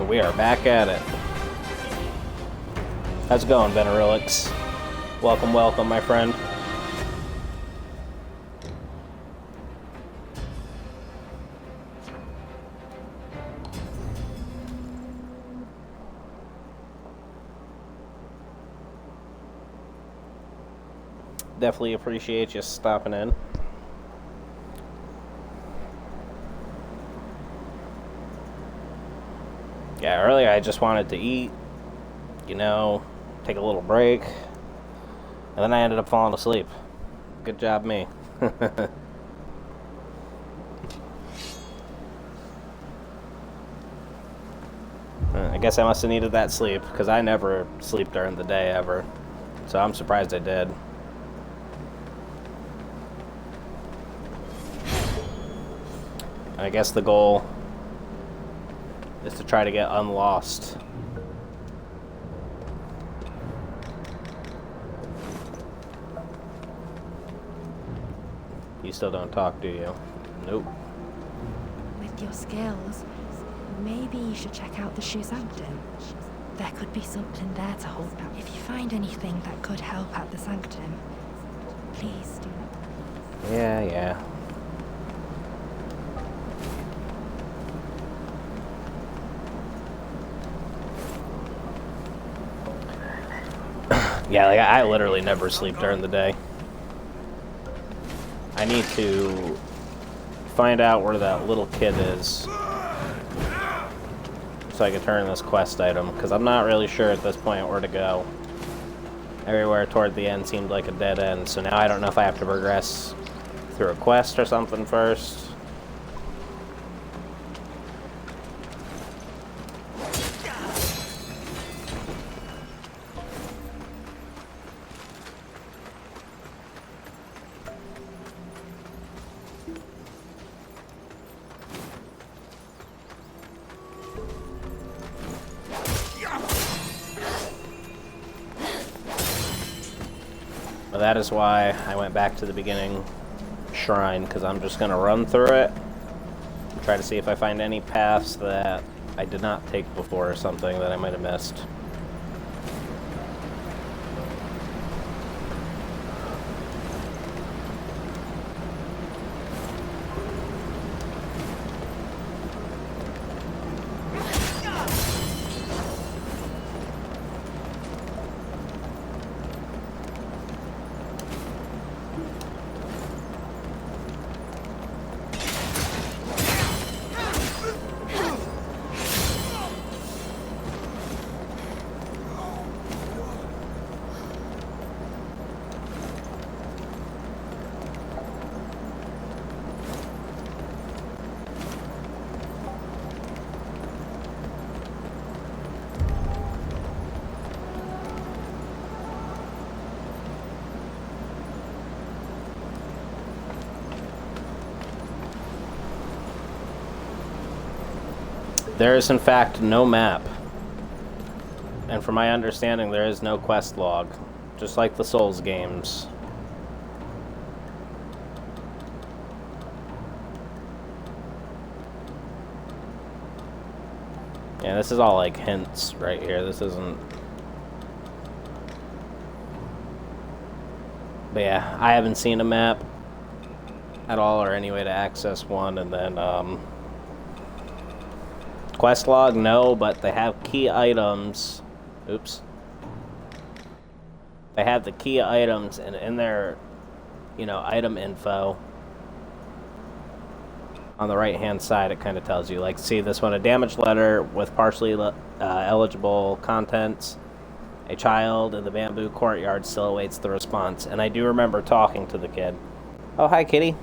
we are back at it. How's it going, Venerelix? Welcome, welcome, my friend. Definitely appreciate you stopping in. Yeah, earlier I just wanted to eat, you know, take a little break, and then I ended up falling asleep. Good job, me. I guess I must have needed that sleep, because I never sleep during the day, ever. So I'm surprised I did. And I guess the goal is to try to get unlost. You still don't talk, do you? Nope. With your skills, maybe you should check out the Shoe Sanctum. There could be something there to hold back. If you find anything that could help at the Sanctum, please do. Yeah. Yeah, like, I literally never sleep during the day. I need to find out where that little kid is so I can turn in this quest item, because I'm not really sure at this point where to go. Everywhere toward the end seemed like a dead end, so now I don't know if I have to progress through a quest or something first. But that is why I went back to the beginning shrine, because I'm just going to run through it and try to see if I find any paths that I did not take before or something that I might have missed. There is, in fact, no map. And from my understanding, there is no quest log. Just like the Souls games. Yeah, this is all like hints right here. This isn't... But yeah, I haven't seen a map at all or any way to access one, and then, quest log, no, but they have key items. Oops. They have the key items, and in their, item info, on the right-hand side, it kind of tells you, like, see this one, a damaged letter with partially eligible contents. A child in the bamboo courtyard still awaits the response. And I do remember talking to the kid. Oh, hi, kitty.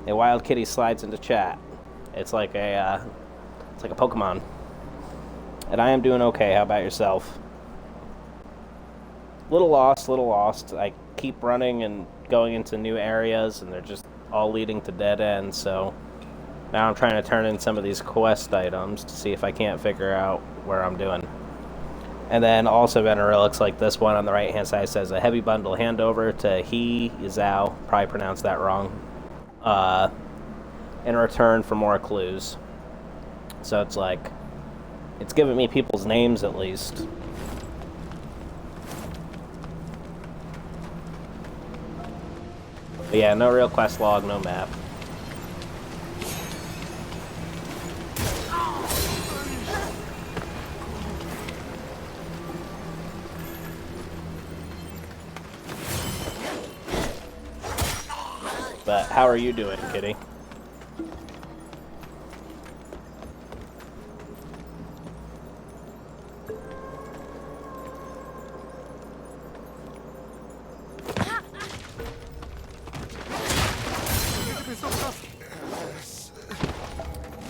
A wild kitty slides into chat. It's like a Pokemon. And I am doing okay. How about yourself? Little lost. I keep running and going into new areas, and they're just all leading to dead ends, so now I'm trying to turn in some of these quest items to see if I can't figure out where I'm doing. And then also Venerelix, like this one on the right-hand side, says a heavy bundle handover to He Zhao, probably pronounced that wrong, in return for more clues. So it's like, It's giving me people's names at least. But yeah, no real quest log, no map. But how are you doing, Kitty?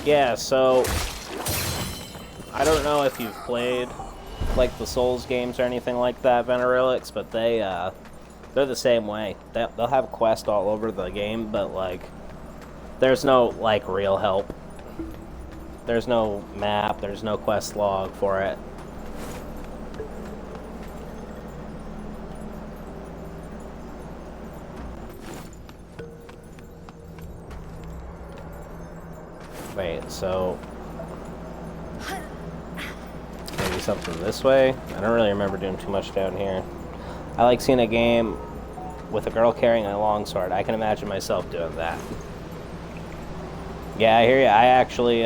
Yeah, so I don't know if you've played like the Souls games or anything like that, Venerelix, but they're the same way. They'll have quests all over the game, but like there's no like real help. There's no map, there's no quest log for it. Wait, so maybe something this way? I don't really remember doing too much down here. I like seeing a game with a girl carrying a longsword. I can imagine myself doing that. Yeah, I hear you. I actually,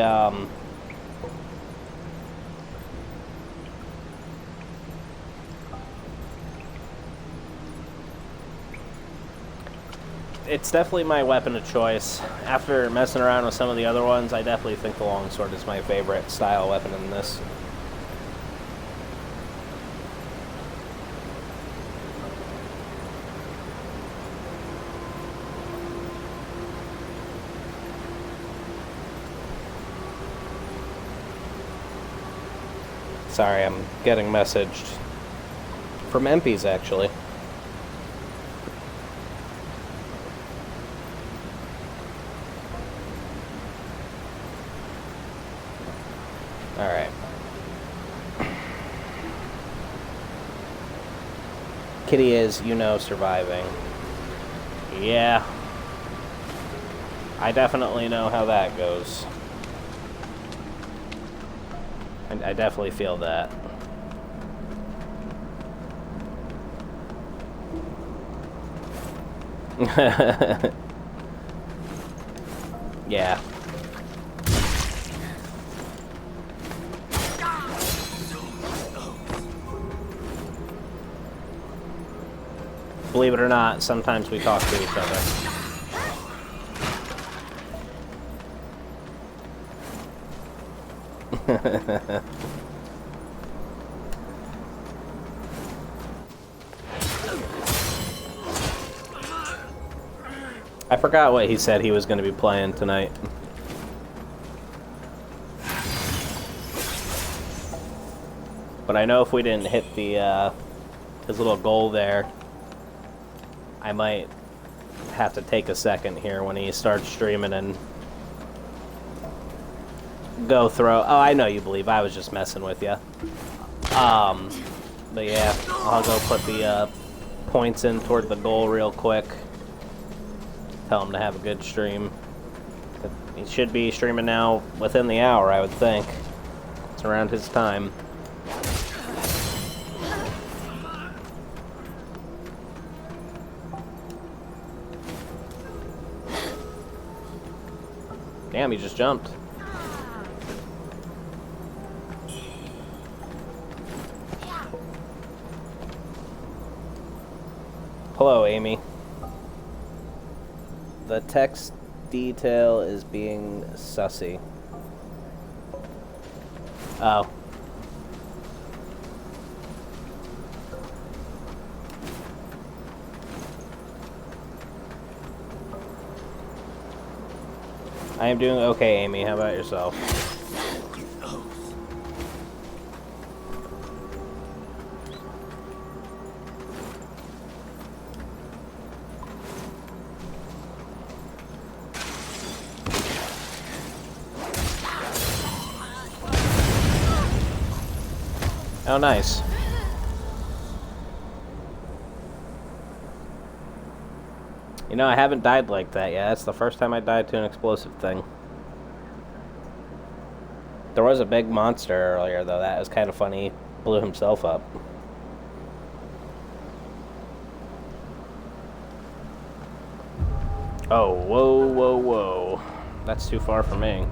it's definitely my weapon of choice. After messing around with some of the other ones, I definitely think the longsword is my favorite style weapon in this. Sorry, I'm getting messaged from MPs, actually. Alright. Kitty is, you know, surviving. Yeah. I definitely know how that goes. I definitely feel that. Yeah. Believe it or not, sometimes we talk to each other. I forgot what he said he was going to be playing tonight. But I know if we didn't hit the his little goal there, I might have to take a second here when he starts streaming and go throw. Oh, I know you believe. I was just messing with you. But yeah, I'll go put the points in toward the goal real quick. Tell him to have a good stream. He should be streaming now within the hour, I would think. It's around his time. Damn, he just jumped. Hello, Amy. The text detail is being sussy. Oh. I am doing okay, Amy. How about yourself? Oh, nice. You know, I haven't died like that yet. That's the first time I died to an explosive thing. There was a big monster earlier, though. That was kind of funny. Blew himself up. Oh, whoa, whoa, whoa. That's too far for me.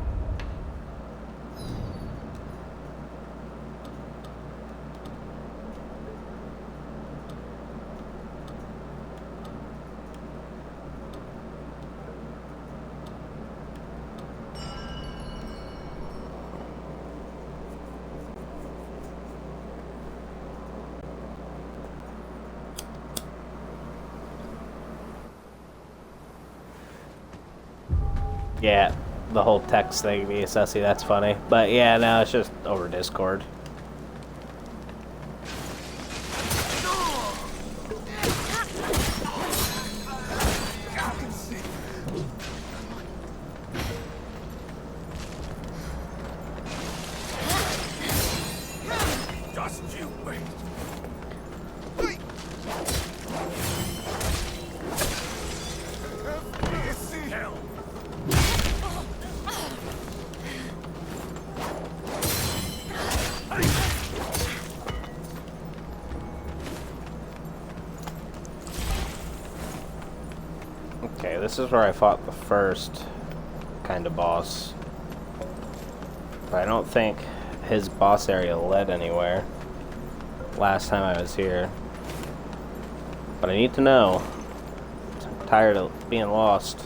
Yeah, the whole text thing being sussy, that's funny. But yeah, no, it's just over Discord. Just you wait. Hell. Okay, this is where I fought the first kind of boss. But I don't think his boss area led anywhere last time I was here. But I need to know. I'm tired of being lost.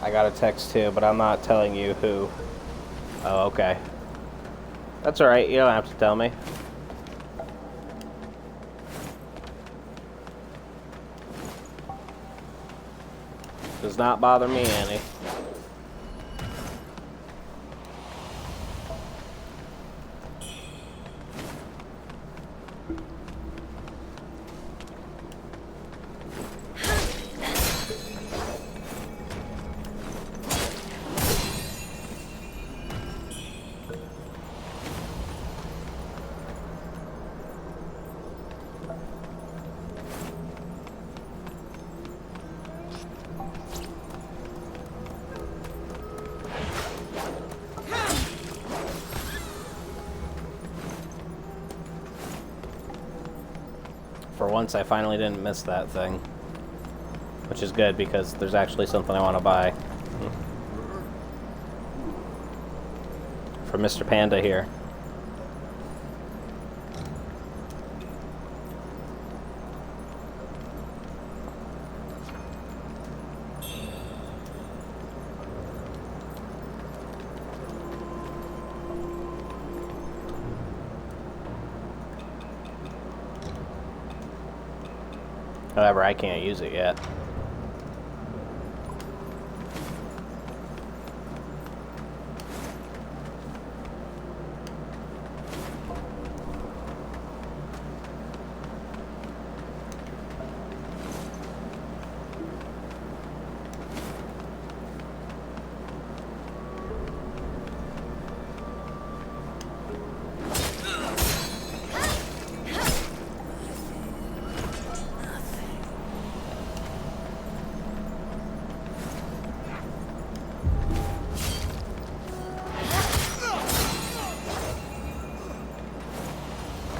I got a text too, but I'm not telling you who. Oh, okay. That's alright, you don't have to tell me. Does not bother me any. For once, I finally didn't miss that thing. Which is good, because there's actually something I want to buy. For Mr. Panda here. However, I can't use it yet.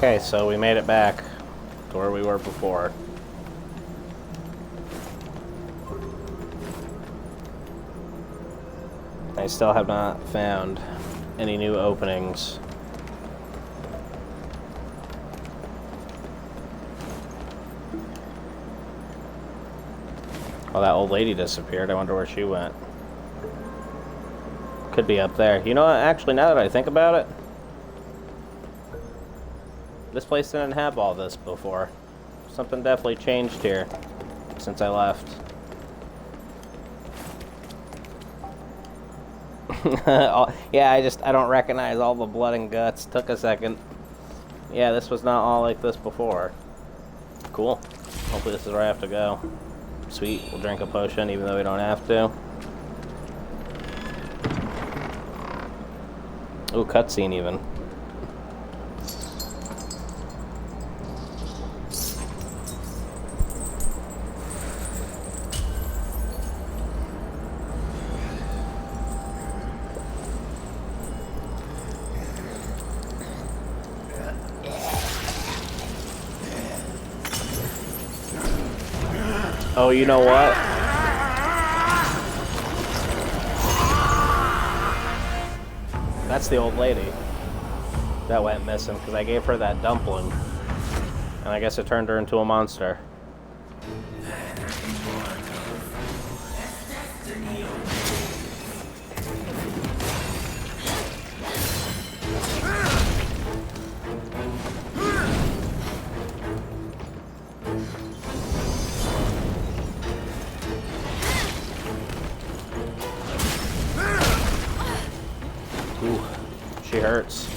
Okay, so we made it back to where we were before. I still have not found any new openings. Well, that old lady disappeared. I wonder where she went. Could be up there. You know what? Actually, now that I think about it, this place didn't have all this before. Something definitely changed here since I left. Yeah, I don't recognize all the blood and guts. Took a second. Yeah, this was not all like this before. Cool. Hopefully this is where I have to go. Sweet, we'll drink a potion even though we don't have to. Ooh, cutscene even. Oh, you know what? That's the old lady that went missing because I gave her that dumpling. And I guess it turned her into a monster. Ooh, she hurts.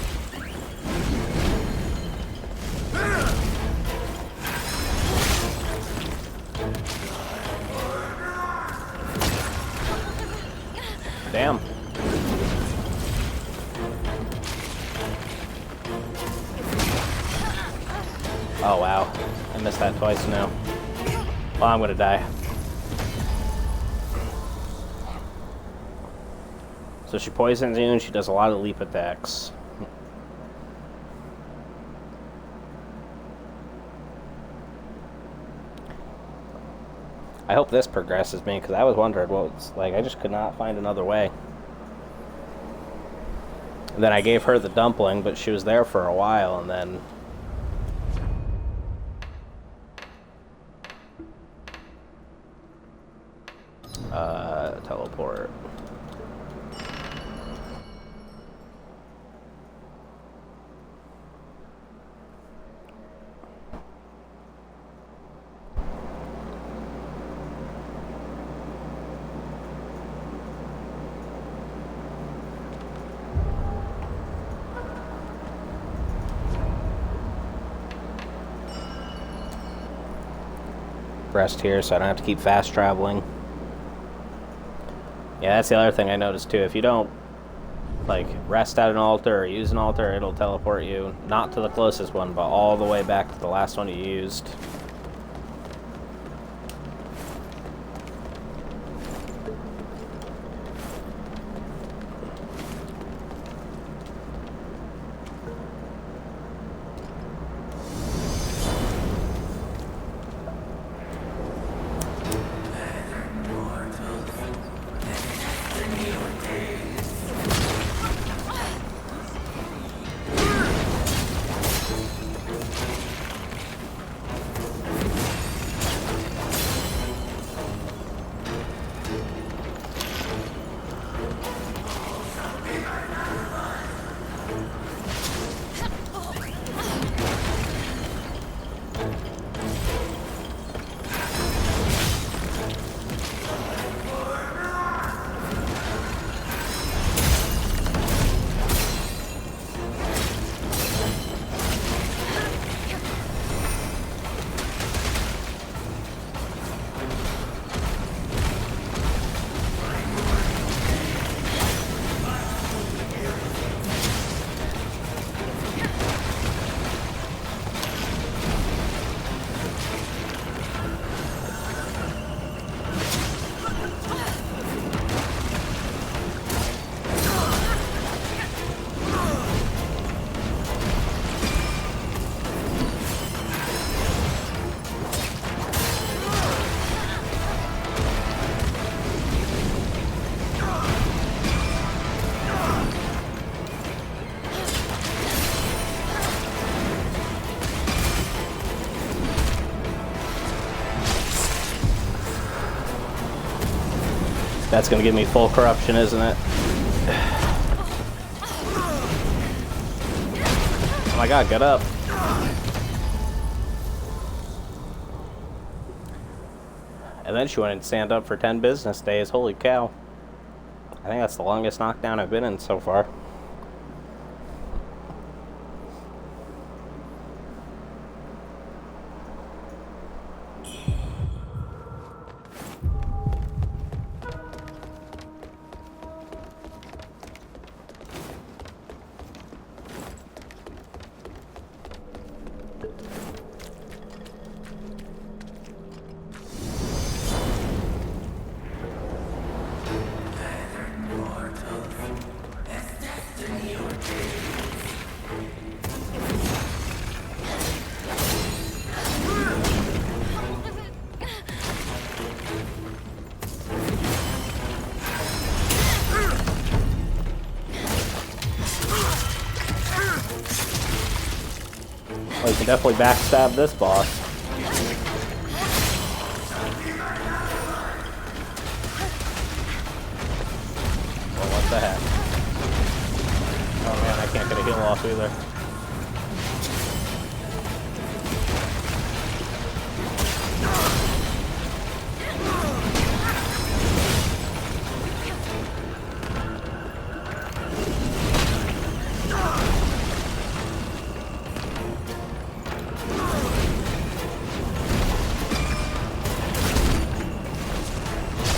Damn. Oh wow, I missed that twice now. Well, I'm gonna die. So she poisons you and she does a lot of leap attacks. I hope this progresses me, because I was wondering what it's like. I just could not find another way. And then I gave her the dumpling, but she was there for a while, and then... teleport. Rest here so I don't have to keep fast traveling. Yeah, that's the other thing I noticed too. If you don't like rest at an altar or use an altar, it'll teleport you not to the closest one, but all the way back to the last one you used. That's gonna give me full corruption, isn't it? Oh my god, get up. And then she wouldn't stand up for 10 business days. Holy cow. I think that's the longest knockdown I've been in so far. Well, you can definitely backstab this boss. Well, what the heck? Oh man, I can't get a heal off either.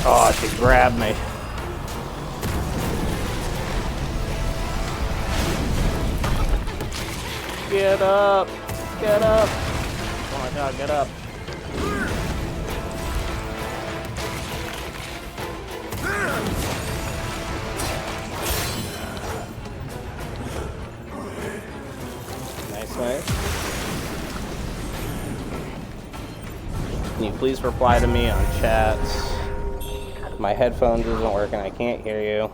Oh, she grabbed me. Get up! Get up! Oh my god, get up. Nice, nice. Can you please reply to me on chats? My headphones isn't working, I can't hear you.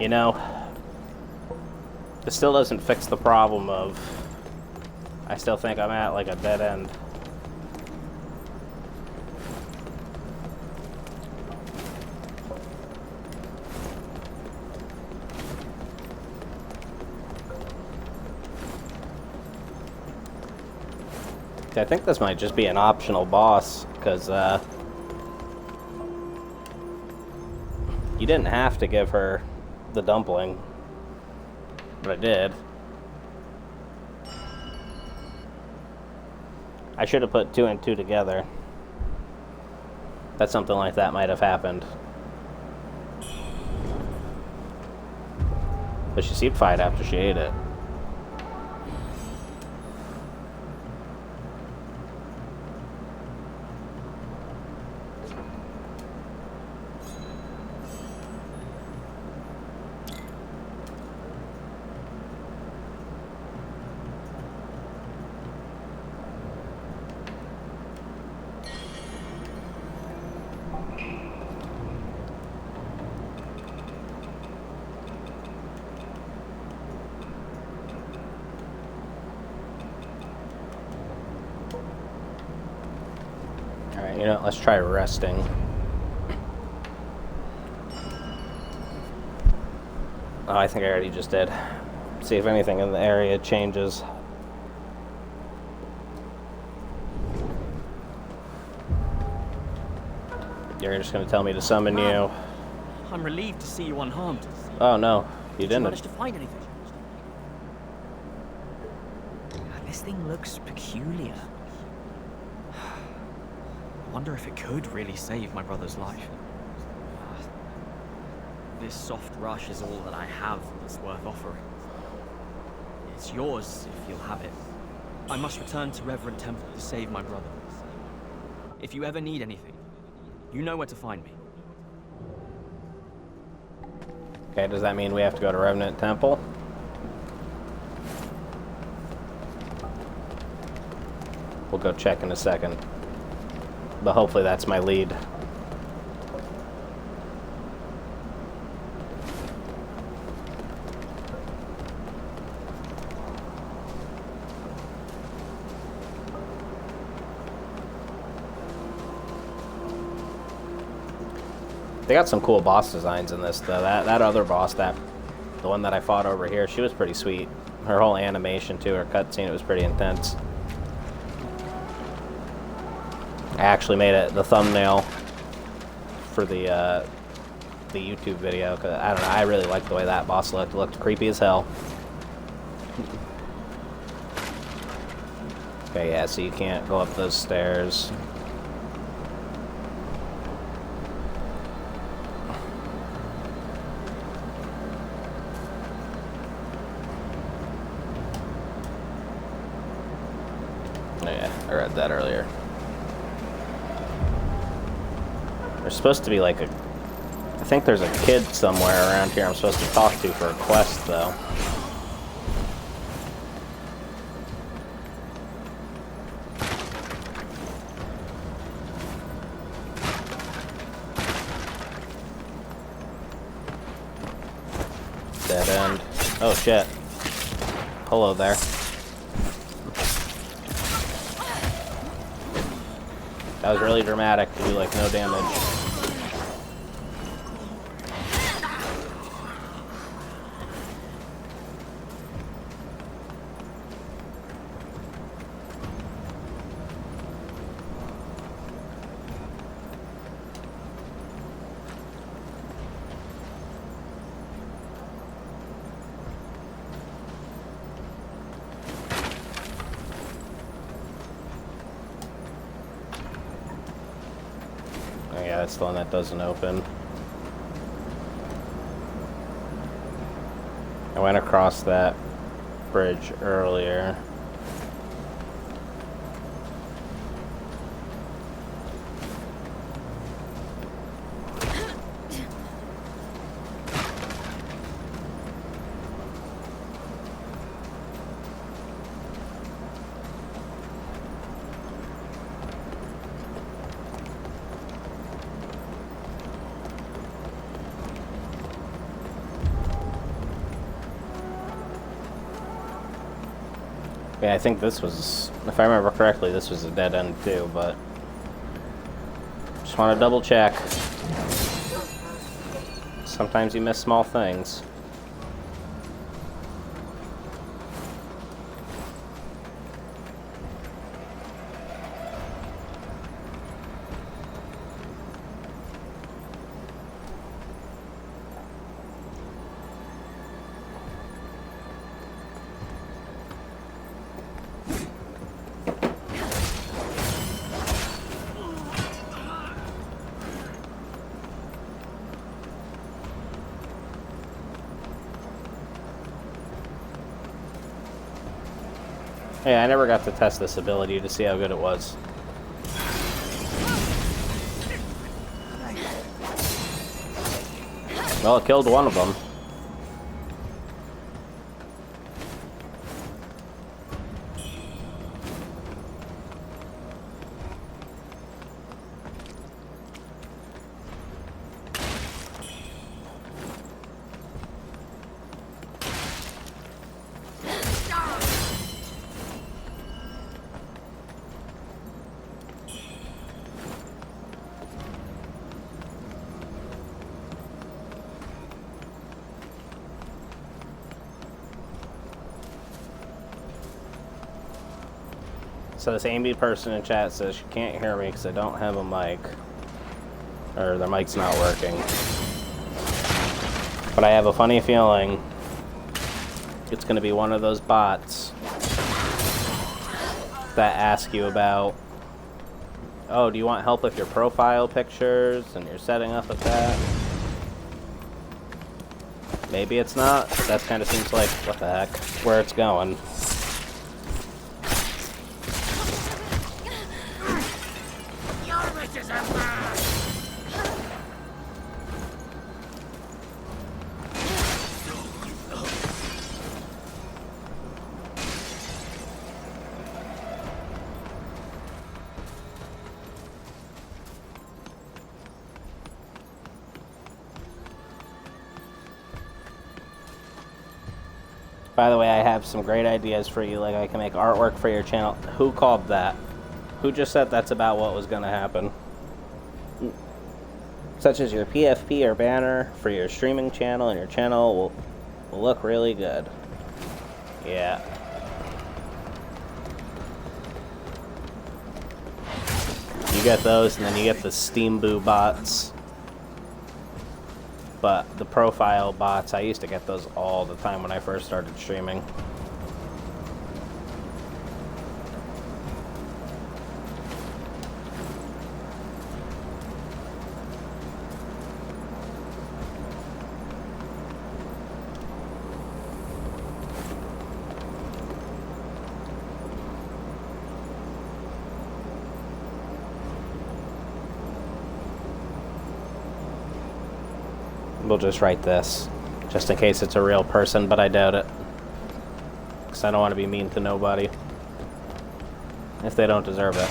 You know, this still doesn't fix the problem of, I still think I'm at like a dead end. I think this might just be an optional boss, because you didn't have to give her the dumpling, but I did. I should have put 2 and 2 together. That something like that might have happened. But she seemed fine after she ate it. Alright, you know, let's try resting. Oh, I think I already just did. See if anything in the area changes. You're just gonna tell me to summon you. I'm relieved to see you unharmed. Oh no, you Did you didn't. manage to find anything? This thing looks peculiar. I wonder if it could really save my brother's life. This soft rush is all that I have that's worth offering. It's yours if you'll have it. I must return to Reverend Temple to save my brother. If you ever need anything, you know where to find me. Okay, does that mean we have to go to Revenant Temple? We'll go check in a second. But hopefully that's my lead. They got some cool boss designs in this, though. That other boss, the one that I fought over here, she was pretty sweet. Her whole animation, too, her cutscene, it was pretty intense. I actually made it the thumbnail for the YouTube video, because, I don't know, I really liked the way that boss looked. It looked creepy as hell. Okay, yeah, so you can't go up those stairs. I read that earlier. There's supposed to be like I think there's a kid somewhere around here I'm supposed to talk to for a quest, though. Dead end. Oh shit. Hello there. That was really dramatic to do like no damage. Yeah, that's the one that doesn't open. I went across that bridge earlier. Yeah, I think this was, if I remember correctly, this was a dead end too, but just want to double check. Sometimes you miss small things. Yeah, I never got to test this ability to see how good it was. Well, it killed one of them. So this Amy person in chat says she can't hear me because I don't have a mic. Or their mic's not working. But I have a funny feeling it's going to be one of those bots that ask you about, oh, do you want help with your profile pictures and you're setting up with that? Maybe it's not, but that kind of seems like, what the heck, where it's going. By the way, I have some great ideas for you, like I can make artwork for your channel. Who called that? Who just said that's about what was going to happen? Such as your PFP or banner for your streaming channel, and your channel will look really good. Yeah. You get those, and then you get the Steamboo bots. But the profile bots, I used to get those all the time when I first started streaming. We'll just write this, just in case it's a real person, but I doubt it. Because I don't want to be mean to nobody. If they don't deserve it.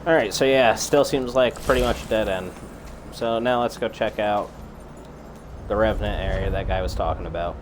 Alright, so yeah, still seems like pretty much a dead end. So now let's go check out the Revenant area that guy was talking about.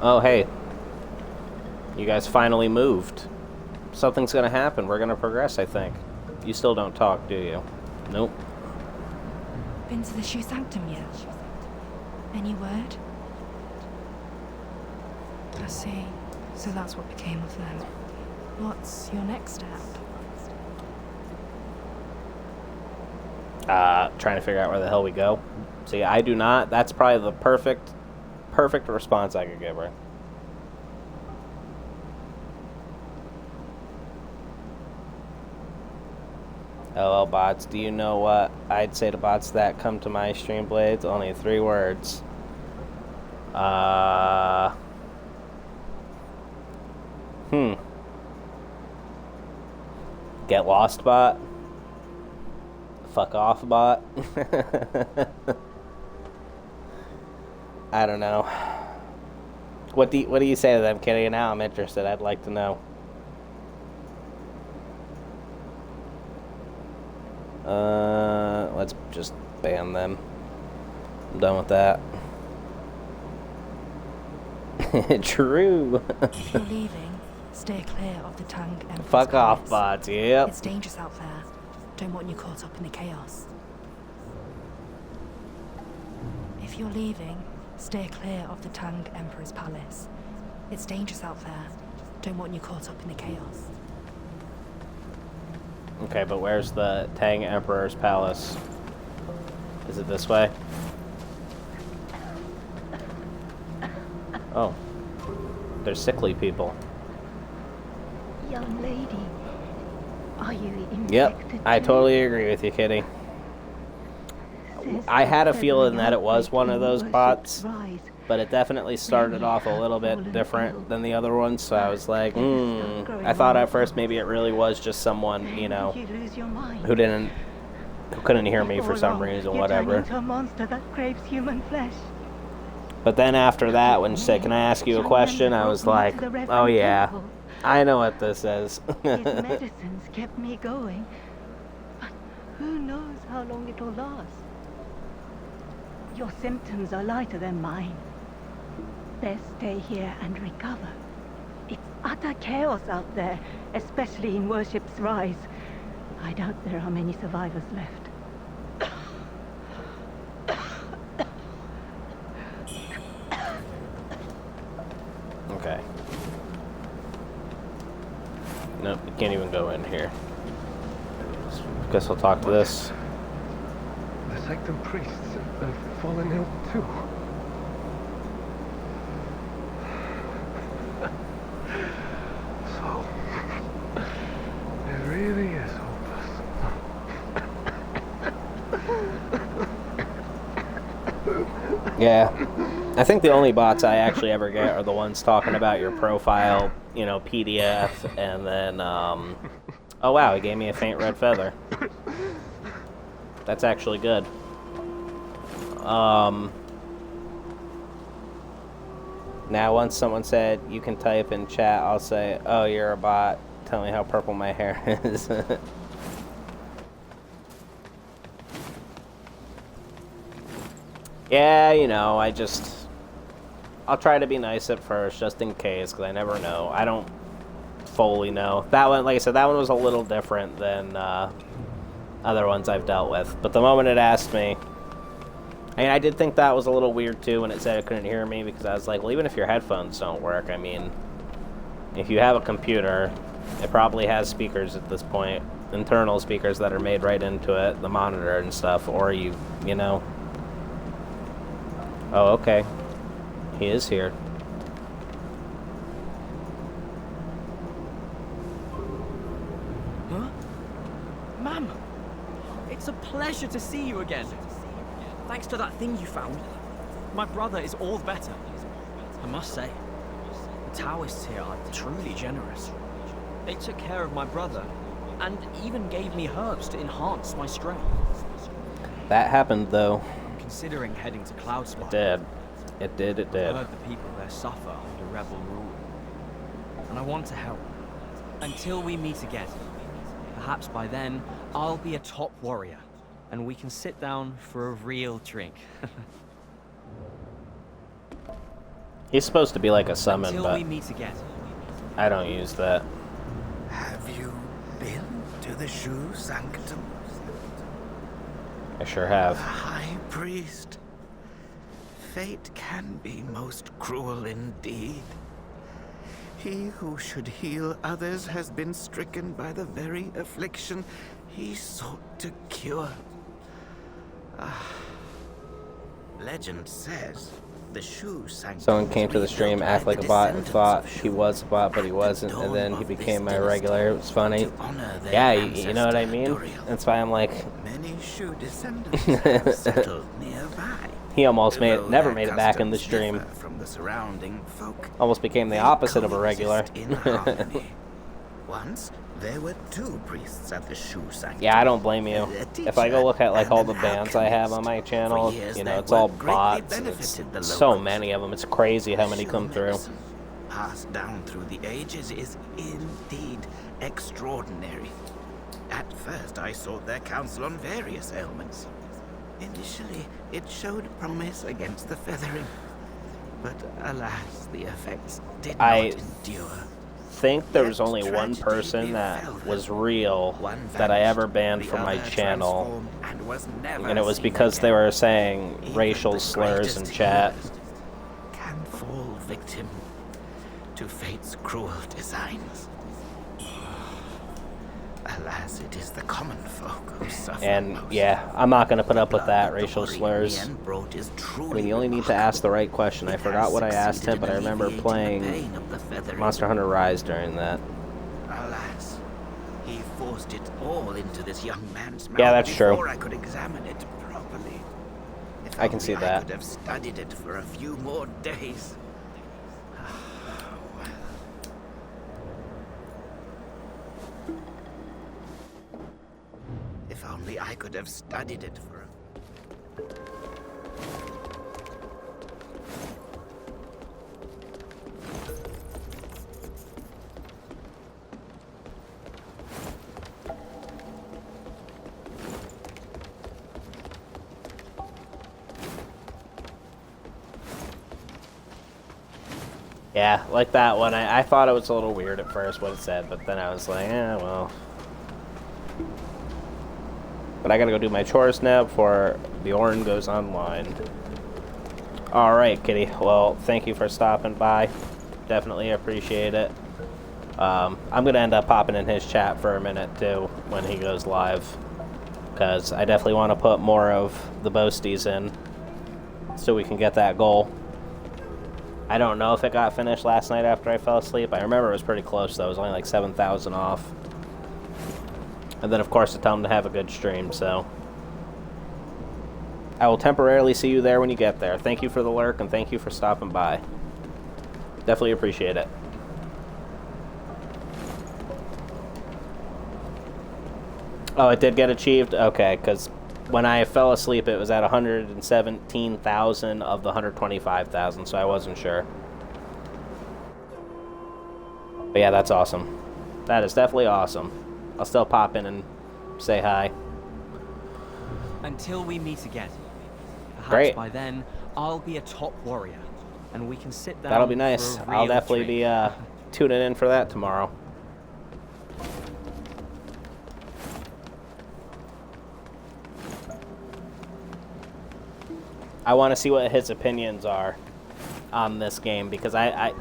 Oh, hey. You guys finally moved. Something's gonna happen. We're gonna progress, I think. You still don't talk, do you? Nope. Been to the Shoe Sanctum yet? Any word? I see. So that's what became of them. What's your next step? Trying to figure out where the hell we go. See, I do not. That's probably the perfect response I could give her. LL bots, do you know what I'd say to bots that come to my stream blades? Only 3 words. Get lost, bot. Fuck off, bot. I don't know. What do you say to them, Kitty? Now I'm interested. I'd like to know. Let's just ban them. I'm done with that. True. If you're leaving, stay clear of the Tang Emperor's Fuck off, palace. bots. Yep. It's dangerous out there. Don't want you caught up in the chaos. If you're leaving, stay clear of the Tang Emperor's palace. It's dangerous out there. Don't want you caught up in the chaos. Okay, but where's the Tang Emperor's palace? Is it this way? Oh. There's sickly people. Young lady, are you infected? Yep, I totally agree with you, Kitty. I had a feeling that it was one of those bots, but it definitely started off a little bit different than the other ones, so I was like, I thought at first maybe it really was just someone, you know, who couldn't hear me for some reason, whatever. But then after that, when she said, "Can I ask you a question?" I was like, oh yeah, I know what this is. His medicines kept me going, but who knows how long it'll last. Your symptoms are lighter than mine. Best stay here and recover. It's utter chaos out there, especially in Worship's Rise. I doubt there are many survivors left. Okay. Nope, we can't even go in here. Guess I'll talk to this. The sanctum priests have fallen ill too. So, it really is hopeless. Yeah. I think the only bots I actually ever get are the ones talking about your profile, you know, PDF, and then, oh wow, he gave me a faint red feather. That's actually good. Now once someone said, you can type in chat, I'll say, oh, you're a bot, tell me how purple my hair is. Yeah, you know, I'll try to be nice at first, just in case, because I never know. I don't fully know. That one, like I said, that one was a little different than other ones I've dealt with. But the moment it asked me, I mean, I did think that was a little weird, too, when it said it couldn't hear me, because I was like, well, even if your headphones don't work, I mean, if you have a computer, it probably has speakers at this point, internal speakers that are made right into it, the monitor and stuff, or you know. Oh, okay. He is here. Huh? Ma'am! It's a pleasure to see you again. Thanks to that thing you found, my brother is all the better. I must say, the Taoists here are truly generous. They took care of my brother, and even gave me herbs to enhance my strength. That happened, though. Considering heading to Cloudspire. It did. It did, it did. I heard the people there suffer under rebel rule. And I want to help. Until we meet again. Perhaps by then, I'll be a top warrior. And we can sit down for a real drink. He's supposed to be like a summon, Until but we meet again. I don't use that. Have you been to the Shoe Sanctum? I sure have. High Priest. Fate can be most cruel indeed. He who should heal others has been stricken by the very affliction he sought to cure. Legend says the Shoe Sanctum. Someone came to the stream, act like a bot, and thought he was a bot, but he wasn't, and then he became my regular. It was funny. Yeah, you know what I mean? That's why I'm like... Many Shoe descendants have settled nearby. He almost never made it back in the stream. From the surrounding folk, almost became the opposite of a regular. in harmony. Once there were 2 priests at the Shoe Sanctum. Yeah, I don't blame you. If I go look at like all the bands I have on my channel, you know, it's all bots. And it's so many of them. It's crazy how many come through. Passed down through the ages is indeed extraordinary. At first, I sought their counsel on various ailments. Initially, it showed promise against the feathering, but alas, the effects did not endure. I think there was only one person that was real that I ever banned from my channel, and it was because they were saying racial slurs in chat. Can fall victim to fate's cruel designs. Alas, it is the common folk who suffer. And yeah, I'm not going to put up with that, racial slurs. I mean, you only need to ask the right question. I forgot what I asked him, but I remember playing Monster Hunter Rise during that. Alas, he forced it all into this young man's mouth. Yeah, that's true. Before I could examine it properly. If I can see only that. I could have studied it for a few more days. If only I could have studied it for a... Yeah, like that one. I thought it was a little weird at first what it said, but then I was like, eh, well. But I gotta go do my chores now before the Orin goes online. Alright, Kitty. Well, thank you for stopping by. Definitely appreciate it. I'm gonna end up popping in his chat for a minute, too, when he goes live. because I definitely want to put more of the boasties in so we can get that goal. I don't know if it got finished last night after I fell asleep. I remember it was pretty close, though. It was only like 7,000 off. And then, of course, to tell them to have a good stream, so... I will temporarily see you there when you get there. Thank you for the lurk, and thank you for stopping by. Definitely appreciate it. Oh, it did get achieved? Okay, because when I fell asleep, it was at 117,000 of the 125,000, so I wasn't sure. But yeah, that's awesome. That is definitely awesome. I'll still pop in and say hi. Until we meet again. Perhaps Great. by then, I'll be a top warrior, and we can sit down. That'll be nice. For a I'll real definitely drink. be tuning in for that tomorrow. I want to see what his opinions are on this game, because I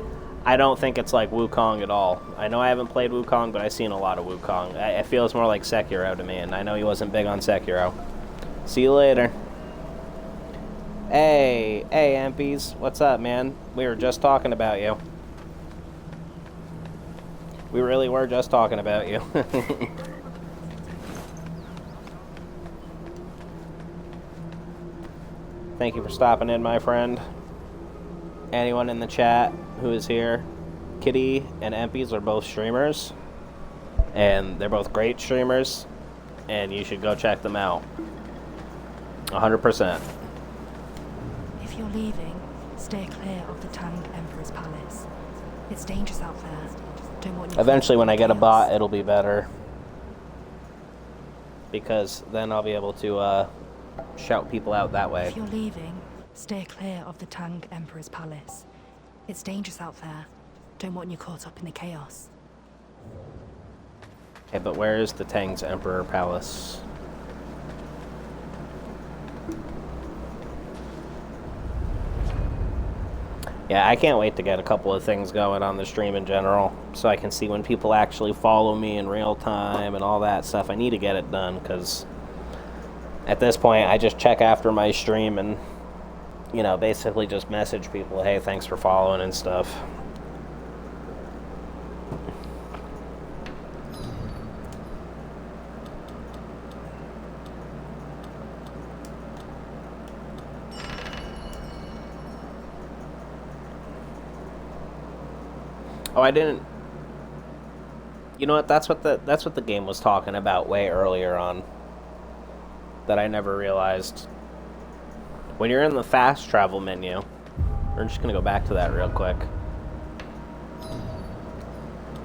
don't think it's like Wuchang at all. I know I haven't played Wuchang, but I've seen a lot of Wuchang. It feels more like Sekiro to me, and I know he wasn't big on Sekiro. See you later. Hey, Ampies. What's up, man? We were just talking about you. We really were just talking about you. Thank you for stopping in, my friend. Anyone in the chat who is here, Kitty and Empies are both streamers, and they're both great streamers, and you should go check them out. 100%. If you're leaving, stay clear of the Tang Emperor's palace. It's dangerous out there. Don't want you Eventually, when I get a chaos. bot, it'll be better, because then I'll be able to shout people out that way. If you're leaving, stay clear of the Tang Emperor's palace. It's dangerous out there. Don't want you caught up in the chaos. Okay, but where is the Tang's Emperor Palace? Yeah, I can't wait to get a couple of things going on the stream in general, so I can see when people actually follow me in real time and all that stuff. I need to get it done, because at this point, I just check after my stream and, you know, basically just message people, hey, thanks for following and stuff. Oh, I didn't... You know what? That's what the game was talking about way earlier on, that I never realized. When you're in the fast travel menu, we're just gonna go back to that real quick.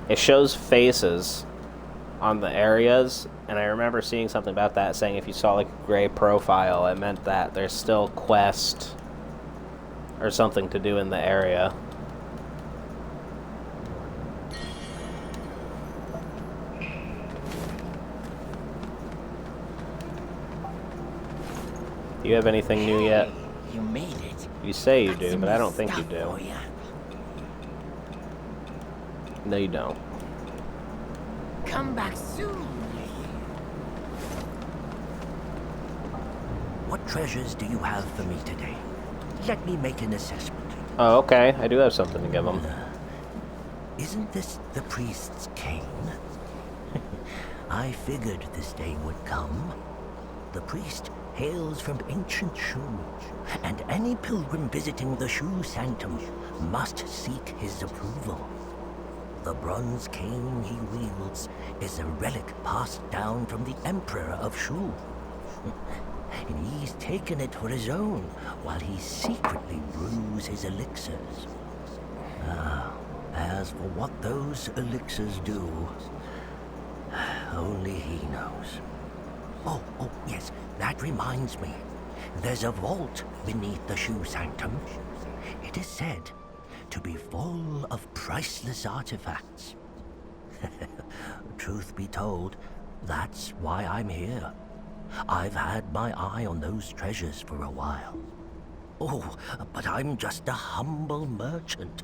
It shows faces on the areas, and I remember seeing something about that, saying if you saw like a gray profile, it meant that there's still quest or something to do in the area. Do you have anything new yet? You made it. You say you do, Some but I don't think you stuff do. for ya. No, you don't. Come back soon. What treasures do you have for me today? Let me make an assessment. Oh, okay. I do have something to give them. Isn't this the priest's cane? I figured this day would come. The priest hails from ancient Shu, and any pilgrim visiting the Shu Sanctum must seek his approval. The bronze cane he wields is a relic passed down from the Emperor of Shu. And he's taken it for his own, while he secretly brews his elixirs. As for what those elixirs do, only he knows. Oh, yes, that reminds me. There's a vault beneath the Shu Sanctum. It is said to be full of priceless artifacts. Truth be told, that's why I'm here. I've had my eye on those treasures for a while. Oh, but I'm just a humble merchant.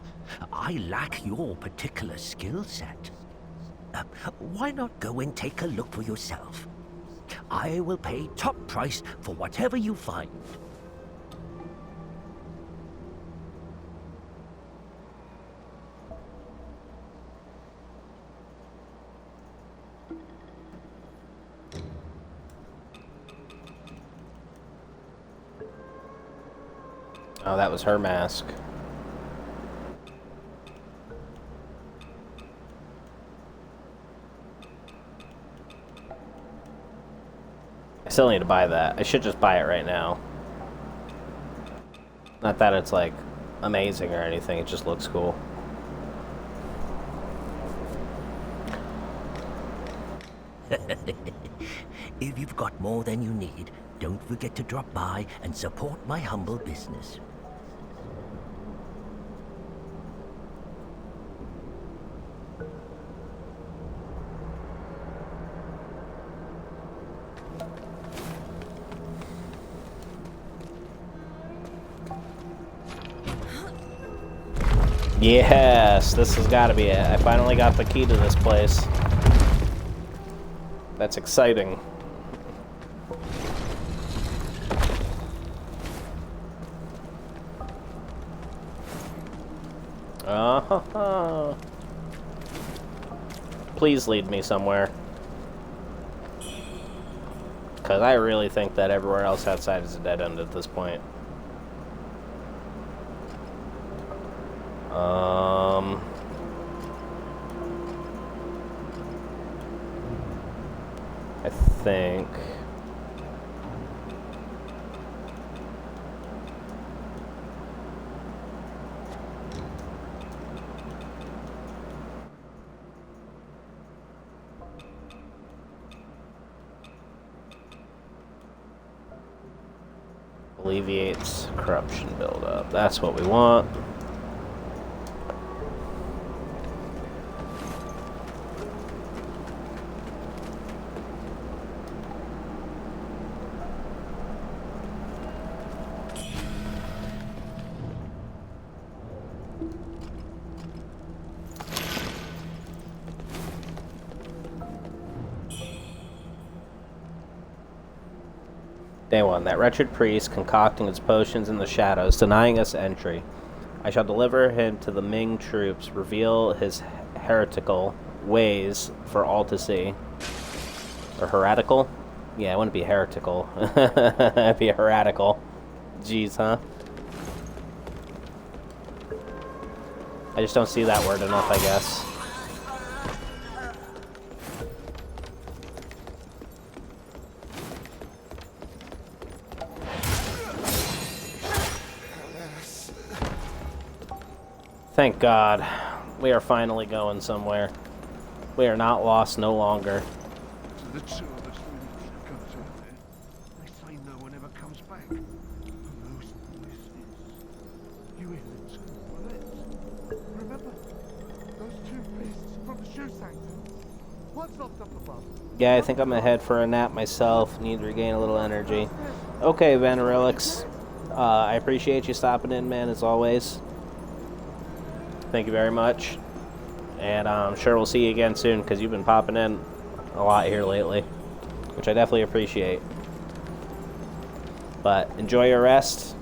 I lack your particular skill set. Why not go and take a look for yourself? I will pay top price for whatever you find. Oh, that was her mask. I still need to buy that. I should just buy it right now. Not that it's like amazing or anything, it just looks cool. If you've got more than you need, don't forget to drop by and support my humble business. Yes, this has got to be it. I finally got the key to this place. That's exciting. Please lead me somewhere. Because I really think that everywhere else outside is a dead end at this point. I think... alleviates corruption buildup. That's what we want. Day 1. That wretched priest concocting his potions in the shadows, denying us entry. I shall deliver him to the Ming troops, reveal his heretical ways for all to see. Or heretical? Yeah, it wouldn't be heretical. It'd be heretical. Jeez, huh? I just don't see that word enough, I guess. Thank God. We are finally going somewhere. We are not lost no longer. To the two of us, we need to go to there. They say no one ever comes back. Who knows who this is? You in the two bullets. Remember? Those two priests from the shoe sanctum? One's locked up above. Yeah, I think I'm gonna head for a nap myself. Need to regain a little energy. Okay, Vanarelix. I appreciate you stopping in, man, as always. Thank you very much. And I'm sure we'll see you again soon, because you've been popping in a lot here lately, which I definitely appreciate. But enjoy your rest,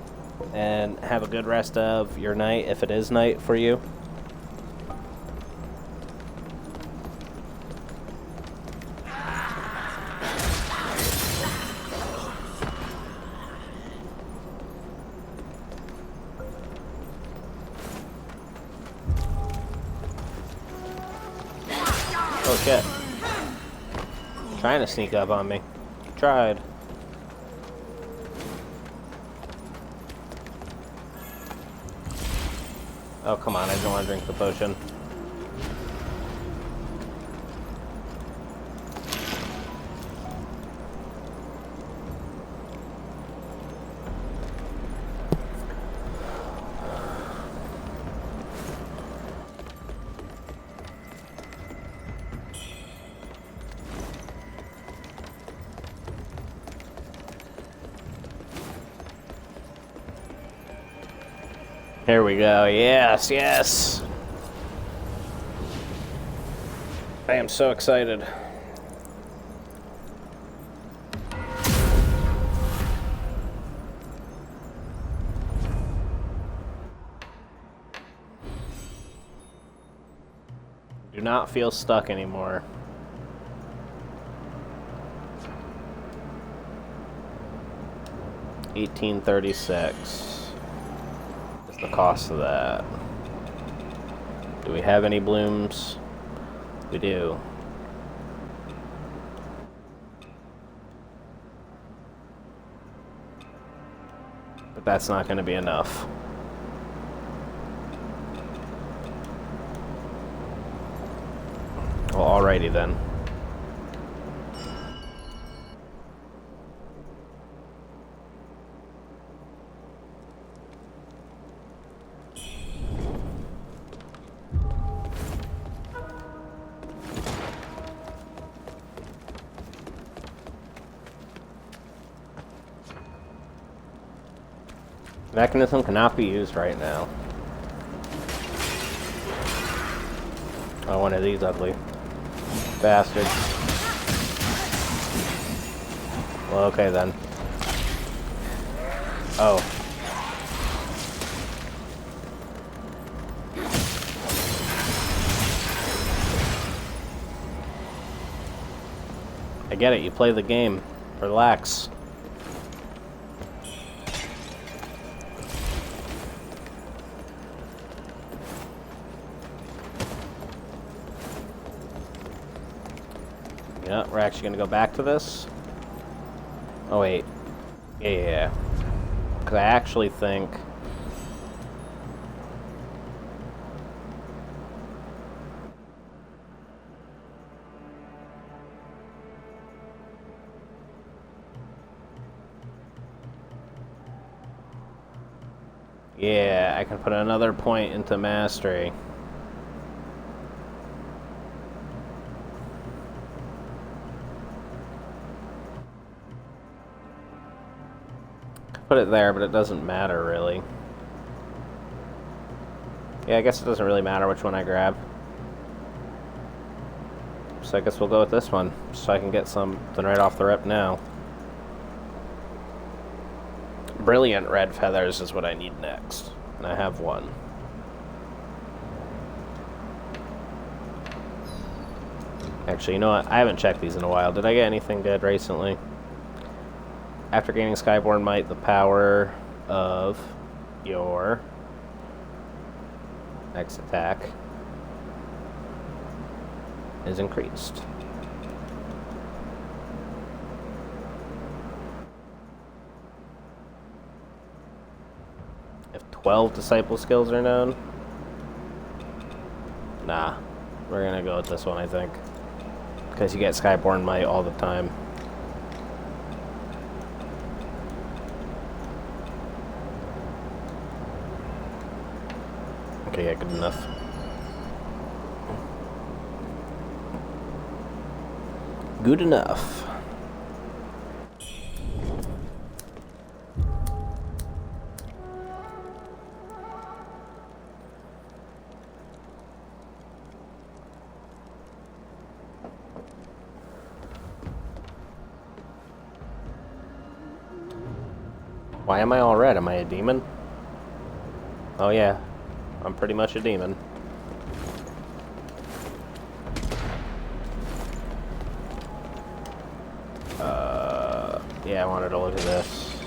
and have a good rest of your night, if it is night for you. Oh shit. Trying to sneak up on me. Tried. Oh, come on, I don't want to drink the potion. Here we go. Yes, yes. I am so excited. not feel stuck anymore. $18.36 is the cost of that. Do we have any blooms? We do. But that's not going to be enough. Well, alrighty then. Mechanism cannot be used right now. Oh, one of these ugly bastards. Well, okay then. Oh. I get it, you play the game. Relax. Yeah, we're actually gonna go back to this. Oh wait. Yeah. Because I actually think... Yeah, I can put another point into mastery. Put it there, but it doesn't matter, really. Yeah, I guess it doesn't really matter which one I grab. So I guess we'll go with this one, so I can get something right off the rip now. Brilliant red feathers is what I need next, and I have one. Actually, you know what? I haven't checked these in a while. Did I get anything good recently? After gaining Skyborn Might, the power of your next attack is increased. If 12 disciple skills are known, nah, we're gonna go with this one, I think, because you get Skyborn Might all the time. Okay, yeah, good enough. Good enough. Why am I all red? Am I a demon? Oh yeah. I'm pretty much a demon. Yeah, I wanted to look at this.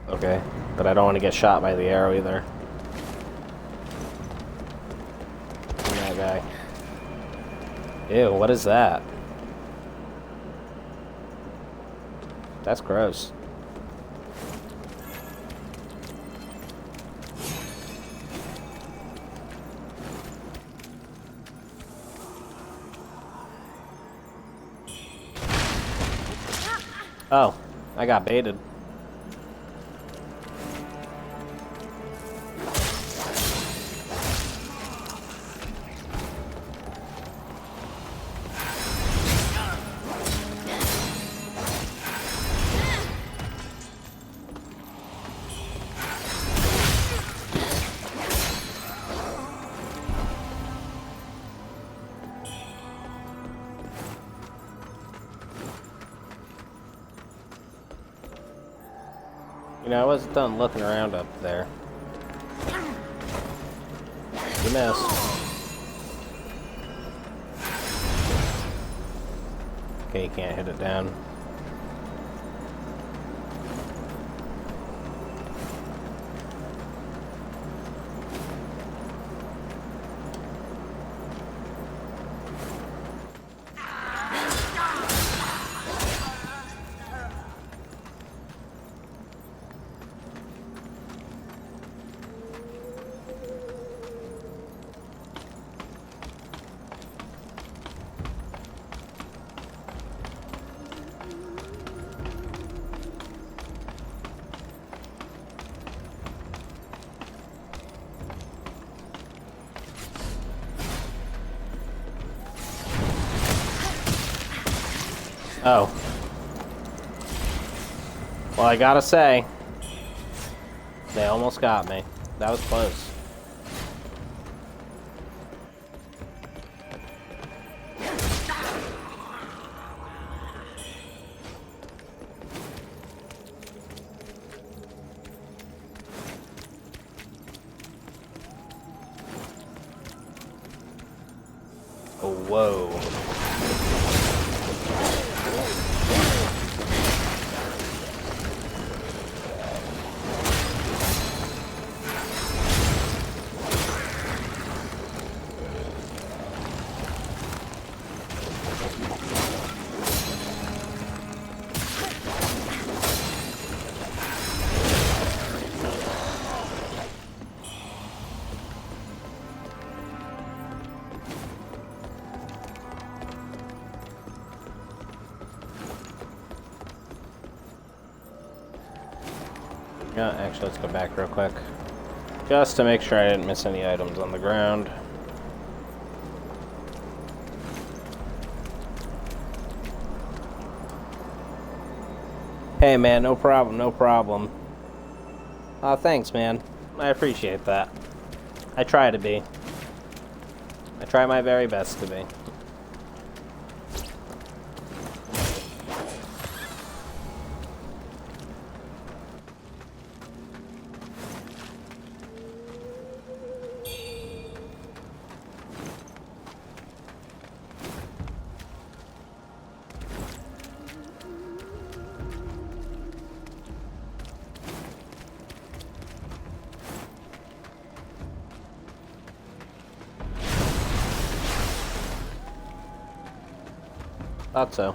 Okay, but I don't want to get shot by the arrow either. That guy. Ew, what is that? That's gross. Oh, I got baited. You know, I wasn't done looking around up there. you missed. Okay, you can't hit it down. Oh. Well, I gotta say, they almost got me. That was close. Oh, whoa. Yeah, actually, let's go back real quick. Just to make sure I didn't miss any items on the ground. Hey, man, no problem, no problem. Thanks, man. I appreciate that. I try to be. I try my very best to be. Thought so.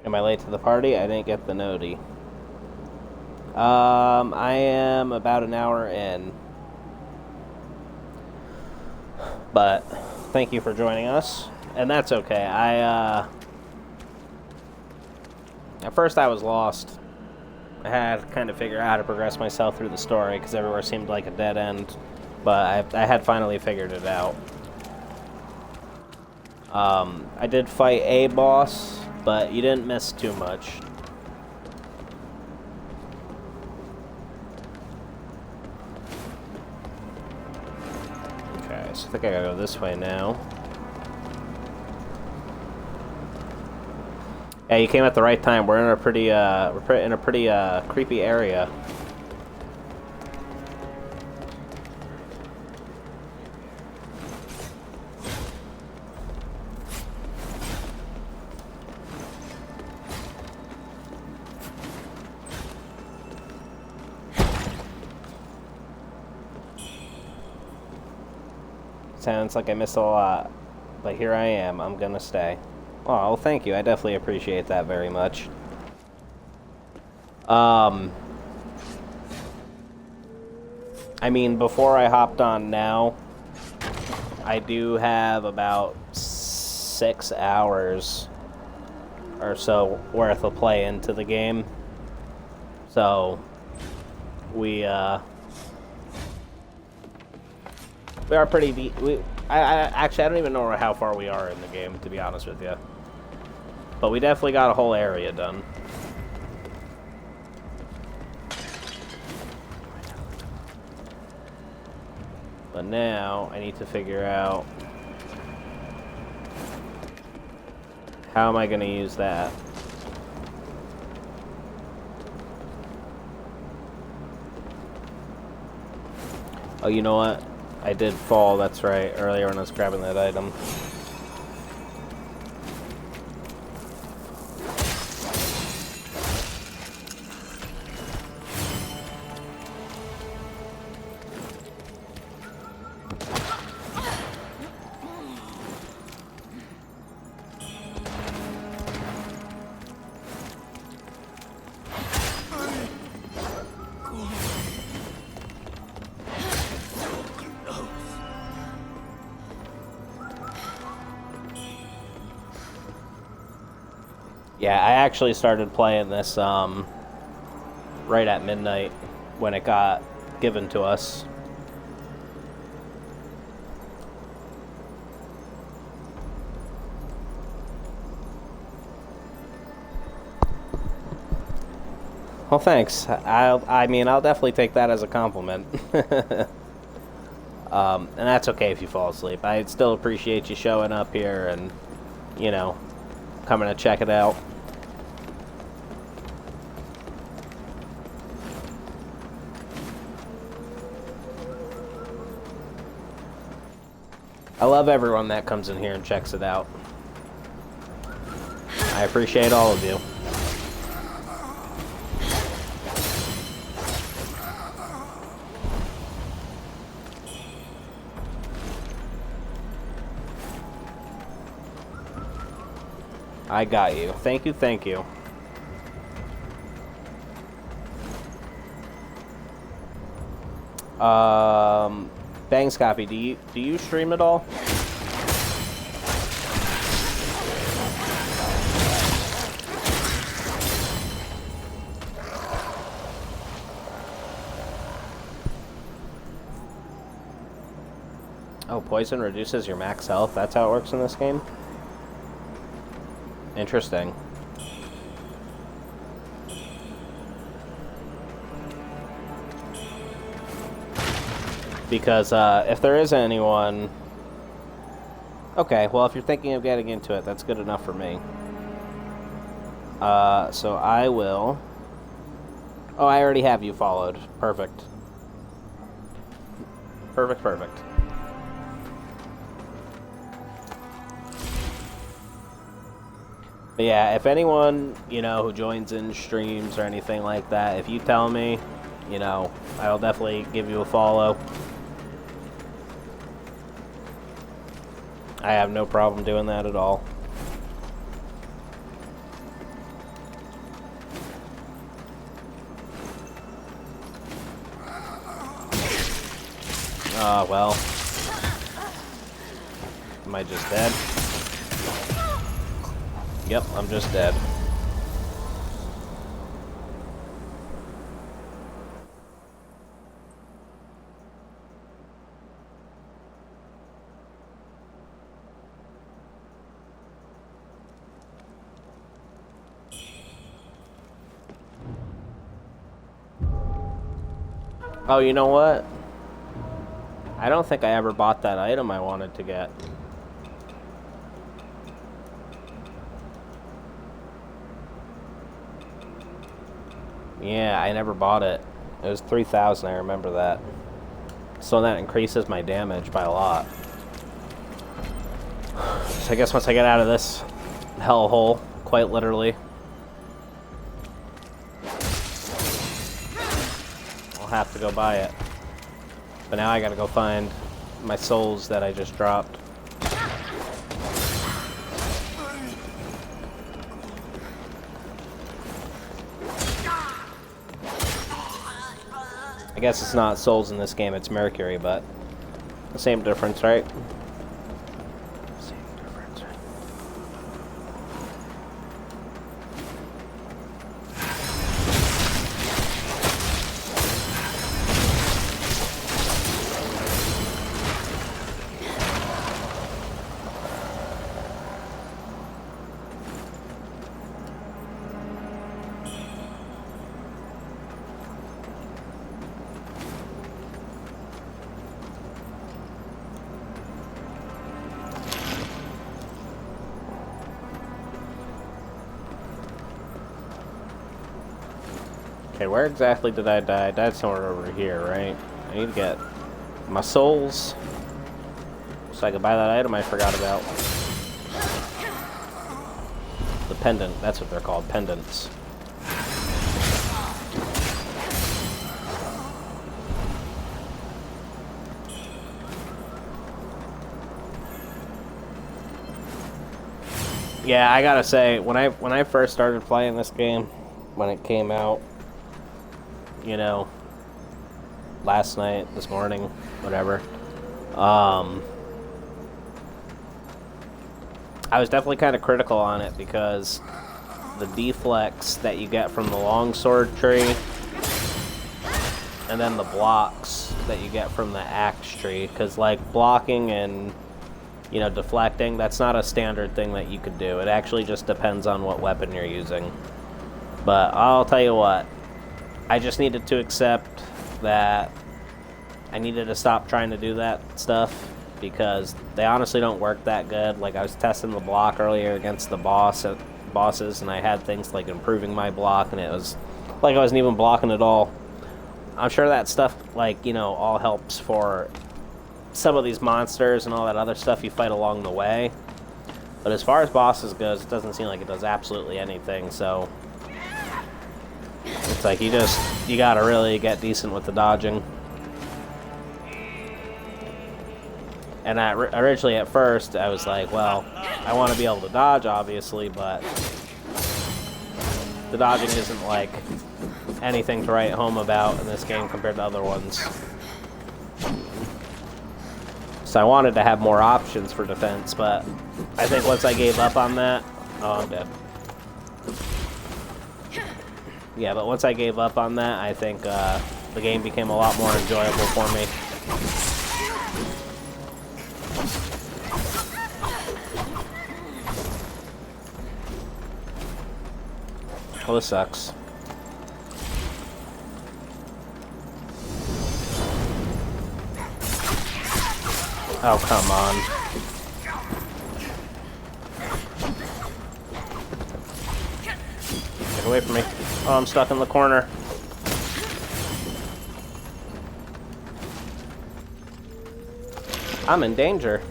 Am I late to the party? I didn't get the noti. I am about an hour in. But thank you for joining us. And that's okay. At first I was lost. I had to kind of figure out how to progress myself through the story because everywhere seemed like a dead end. But I had finally figured it out. I did fight a boss, but you didn't miss too much. Okay, so I think I gotta go this way now. Yeah, you came at the right time. We're in a pretty creepy area. Sounds like I missed a lot, but here I am. I'm gonna stay. Oh, well, thank you. I definitely appreciate that very much. I mean, before I hopped on now, I do have about 6 hours or so worth of play into the game. So, we are pretty actually, I don't even know how far we are in the game, to be honest with you. But we definitely got a whole area done. But now I need to figure out how am I going to use that. Oh, you know what? I did fall, that's right, earlier when I was grabbing that item. Yeah, I actually started playing this right at midnight when it got given to us. Well, thanks. I mean, I'll definitely take that as a compliment. And that's okay if you fall asleep. I still appreciate you showing up here and, you know, coming to check it out. I love everyone that comes in here and checks it out. I appreciate all of you. I got you. Thank you, thank you. Bangs copy. Do you stream at all? Oh, poison reduces your max health. That's how it works in this game? Interesting. Because if there isn't anyone... Okay, well, if you're thinking of getting into it, that's good enough for me. So I will... Oh, I already have you followed. Perfect. Perfect, perfect. But yeah, if anyone, you know, who joins in streams or anything like that, if you tell me, you know, I'll definitely give you a follow. I have no problem doing that at all. Well. Am I just dead? Yep, I'm just dead. Oh, you know what? I don't think I ever bought that item I wanted to get. Yeah, I never bought it. It was 3,000, I remember that. So that increases my damage by a lot. So I guess once I get out of this hellhole, quite literally, I'll have to go buy it. But now I gotta go find my souls that I just dropped. I guess it's not souls in this game, it's mercury, but the same difference, right? Same difference, right? Okay, where exactly did I die? I died somewhere over here, right? I need to get my souls so I could buy that item I forgot about. The pendant, that's what they're called, pendants. Yeah, I gotta say, when I first started playing this game, when it came out, you know, last night, this morning, whatever, I was definitely kind of critical on it because the deflects that you get from the longsword tree and then the blocks that you get from the axe tree, because like blocking and, you know, deflecting, that's not a standard thing that you could do. It actually just depends on what weapon you're using. But I'll tell you what, I just needed to accept that I needed to stop trying to do that stuff because they honestly don't work that good. Like, I was testing the block earlier against the bosses, and I had things like improving my block, and it was like I wasn't even blocking at all. I'm sure that stuff, like, you know, all helps for some of these monsters and all that other stuff you fight along the way. But as far as bosses goes, it doesn't seem like it does absolutely anything, so it's like you gotta really get decent with the dodging. And originally, at first, I was like, well, I want to be able to dodge, obviously, but the dodging isn't, like, anything to write home about in this game compared to other ones. So I wanted to have more options for defense, but I think once I gave up on that... Oh, I'm dead. Yeah, but once I gave up on that, I think the game became a lot more enjoyable for me. Well, this sucks. Oh, come on. Get away from me. Oh, I'm stuck in the corner. I'm in danger.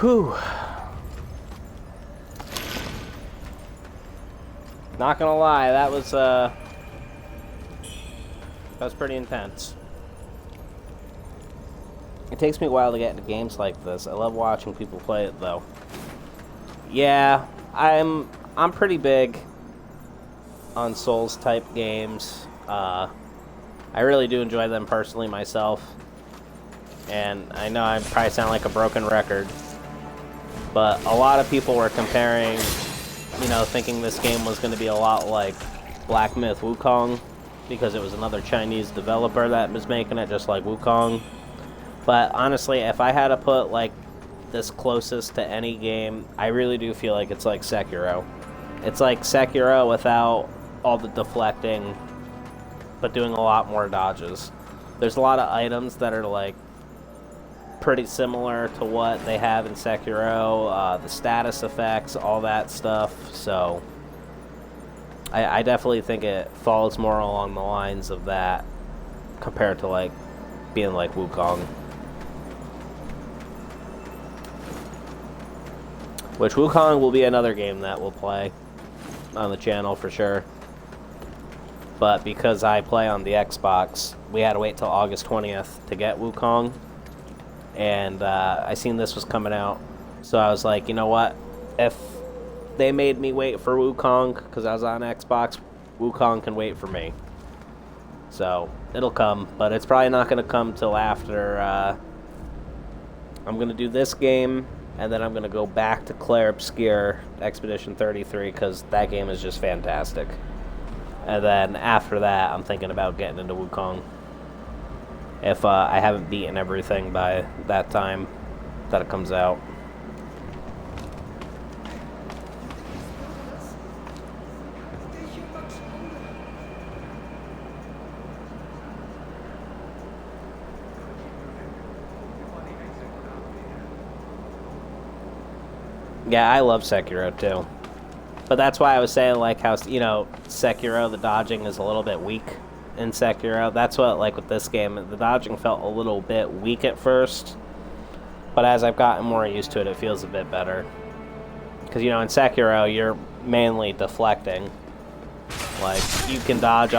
Whew. Not gonna lie, that was pretty intense. It takes me a while to get into games like this. I love watching people play it, though. Yeah, I'm pretty big on Souls type games. I really do enjoy them personally myself. And I know I probably sound like a broken record, but a lot of people were comparing, you know, thinking this game was going to be a lot like Black Myth Wukong, because it was another Chinese developer that was making it, just like Wuchang. But honestly, if I had to put, like, this closest to any game, I really do feel like it's like Sekiro. It's like Sekiro without all the deflecting, but doing a lot more dodges. There's a lot of items that are, like, pretty similar to what they have in Sekiro, the status effects, all that stuff, so I definitely think it falls more along the lines of that compared to, like, being like Wukong. Which Wuchang will be another game that we'll play on the channel for sure. But because I play on the Xbox, we had to wait till August 20th to get Wuchang. And I seen this was coming out, so I was like, you know what? If they made me wait for Wuchang because I was on Xbox, Wuchang can wait for me. So it'll come, but it's probably not going to come till after. I'm going to do this game, and then I'm going to go back to Claire Obscure Expedition 33 because that game is just fantastic. And then after that, I'm thinking about getting into Wuchang. if I haven't beaten everything by that time that it comes out. Yeah, I love Sekiro too. But that's why I was saying, like, how, you know, Sekiro, the dodging is a little bit weak in Sekiro. That's what, like, with this game, the dodging felt a little bit weak at first. But as I've gotten more used to it, it feels a bit better. Because, you know, in Sekiro, you're mainly deflecting. Like, you can dodge,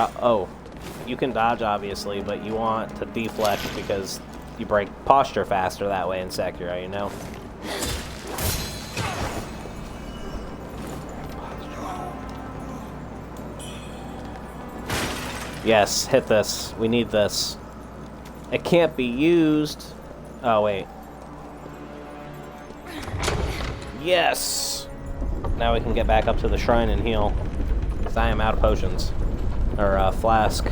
you can dodge, obviously, but you want to deflect because you break posture faster that way in Sekiro, you know? Yes, hit this. We need this. It can't be used. Oh, wait. Yes! Now we can get back up to the shrine and heal. Because I am out of potions. Or, flask.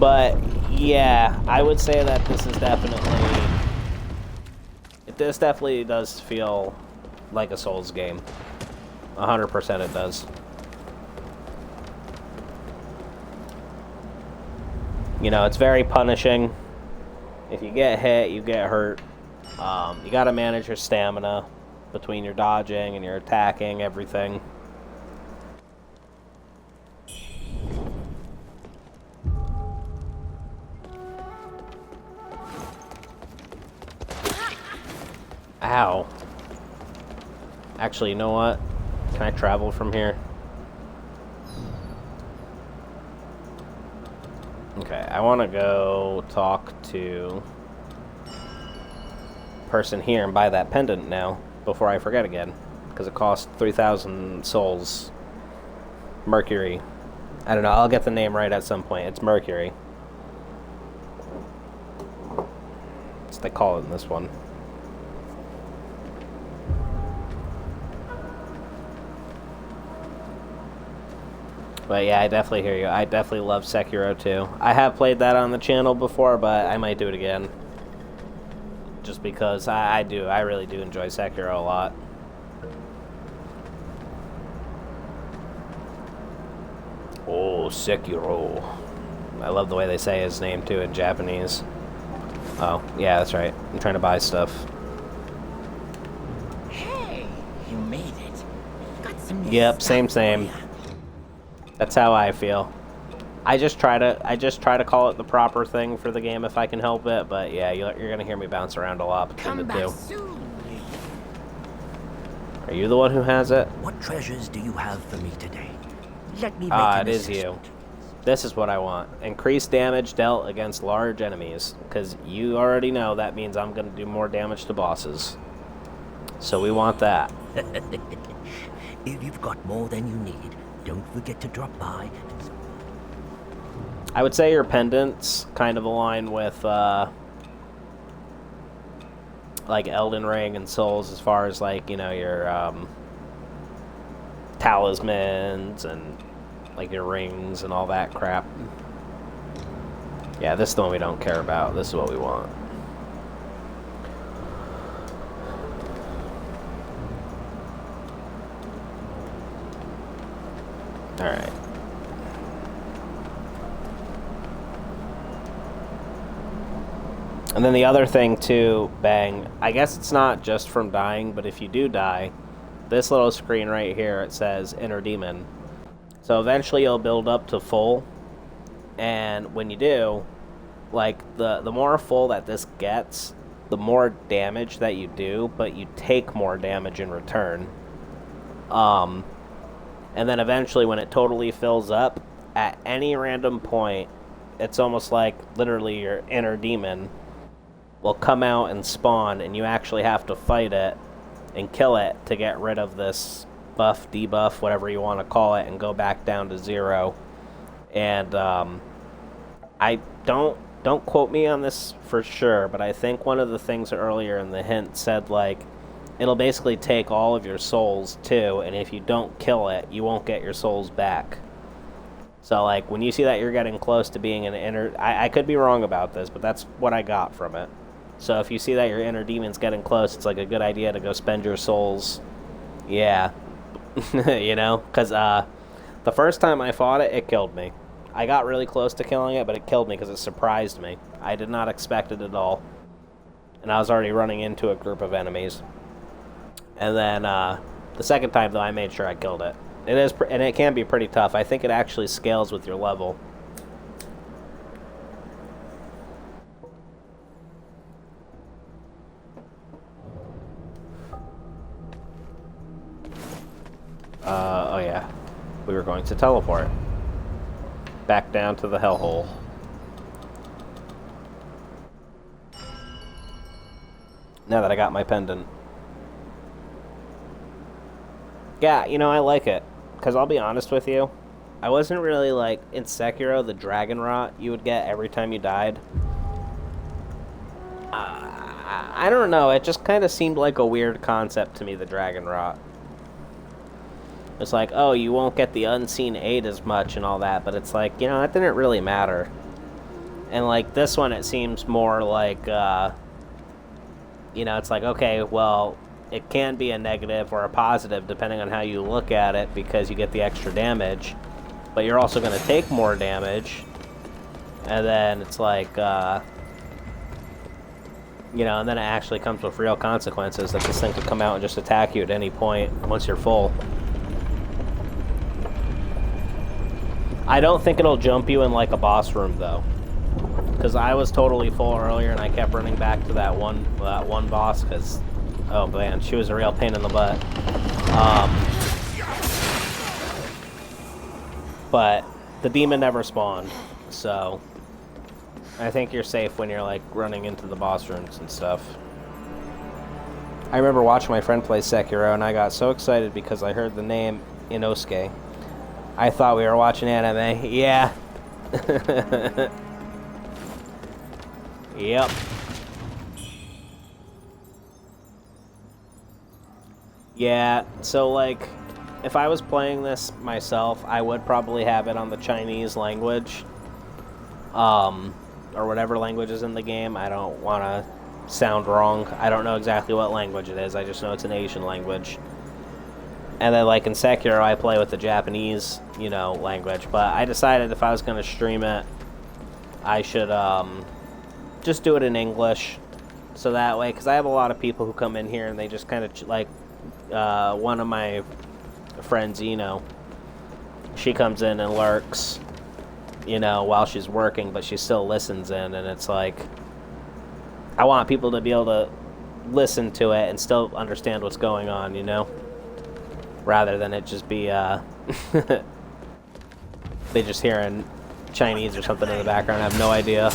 But, yeah, I would say that this is definitely... This definitely does feel like a Souls game. 100% it does. You know, it's very punishing. If you get hit, you get hurt. You gotta manage your stamina between your dodging and your attacking, everything. Ow. Actually, you know what? Can I travel from here? Okay, I want to go talk to person here and buy that pendant now before I forget again, because it costs 3,000 souls. Mercury. I don't know, I'll get the name right at some point. It's Mercury. That's what they call it in this one. But yeah, I definitely hear you. I definitely love Sekiro too. I have played that on the channel before, but I might do it again. Just because I really do enjoy Sekiro a lot. Oh, Sekiro. I love the way they say his name too in Japanese. Oh, yeah, that's right. I'm trying to buy stuff. Hey, you made it. Got some new Yep, stuff same. for ya. That's how I feel. I just try to call it the proper thing for the game if I can help it, but yeah, you're gonna hear me bounce around a lot between Come the back two. soon. Are you the one who has it? What treasures do you have for me today? Let me make Ah, an it is you. assessment. This is what I want. Increased damage dealt against large enemies, because you already know that means I'm gonna do more damage to bosses. So we want that. If you've got more than you need, don't forget to drop by. I would say your pendants kind of align with like Elden Ring and Souls as far as like, you know, your talismans and like your rings and all that crap. Yeah, this is the one we don't care about. This is what we want. Alright. And then the other thing too, Bang, I guess it's not just from dying, but if you do die, this little screen right here, it says Inner Demon. So eventually you'll build up to full, and when you do, like, the more full that this gets, the more damage that you do, but you take more damage in return. And then eventually when it totally fills up, at any random point, it's almost like literally your inner demon will come out and spawn, and you actually have to fight it and kill it to get rid of this buff, debuff, whatever you want to call it, and go back down to 0. And I don't quote me on this for sure, but I think one of the things earlier in the hint said, like, it'll basically take all of your souls too, and if you don't kill it, you won't get your souls back. So, like, when you see that you're getting close to being an inner... I could be wrong about this, but that's what I got from it. So if you see that your inner demon's getting close, it's like a good idea to go spend your souls. Yeah. You know? Because the first time I fought it, it killed me. I got really close to killing it, but it killed me because it surprised me. I did not expect it at all. And I was already running into a group of enemies. And then the second time, though, I made sure I killed it. It is, and it can be pretty tough. I think it actually scales with your level. Oh yeah. We were going to teleport. Back down to the hellhole. Now that I got my pendant. Yeah, you know, I like it. Because I'll be honest with you, I wasn't really, like, in Sekiro, the dragon rot you would get every time you died. I don't know, it just kind of seemed like a weird concept to me, the dragon rot. It's like, oh, you won't get the unseen aid as much and all that, but it's like, you know, that didn't really matter. And, like, this one, it seems more like, you know, it's like, okay, well... It can be a negative or a positive depending on how you look at it because you get the extra damage, but you're also going to take more damage. And then it's like, you know, and then it actually comes with real consequences that this thing could come out and just attack you at any point once you're full. I don't think it'll jump you in like a boss room though, because I was totally full earlier and I kept running back to that one boss because. Oh man, she was a real pain in the butt. But the demon never spawned, so I think you're safe when you're like running into the boss rooms and stuff. I remember watching my friend play Sekiro and I got so excited because I heard the name Inosuke. I thought we were watching anime. Yeah. Yep. Yeah, so like, if I was playing this myself, I would probably have it on the Chinese language, or whatever language is in the game. I don't want to sound wrong. I don't know exactly what language it is, I just know it's an Asian language. And then like in Sekiro, I play with the Japanese, you know, language, but I decided if I was going to stream it, I should just do it in English, so that way, because I have a lot of people who come in here and they just kind of like, one of my friends, you know, she comes in and lurks, you know, while she's working, but she still listens in, and it's like, I want people to be able to listen to it and still understand what's going on, you know, rather than it just be, they just hearing Chinese or something in the background, I have no idea.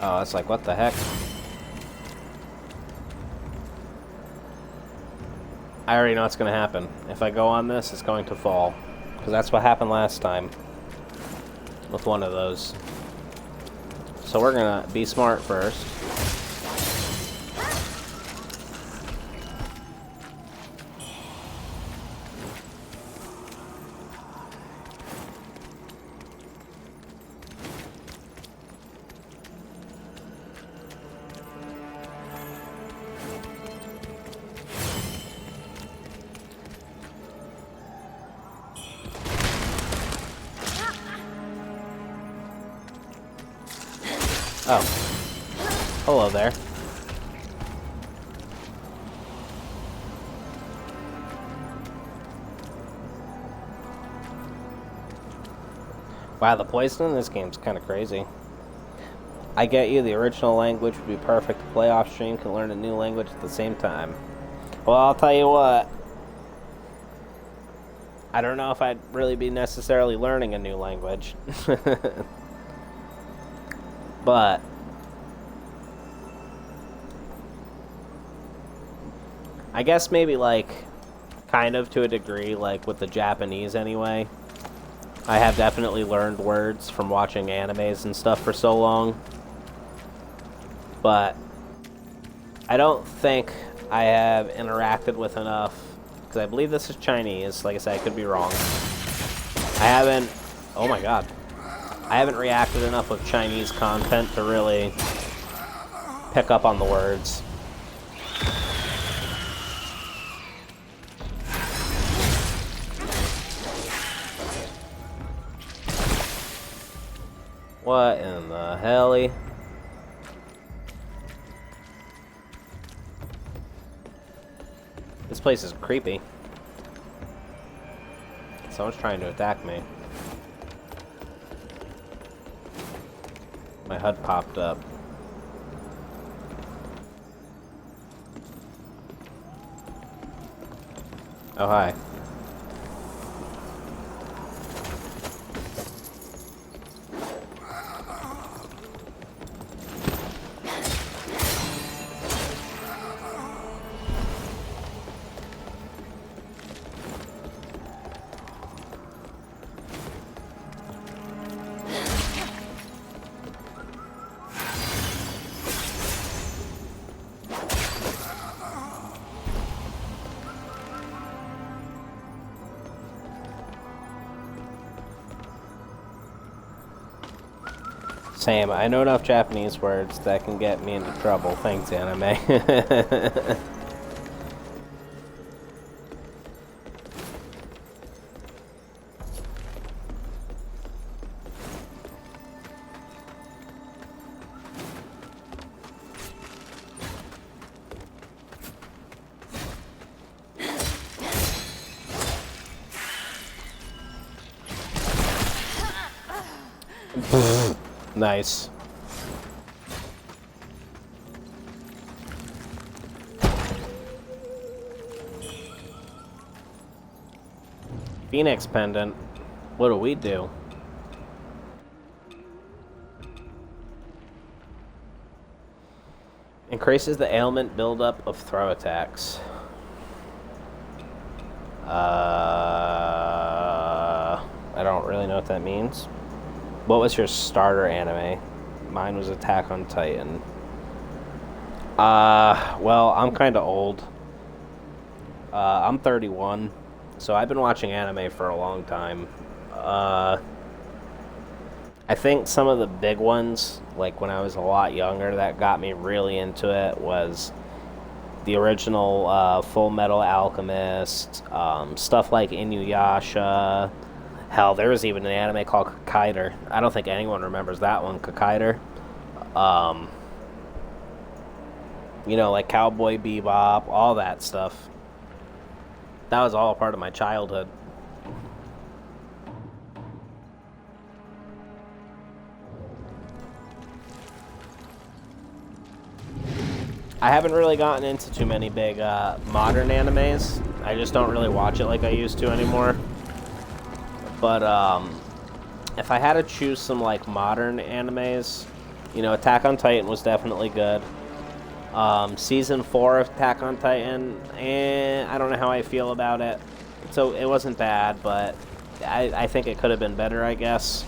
Oh, it's like, what the heck? I already know what's going to happen. If I go on this, it's going to fall. Because that's what happened last time. With one of those. So we're going to be smart first. Oh. Hello there. Wow, the poison in this game's kind of crazy. I get you, the original language would be perfect to play off stream, can learn a new language at the same time. Well, I'll tell you what. I don't know if I'd really be necessarily learning a new language. But I guess maybe, like, kind of to a degree, like, with the Japanese anyway. I have definitely learned words from watching animes and stuff for so long. But I don't think I have interacted with enough, because I believe this is Chinese. Like I said, I could be wrong. I haven't... Oh my god. I haven't reacted enough with Chinese content to really pick up on the words. What in the helly? This place is creepy. Someone's trying to attack me. My HUD popped up. Oh, hi. Same. I know enough Japanese words that can get me into trouble. Thanks, anime. Nice. Phoenix pendant. What do we do? Increases the ailment buildup of throw attacks. I don't really know what that means. What was your starter anime? Mine was Attack on Titan. Well, I'm kind of old. I'm 31, so I've been watching anime for a long time. I think some of the big ones, like when I was a lot younger, that got me really into it was the original Full Metal Alchemist, stuff like Inuyasha. Hell, there was even an anime called Kakaider. I don't think anyone remembers that one, Kakaider. You know, like Cowboy Bebop, all that stuff. That was all a part of my childhood. I haven't really gotten into too many big modern animes. I just don't really watch it like I used to anymore. But if I had to choose some like modern animes, you know, Attack on Titan was definitely good. Season 4 of Attack on Titan, I don't know how I feel about it. So it wasn't bad, but I think it could have been better, I guess.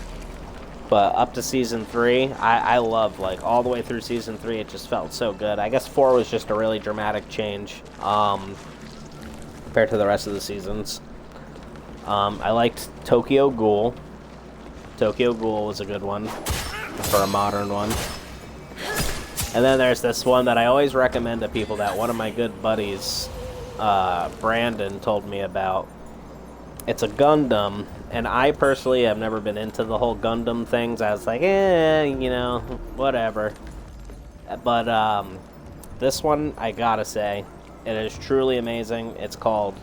But up to Season 3, I loved, like, all the way through Season 3, it just felt so good. I guess 4 was just a really dramatic change compared to the rest of the seasons. I liked Tokyo Ghoul. Tokyo Ghoul was a good one for a modern one. And then there's this one that I always recommend to people that one of my good buddies, Brandon, told me about. It's a Gundam, and I personally have never been into the whole Gundam things. I was like, you know, whatever. But this one, I gotta say, it is truly amazing. It's called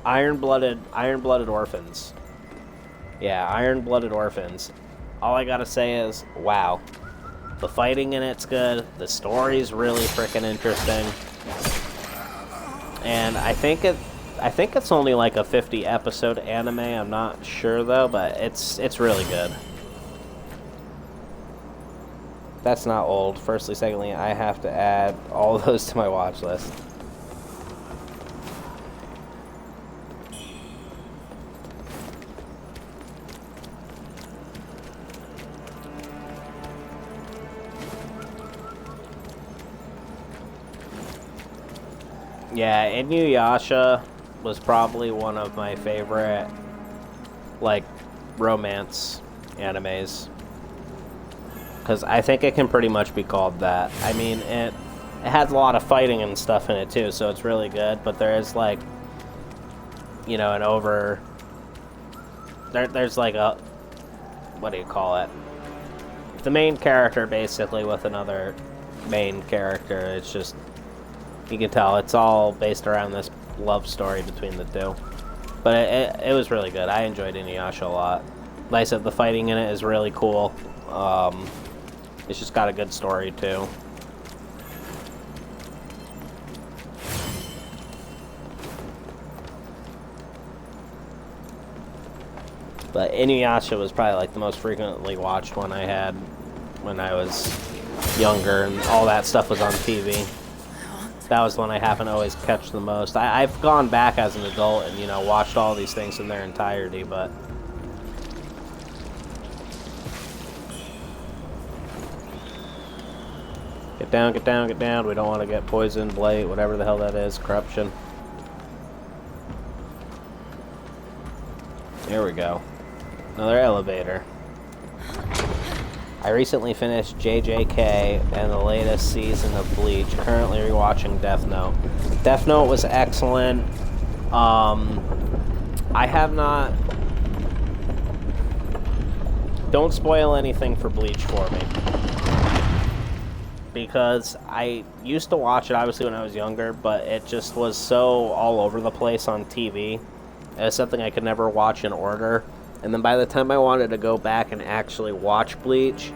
Iron-Blooded Orphans. Yeah, Iron-Blooded Orphans. All I gotta say is, wow. The fighting in it's good. The story's really freaking interesting. And I think it's only like a 50 episode anime. I'm not sure though, but it's really good. That's not old. Firstly, secondly, I have to add all of those to my watch list. Yeah, Inuyasha was probably one of my favorite, like, romance animes. Because I think it can pretty much be called that. I mean, it has a lot of fighting and stuff in it, too, so it's really good. But there is, like, you know, an over... There's, like, a... What do you call it? The main character, basically, with another main character. It's just... You can tell it's all based around this love story between the two. But it was really good. I enjoyed Inuyasha a lot. Like I said, the fighting in it is really cool. It's just got a good story, too. But Inuyasha was probably like the most frequently watched one I had when I was younger, and all that stuff was on TV. That was the one I happen to always catch the most. I've gone back as an adult and, you know, watched all these things in their entirety, but... Get down, get down, get down. We don't want to get poisoned, blight, whatever the hell that is. Corruption. There we go. Another elevator. I recently finished JJK and the latest season of Bleach. Currently rewatching Death Note. Death Note was excellent. I have not... Don't spoil anything for Bleach for me. Because I used to watch it, obviously, when I was younger, but it just was so all over the place on TV. It was something I could never watch in order. And then by the time I wanted to go back and actually watch Bleach,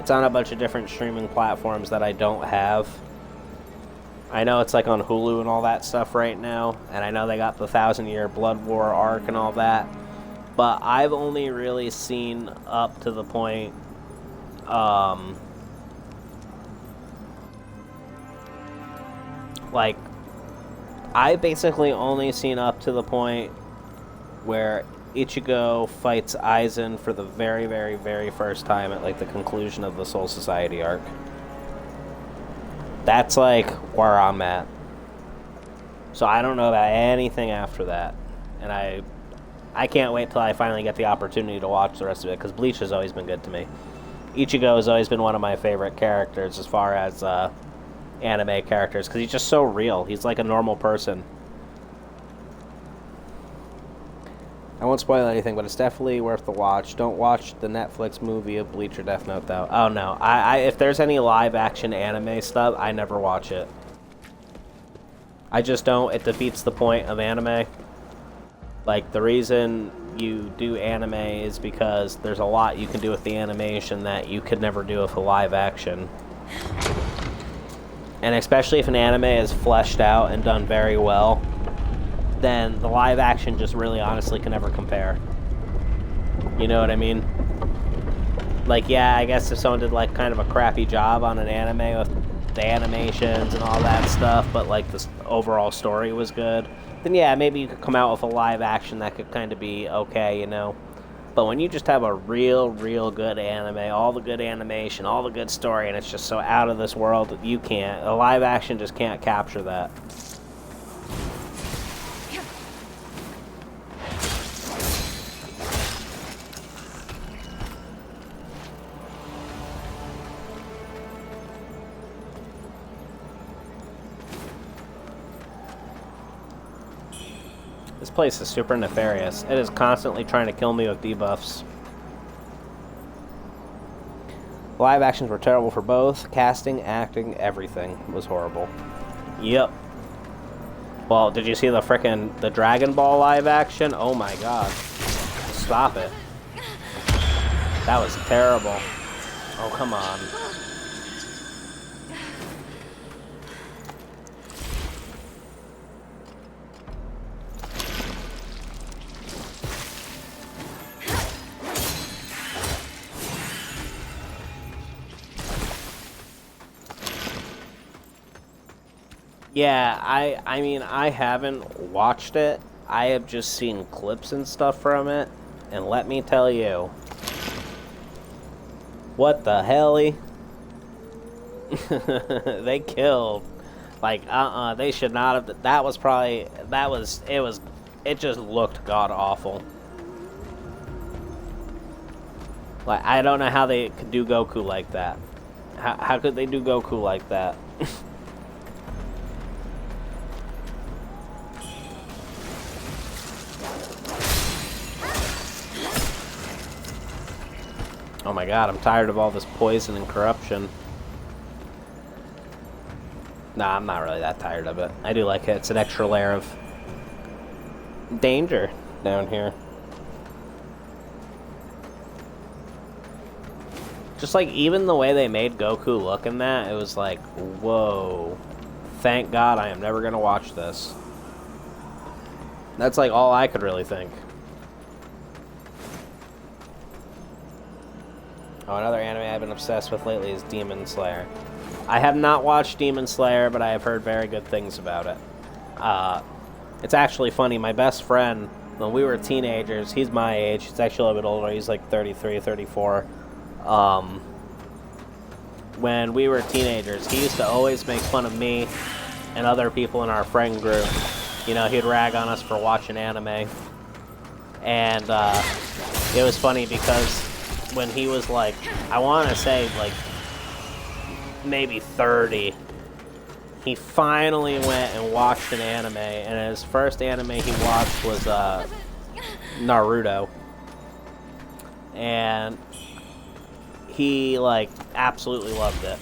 it's on a bunch of different streaming platforms that I don't have. I know it's like on Hulu and all that stuff right now, and I know they got the 1,000-year Blood War arc and all that, but I've only really seen up to the point, like, I basically only seen up to the point where Ichigo fights Aizen for the very, very, very first time at, like, the conclusion of the Soul Society arc. That's, like, where I'm at. So I don't know about anything after that. And I can't wait till I finally get the opportunity to watch the rest of it, because Bleach has always been good to me. Ichigo has always been one of my favorite characters as far as anime characters, because he's just so real. He's like a normal person. I won't spoil anything, but it's definitely worth the watch. Don't watch the Netflix movie of Bleach or Death Note, though. Oh, no. If there's any live-action anime stuff, I never watch it. I just don't. It defeats the point of anime. Like, the reason you do anime is because there's a lot you can do with the animation that you could never do with a live-action. And especially if an anime is fleshed out and done very well, then the live action just really honestly can never compare. You know what I mean? Like, yeah, I guess if someone did like kind of a crappy job on an anime with the animations and all that stuff, but like the overall story was good, then yeah, maybe you could come out with a live action that could kind of be okay, you know? But when you just have a real, real good anime, all the good animation, all the good story, and it's just so out of this world, you can't. A live action just can't capture that. This place is super nefarious. It is constantly trying to kill me with debuffs. Live actions were terrible for both. Casting, acting, everything was horrible. Yep. Well, did you see the Dragon Ball live action? Oh my god. Stop it. That was terrible. Oh, come on. Yeah, I mean, I haven't watched it. I have just seen clips and stuff from it, and let me tell you, what the helly? They killed. Like, they should not have. That was probably, it just looked god awful. Like, I don't know how they could do Goku like that. How could they do Goku like that? Oh my god, I'm tired of all this poison and corruption. Nah, I'm not really that tired of it. I do like it. It's an extra layer of danger down here. Just like even the way they made Goku look in that, it was like, whoa. Thank God I am never going to watch this. That's like all I could really think. Oh, another anime I've been obsessed with lately is Demon Slayer. I have not watched Demon Slayer, but I have heard very good things about it. It's actually funny. My best friend, when we were teenagers, he's my age. He's actually a little bit older. He's like 33, 34. When we were teenagers, he used to always make fun of me and other people in our friend group. You know, he'd rag on us for watching anime. And it was funny because when he was like, I want to say like maybe 30, he finally went and watched an anime, and his first anime he watched was Naruto. And he like absolutely loved it.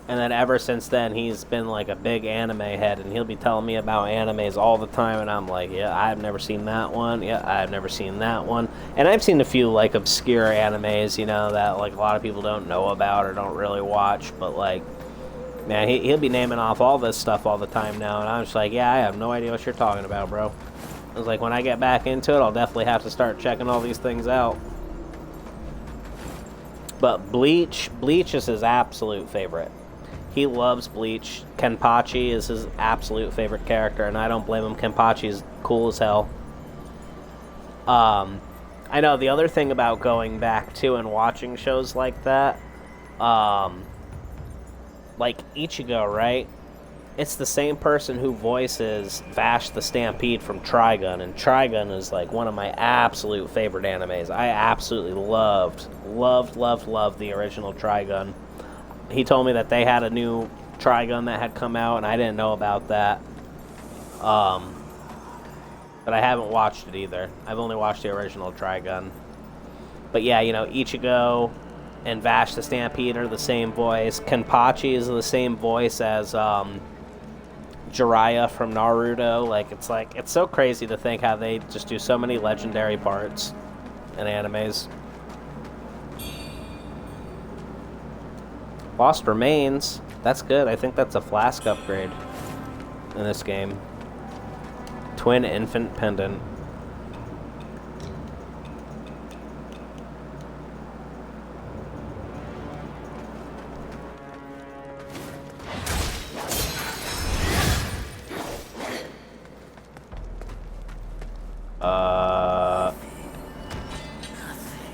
And then ever since then, he's been like a big anime head, and he'll be telling me about animes all the time, and I'm like, yeah, I've never seen that one. Yeah, I've never seen that one. And I've seen a few like obscure animes, you know, that like a lot of people don't know about or don't really watch, but like, man, he'll be naming off all this stuff all the time now, and I'm just like, yeah, I have no idea what you're talking about, bro. I was like, when I get back into it, I'll definitely have to start checking all these things out. But Bleach is his absolute favorite. He loves Bleach. Kenpachi is his absolute favorite character, and I don't blame him. Kenpachi is cool as hell. I know the other thing about going back to and watching shows like that, like Ichigo, right? It's the same person who voices Vash the Stampede from Trigun, and Trigun is like one of my absolute favorite animes. I absolutely loved the original Trigun. He told me that they had a new Trigun that had come out, and I didn't know about that. But I haven't watched it either. I've only watched the original Trigun. But yeah, you know, Ichigo and Vash the Stampede are the same voice. Kenpachi is the same voice as Jiraiya from Naruto. Like, it's so crazy to think how they just do so many legendary parts in animes. Lost Remains. That's good. I think that's a flask upgrade in this game. Twin Infant Pendant.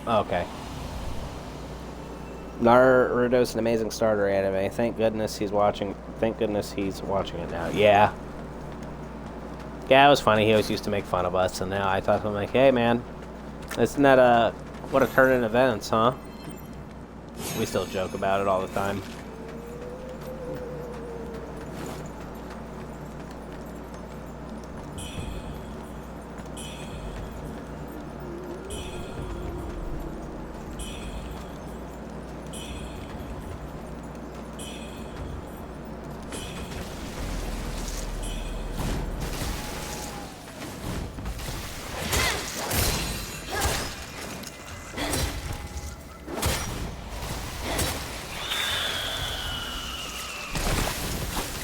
Okay. Naruto's an amazing starter anime. Thank goodness he's watching it now. Yeah. Yeah, it was funny. He always used to make fun of us, and now I talk to him like, hey man, isn't that what a turn in events, huh? We still joke about it all the time.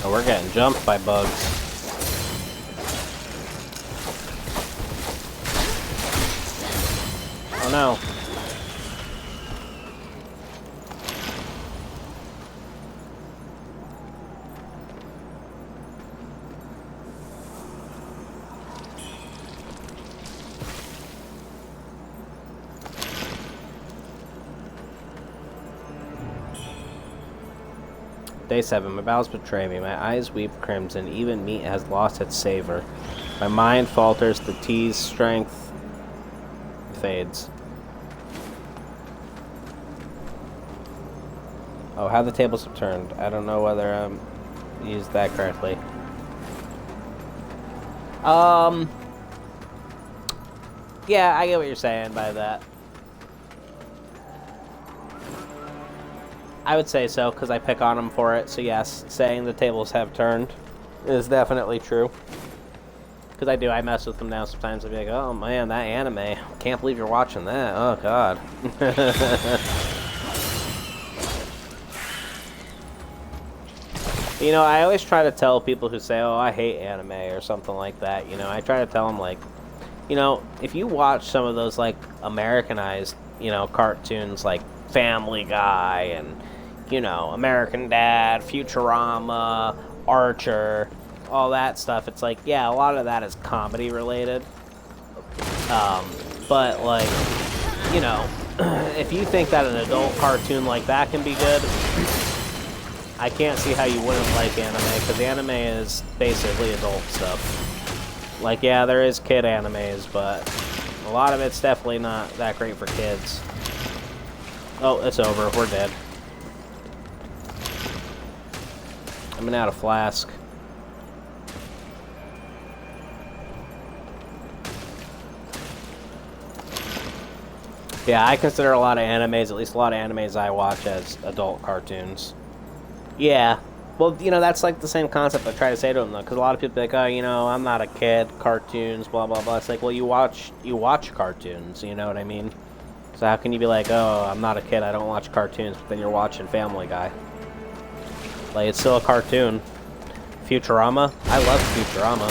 Oh, we're getting jumped by bugs. Oh no. Day 7. My bowels betray me. My eyes weep crimson. Even meat has lost its savor. My mind falters. The tea's strength fades. Oh, how the tables have turned. I don't know whether I used that correctly. Yeah, I get what you're saying by that. I would say so, because I pick on him for it. So yes, saying the tables have turned is definitely true. Because I mess with them now sometimes. I'll be like, oh man, that anime. Can't believe you're watching that. Oh god. You know, I always try to tell people who say, oh, I hate anime or something like that. You know, I try to tell them, like, you know, if you watch some of those, like, Americanized, you know, cartoons like Family Guy and, you know, American Dad, Futurama, Archer, all that stuff, it's like, yeah, a lot of that is comedy related. But, like, you know, if you think that an adult cartoon like that can be good, I can't see how you wouldn't like anime, because anime is basically adult stuff. Like, yeah, there is kid animes, but a lot of it's definitely not that great for kids. Oh, it's over. We're dead. I'm out of flask. Yeah, I consider a lot of animes, at least a lot of animes I watch, as adult cartoons. Yeah. Well, you know, that's like the same concept I try to say to them, though, because a lot of people be like, oh, you know, I'm not a kid, cartoons, blah, blah, blah. It's like, well, you watch cartoons, you know what I mean? So how can you be like, oh, I'm not a kid, I don't watch cartoons, but then you're watching Family Guy? Like, it's still a cartoon. Futurama? I love Futurama.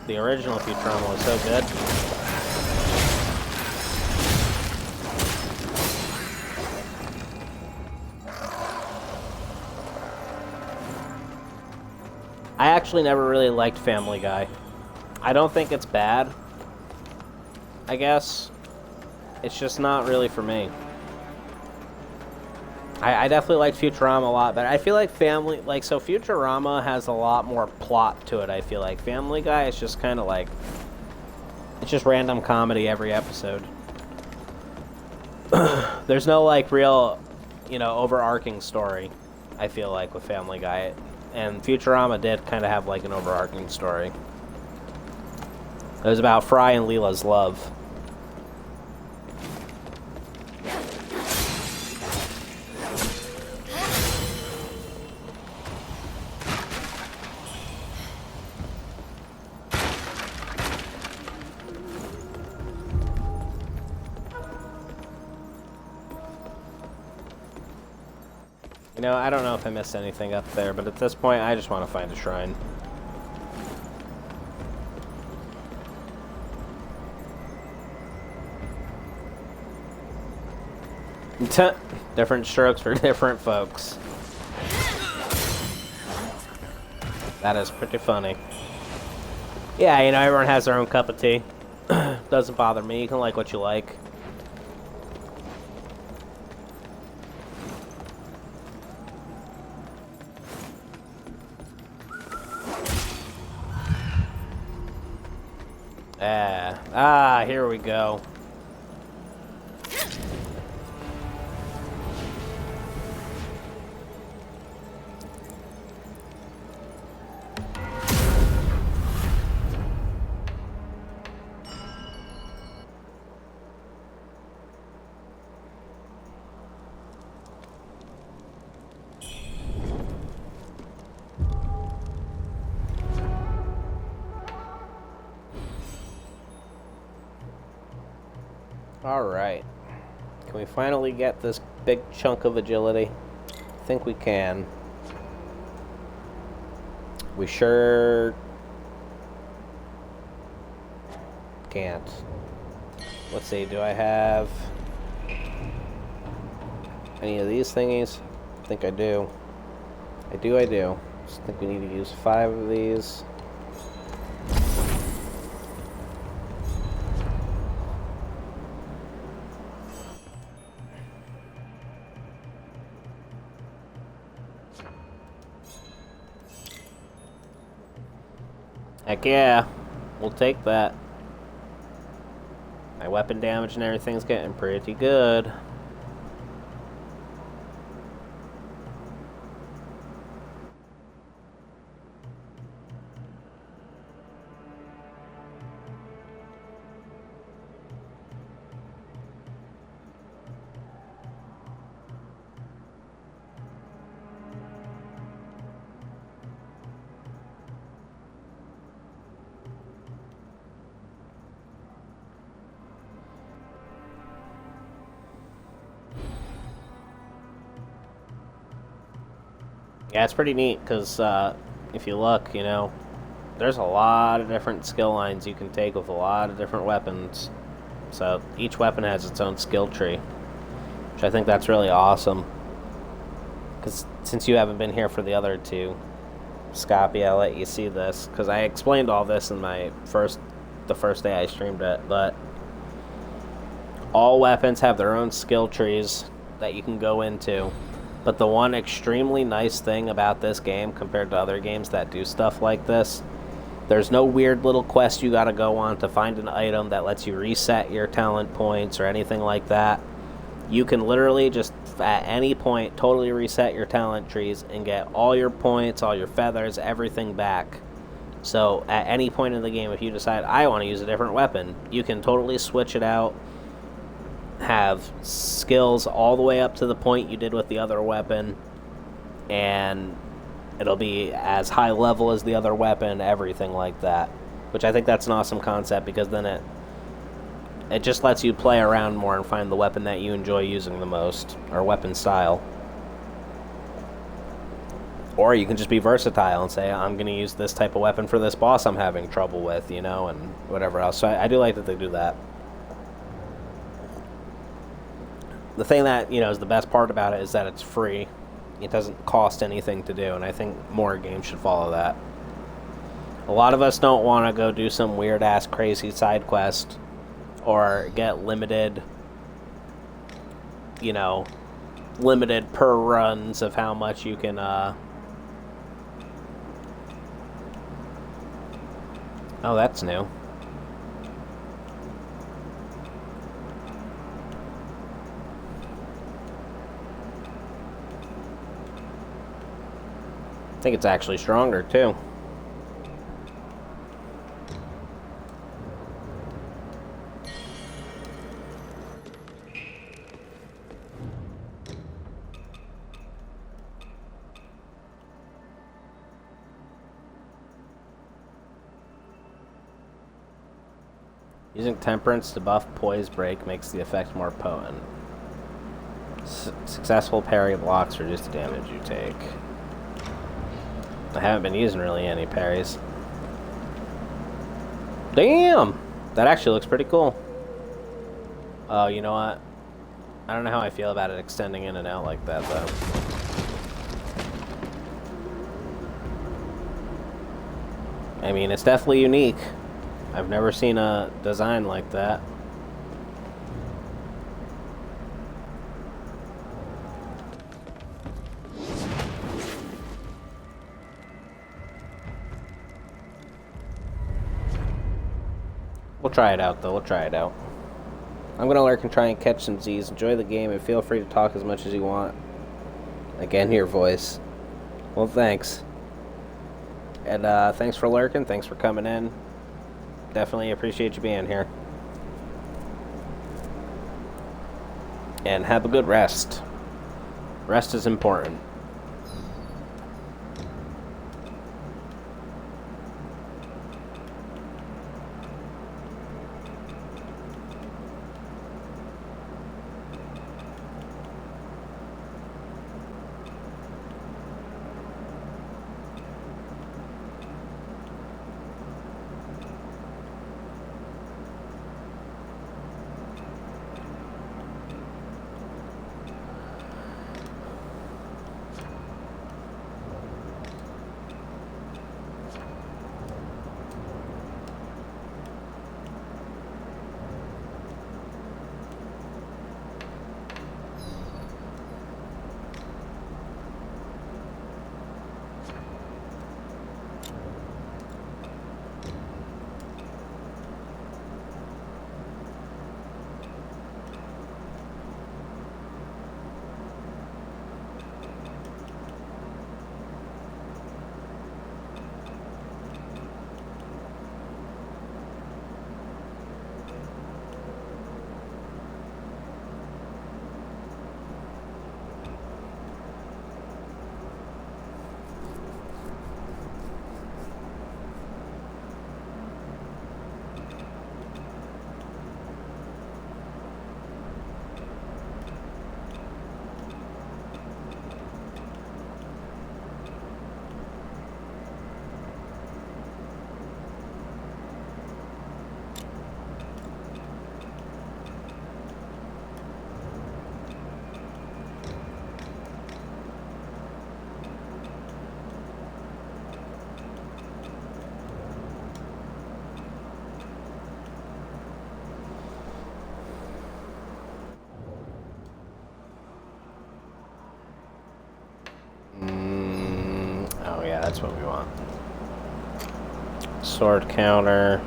The original Futurama was so good. I actually never really liked Family Guy. I don't think it's bad, I guess. It's just not really for me. I definitely liked Futurama a lot, but I feel like so Futurama has a lot more plot to it, I feel like. Family Guy is just kind of like, it's just random comedy every episode. There's no, like, real, you know, overarching story, I feel like, with Family Guy. And Futurama did kind of have, like, an overarching story. It was about Fry and Leela's love. You know, I don't know if I missed anything up there, but at this point, I just want to find a shrine. Different strokes for different folks. That is pretty funny. Yeah, you know, everyone has their own cup of tea. Doesn't bother me. You can like what you like. Here we go. Alright. Can we finally get this big chunk of agility? I think we can. We sure can't. Let's see, do I have any of these thingies? I think I do. I do. Just think we need to use 5 of these. Heck yeah. We'll take that. My weapon damage and everything's getting pretty good. Yeah, it's pretty neat, because if you look, you know, there's a lot of different skill lines you can take with a lot of different weapons. So each weapon has its own skill tree, which I think that's really awesome. Because since you haven't been here for the other two, Scoppy, I'll let you see this, because I explained all this in the first day I streamed it, but all weapons have their own skill trees that you can go into. But the one extremely nice thing about this game compared to other games that do stuff like this, there's no weird little quest you gotta go on to find an item that lets you reset your talent points or anything like that. You can literally just, at any point, totally reset your talent trees and get all your points, all your feathers, everything back. So, at any point in the game, if you decide, I want to use a different weapon, you can totally switch it out, have skills all the way up to the point you did with the other weapon, and it'll be as high level as the other weapon, everything like that. Which I think that's an awesome concept, because then it just lets you play around more and find the weapon that you enjoy using the most, or weapon style. Or you can just be versatile and say, I'm going to use this type of weapon for this boss I'm having trouble with, you know, and whatever else. So I do like that they do that. The thing that, you know, is the best part about it is that it's free. It doesn't cost anything to do, and I think more games should follow that. A lot of us don't want to go do some weird-ass crazy side quest or get limited, you know, limited per runs of how much you can, Oh, that's new. I think it's actually stronger, too. Using Temperance to buff Poise Break makes the effect more potent. Successful parry blocks reduce the damage you take. I haven't been using really any parries. Damn! That actually looks pretty cool. Oh, you know what? I don't know how I feel about it extending in and out like that, though. I mean, it's definitely unique. I've never seen a design like that. We'll try it out, though. We'll try it out. I'm gonna lurk and try and catch some Z's. Enjoy the game, and feel free to talk as much as you want. Again, your voice. Well, thanks. And thanks for lurking. Thanks for coming in. Definitely appreciate you being here. And have a good rest. Rest is important. That's what we want. Sword counter.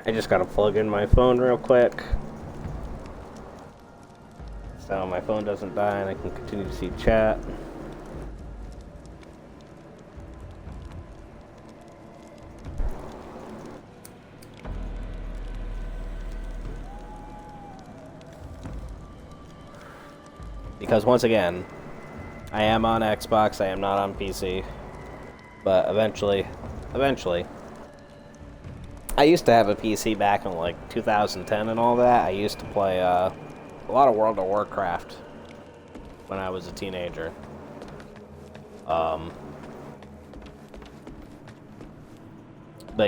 I just gotta plug in my phone real quick, so my phone doesn't die and I can continue to see chat. Because once again, I am on Xbox, I am not on PC, but eventually, I used to have a PC back in like 2010 and all that. I used to play a lot of World of Warcraft when I was a teenager. But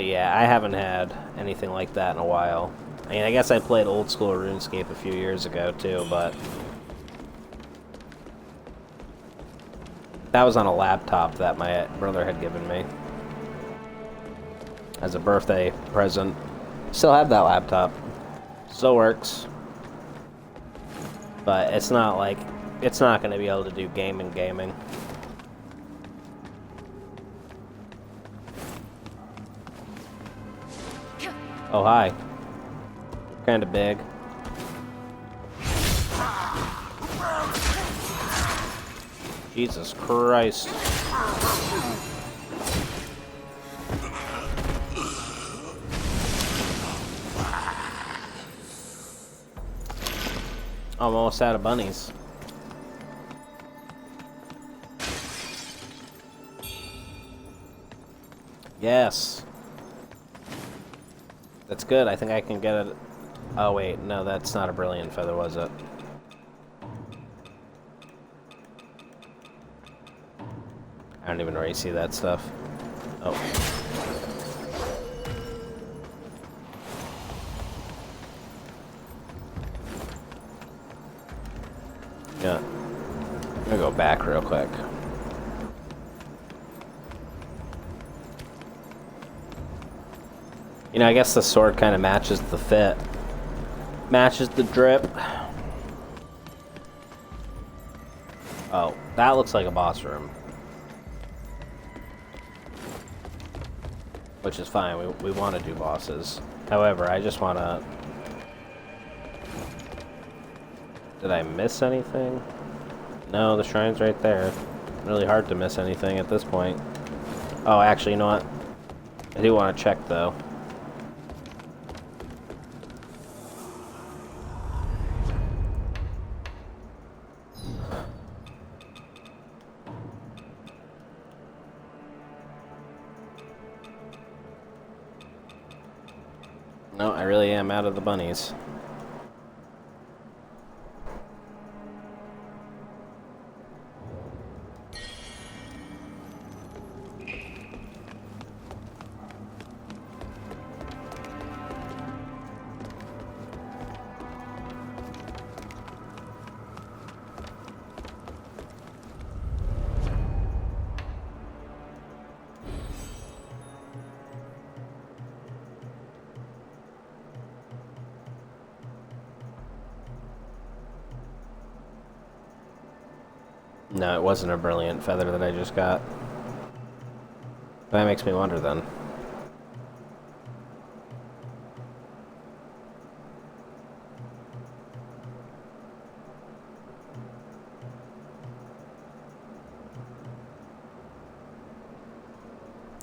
yeah, I haven't had anything like that in a while. I mean, I guess I played old school RuneScape a few years ago too, but that was on a laptop that my brother had given me as a birthday present. Still have that laptop. Still works. But it's not like, it's not going to be able to do gaming. Oh, hi. Kinda big. Jesus Christ. I'm almost out of bunnies. Yes. That's good. I think I can get it. Oh wait, no, that's not a brilliant feather, was it? I don't even really see that stuff. Oh. Yeah. I'm gonna go back real quick. You know, I guess the sword kind of matches the fit. Matches the drip. Oh, that looks like a boss room. Which is fine, we want to do bosses. However, I just want to... Did I miss anything? No, the shrine's right there. Really hard to miss anything at this point. Oh, actually, you know what? I do want to check, though. No, I really am out of the bunnies. No, it wasn't a brilliant feather that I just got. That makes me wonder then.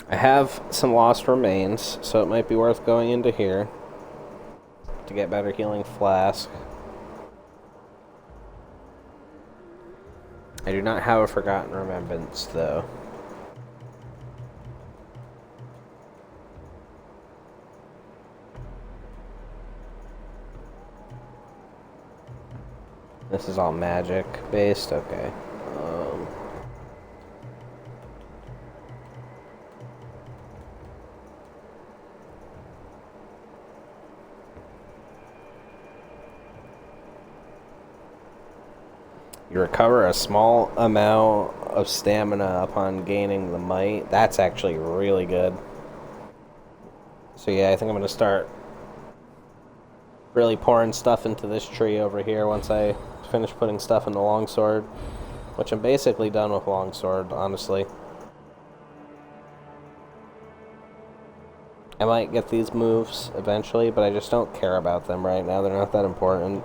I have some lost remains, so it might be worth going into here to get better healing flask. I do not have a Forgotten Remembrance, though. This is all magic based? Okay. You recover a small amount of stamina upon gaining the might. That's actually really good. So yeah, I think I'm going to start really pouring stuff into this tree over here once I finish putting stuff in the longsword. Which I'm basically done with longsword, honestly. I might get these moves eventually, but I just don't care about them right now. They're not that important.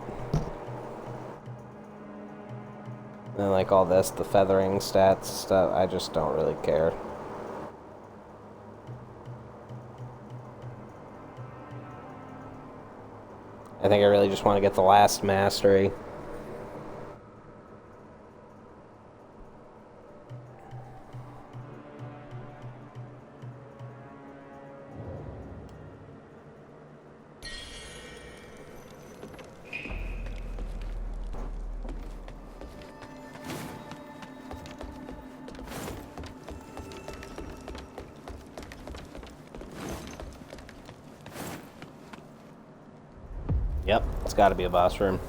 And like all this, the feathering stats stuff, I just don't really care. I think I really just want to get the last mastery. Yep, it's got to be a boss room.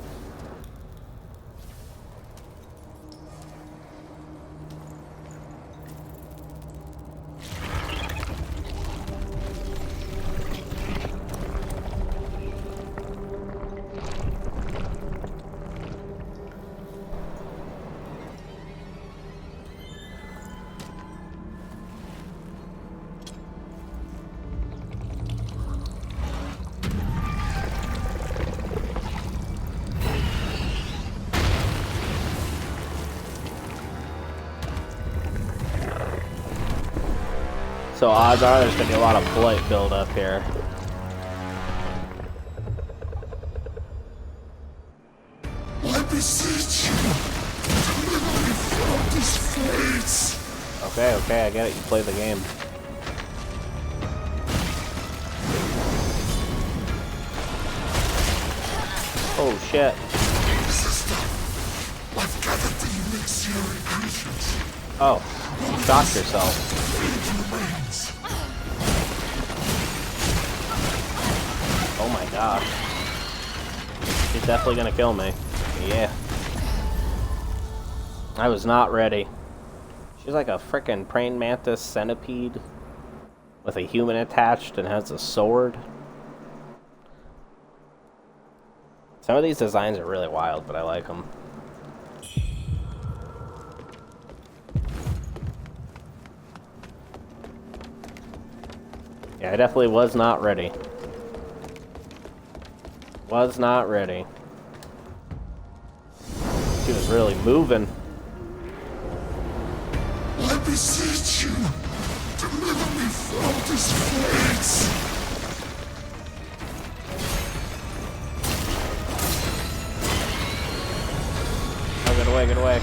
So odds are there's going to be a lot of blight build up here. I beseech you, deliver me from this place. Okay, I get it. You play the game. Oh shit. Sister, I've gathered the elixir ingredients. Oh, you shocked yourself. Feed remains. Oh my god. She's definitely gonna kill me. Yeah. I was not ready. She's like a frickin' praying mantis centipede with a human attached and has a sword. Some of these designs are really wild, but I like them. Yeah, I definitely was not ready. Was not ready. She was really moving. I beseech you, deliver me from this place. Oh, get away, get away.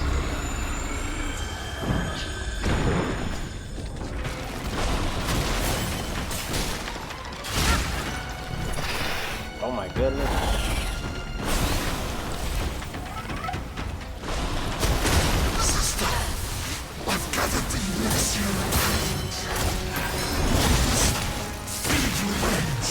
Oh my goodness. Sister, I've gathered the elixir ingredients. Feed remains.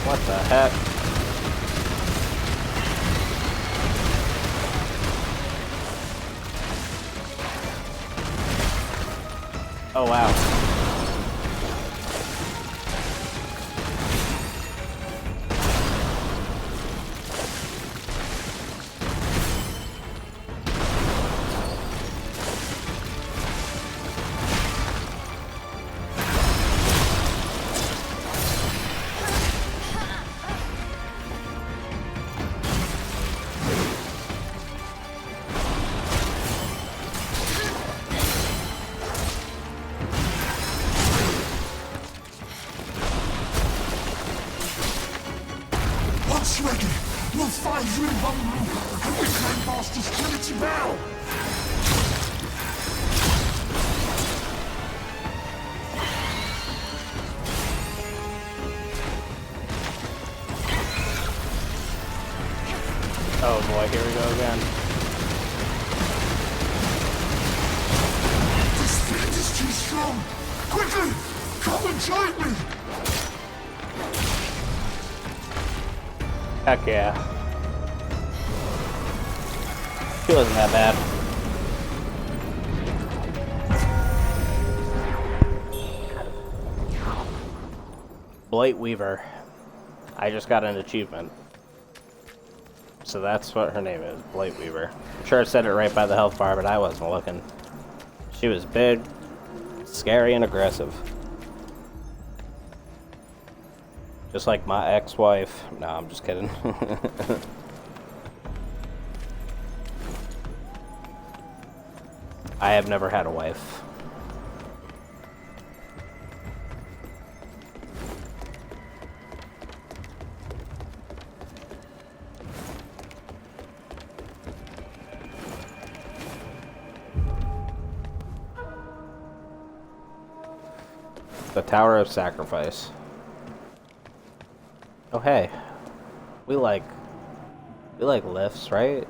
What the heck? Oh wow. Once ready, we'll find you in one room and reclaim Master's Trinity Bell. Oh boy, here we go again. quickly! Come and join me! Heck yeah. She wasn't that bad. Blight Weaver. I just got an achievement. So that's what her name is, Blight Weaver. I'm sure I said it right by the health bar, but I wasn't looking. She was big, scary, and aggressive. Just like my ex-wife. No, I'm just kidding. I have never had a wife. The Tower of Sacrifice. Oh hey, we like lifts, right?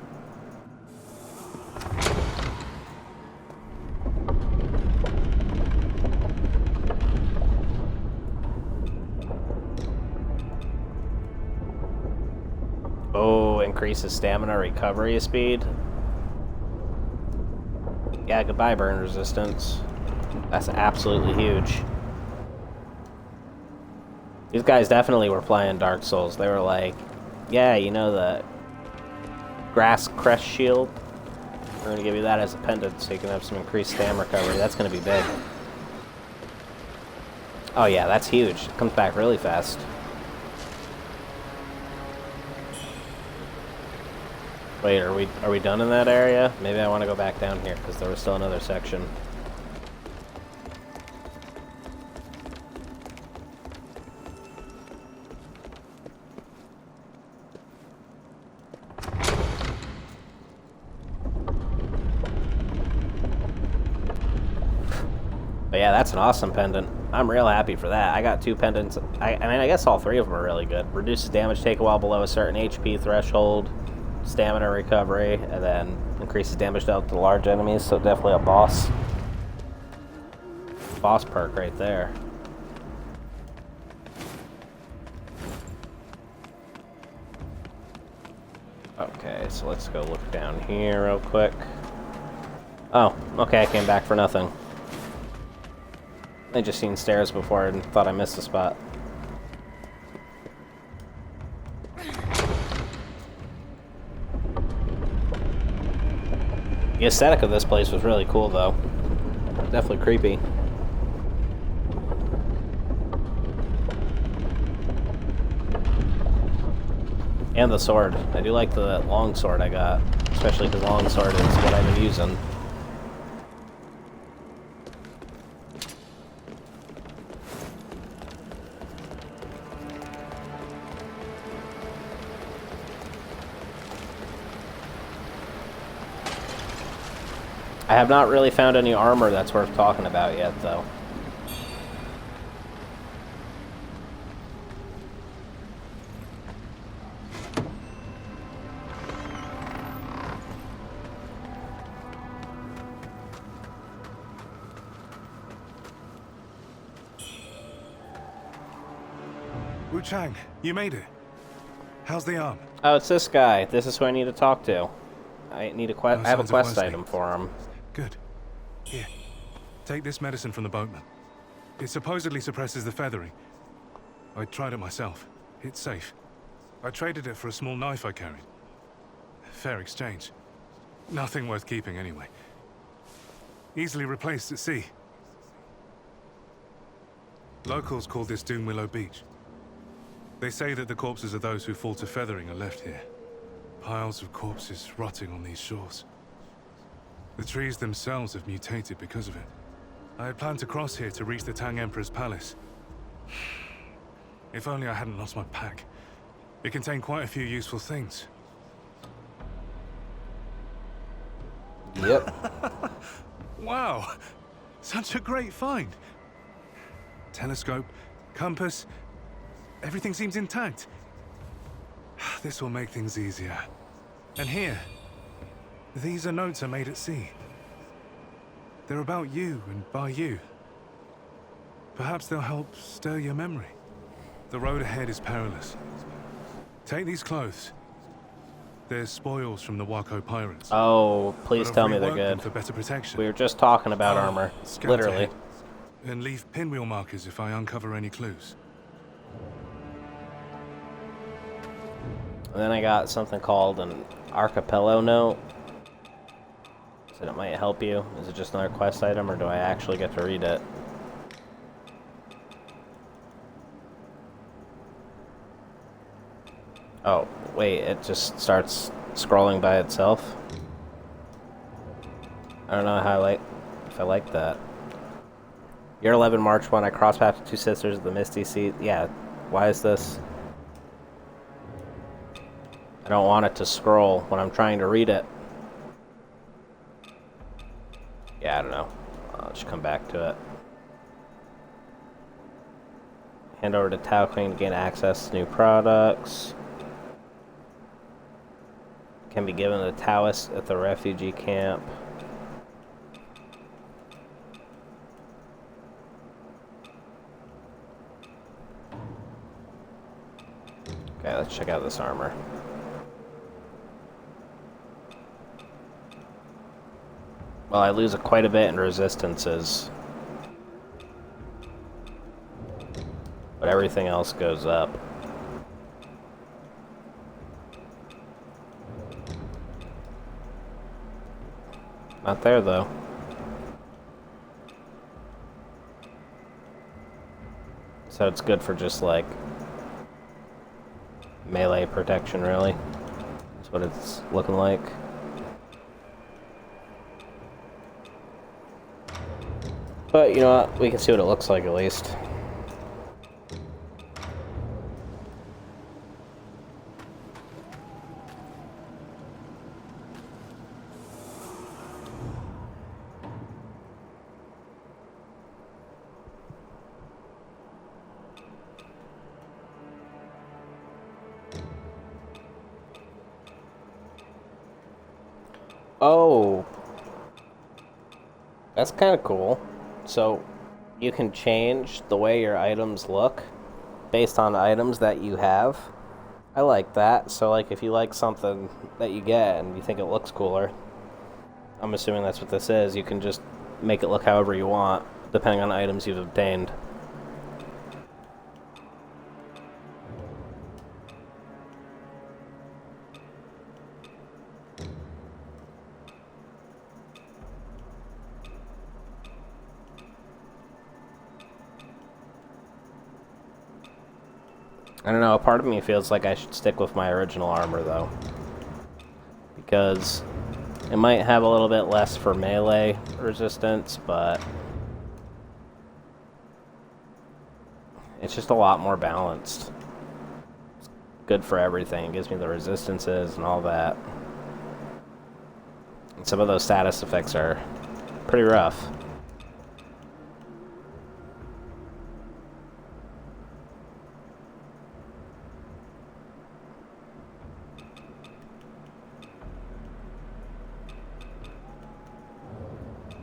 Oh, increases stamina recovery speed. Yeah, goodbye burn resistance. That's absolutely huge. These guys definitely were playing Dark Souls. They were like, yeah, you know the grass crest shield? We're going to give you that as a pendant so you can have some increased stamina recovery. That's going to be big. Oh yeah, that's huge. It comes back really fast. Wait, are we done in that area? Maybe I want to go back down here because there was still another section. But yeah, that's an awesome pendant. I'm real happy for that. I got 2 pendants. I mean, I guess all 3 of them are really good. Reduces damage taken while below a certain HP threshold, stamina recovery, and then increases damage dealt to large enemies, so definitely a boss perk right there. Okay, so let's go look down here real quick. Oh, okay, I came back for nothing. I just seen stairs before and thought I missed a spot. The aesthetic of this place was really cool, though. Definitely creepy. And the sword. I do like the long sword I got, especially because long sword is what I've been using. I have not really found any armor that's worth talking about yet, though. Wuchang, you made it. How's the arm? Oh, it's this guy. This is who I need to talk to. I need a quest. No I have a signs of quest worsening. item for him. Good. Here, take this medicine from the boatman. It supposedly suppresses the feathering. I tried it myself. It's safe. I traded it for a small knife I carried. Fair exchange. Nothing worth keeping anyway. Easily replaced at sea. Locals call this Doom Willow Beach. They say that the corpses of those who fall to feathering are left here. Piles of corpses rotting on these shores. The trees themselves have mutated because of it. I had planned to cross here to reach the Tang Emperor's palace. If only I hadn't lost my pack. It contained quite a few useful things. Yep. Wow! Such a great find! Telescope, compass, everything seems intact. This will make things easier. And here, these are notes I made at sea. They're about you and by you. Perhaps they'll help stir your memory. The road ahead is perilous. Take these clothes. They're spoils from the Waco pirates. Oh, please But tell I've me they're reworked them good. for better protection. We were just talking about armor. Scout Literally. ahead, and leave pinwheel markers if I uncover any clues. And then I got something called an archipelago note. Said it might help you. Is it just another quest item, or do I actually get to read it? Oh, wait, it just starts scrolling by itself? I don't know how if I like that. Year 11, March 1, I crossed paths with two sisters of the Misty Sea. Yeah, why is this? I don't want it to scroll when I'm trying to read it. Yeah, I don't know. I'll just come back to it. Hand over to Tao Queen to gain access to new products. Can be given to Taoists at the refugee camp. Okay, let's check out this armor. Well, I lose quite a bit in resistances. But everything else goes up. Not there, though. So it's good for just, like, melee protection, really. That's what it's looking like. But, you know what? We can see what it looks like, at least. Oh, that's kind of cool. So you can change the way your items look based on items that you have. I like that. So like if you like something that you get and you think it looks cooler, I'm assuming that's what this is, you can just make it look however you want depending on items you've obtained. I don't know, a part of me feels like I should stick with my original armor, though. Because it might have a little bit less for melee resistance, but it's just a lot more balanced. It's good for everything. It gives me the resistances and all that. And some of those status effects are pretty rough.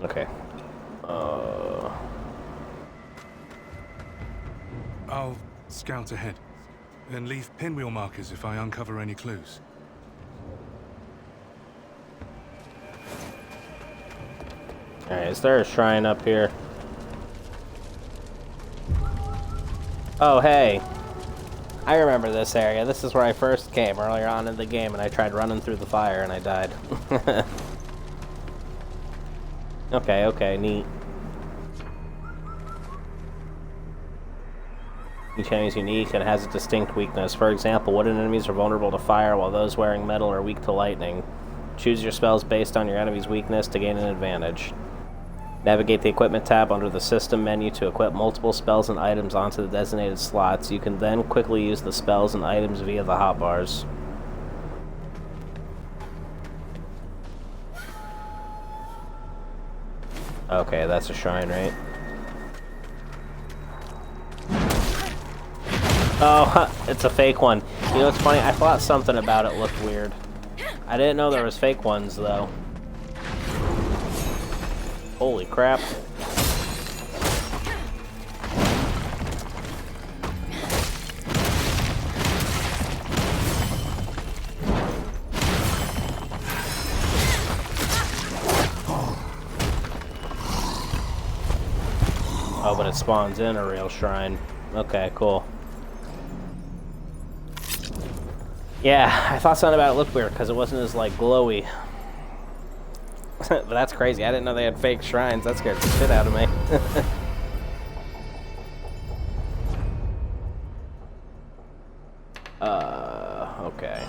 Okay. I'll scout ahead and leave pinwheel markers if I uncover any clues. Alright, is there a shrine up here? Oh, hey. I remember this area. This is where I first came earlier on in the game, and I tried running through the fire and I died. Okay, neat. Each enemy is unique and has a distinct weakness. For example, wooden enemies are vulnerable to fire, while those wearing metal are weak to lightning. Choose your spells based on your enemy's weakness to gain an advantage. Navigate the Equipment tab under the System menu to equip multiple spells and items onto the designated slots. You can then quickly use the spells and items via the hotbars. Okay, that's a shrine, right? Oh, it's a fake one. You know what's funny? I thought something about it looked weird. I didn't know there was fake ones, though. Holy crap. Oh, but it spawns in a real shrine. Okay, cool. Yeah, I thought something about it looked weird because it wasn't as, like, glowy. But that's crazy. I didn't know they had fake shrines. That scared the shit out of me. Okay.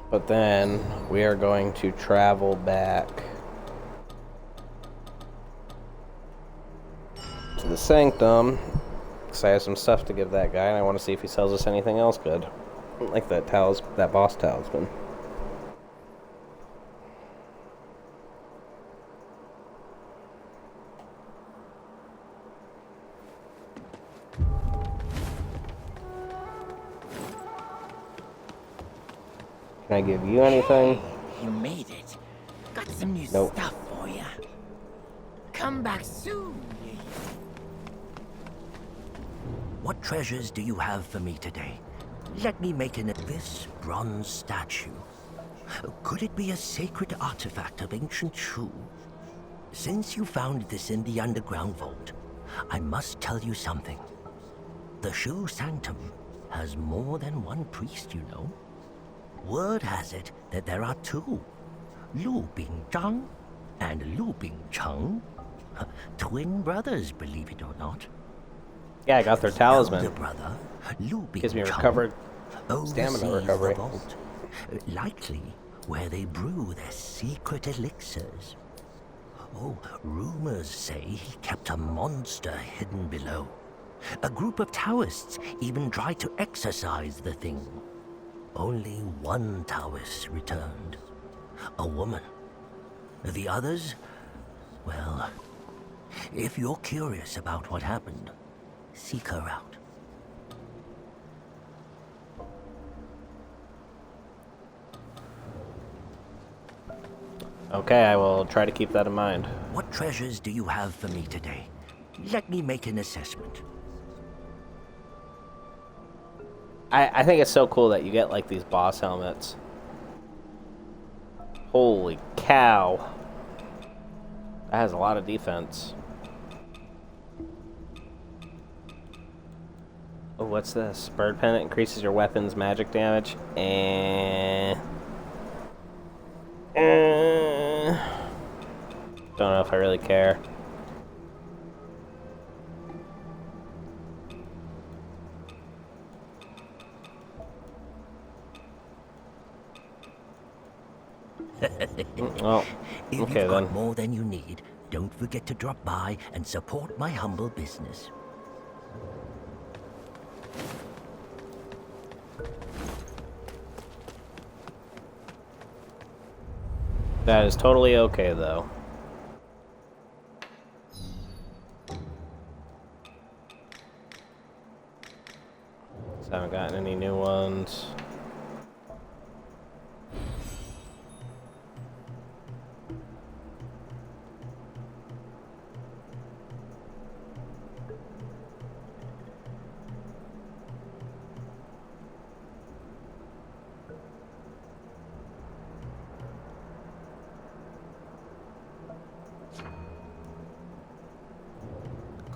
But then we are going to travel back to the sanctum because I have some stuff to give that guy, and I want to see if he sells us anything else good, like that boss talisman. Can I give you anything? You made it. Got some new Nope. stuff for you. Come back soon. What treasures do you have for me today? Let me make this bronze statue. Could it be a sacred artifact of ancient Shu? Since you found this in the underground vault, I must tell you something. The Shu Sanctum has more than one priest, you know. Word has it that there are two, Lu Bingzhang and Lu Bingcheng. Twin brothers, believe it or not. Yeah, I got their talisman. The brother, Lu Gives me Bingcheng, recovered oversees stamina recovery. the vault, likely where they brew their secret elixirs. Oh, rumors say he kept a monster hidden below. A group of Taoists even tried to exorcise the thing. Only one Taoist returned. A woman. The others? Well, if you're curious about what happened, seek her out. Okay, I will try to keep that in mind. What treasures do you have for me today? Let me make an assessment. I think it's so cool that you get, like, these boss helmets. Holy cow. That has a lot of defense. Oh, what's this? Bird Pennant increases your weapon's magic damage. Don't know if I really care. Well, If okay you've got then. more than you need, don't forget to drop by and support my humble business. That is totally okay, though. So I haven't gotten any new ones.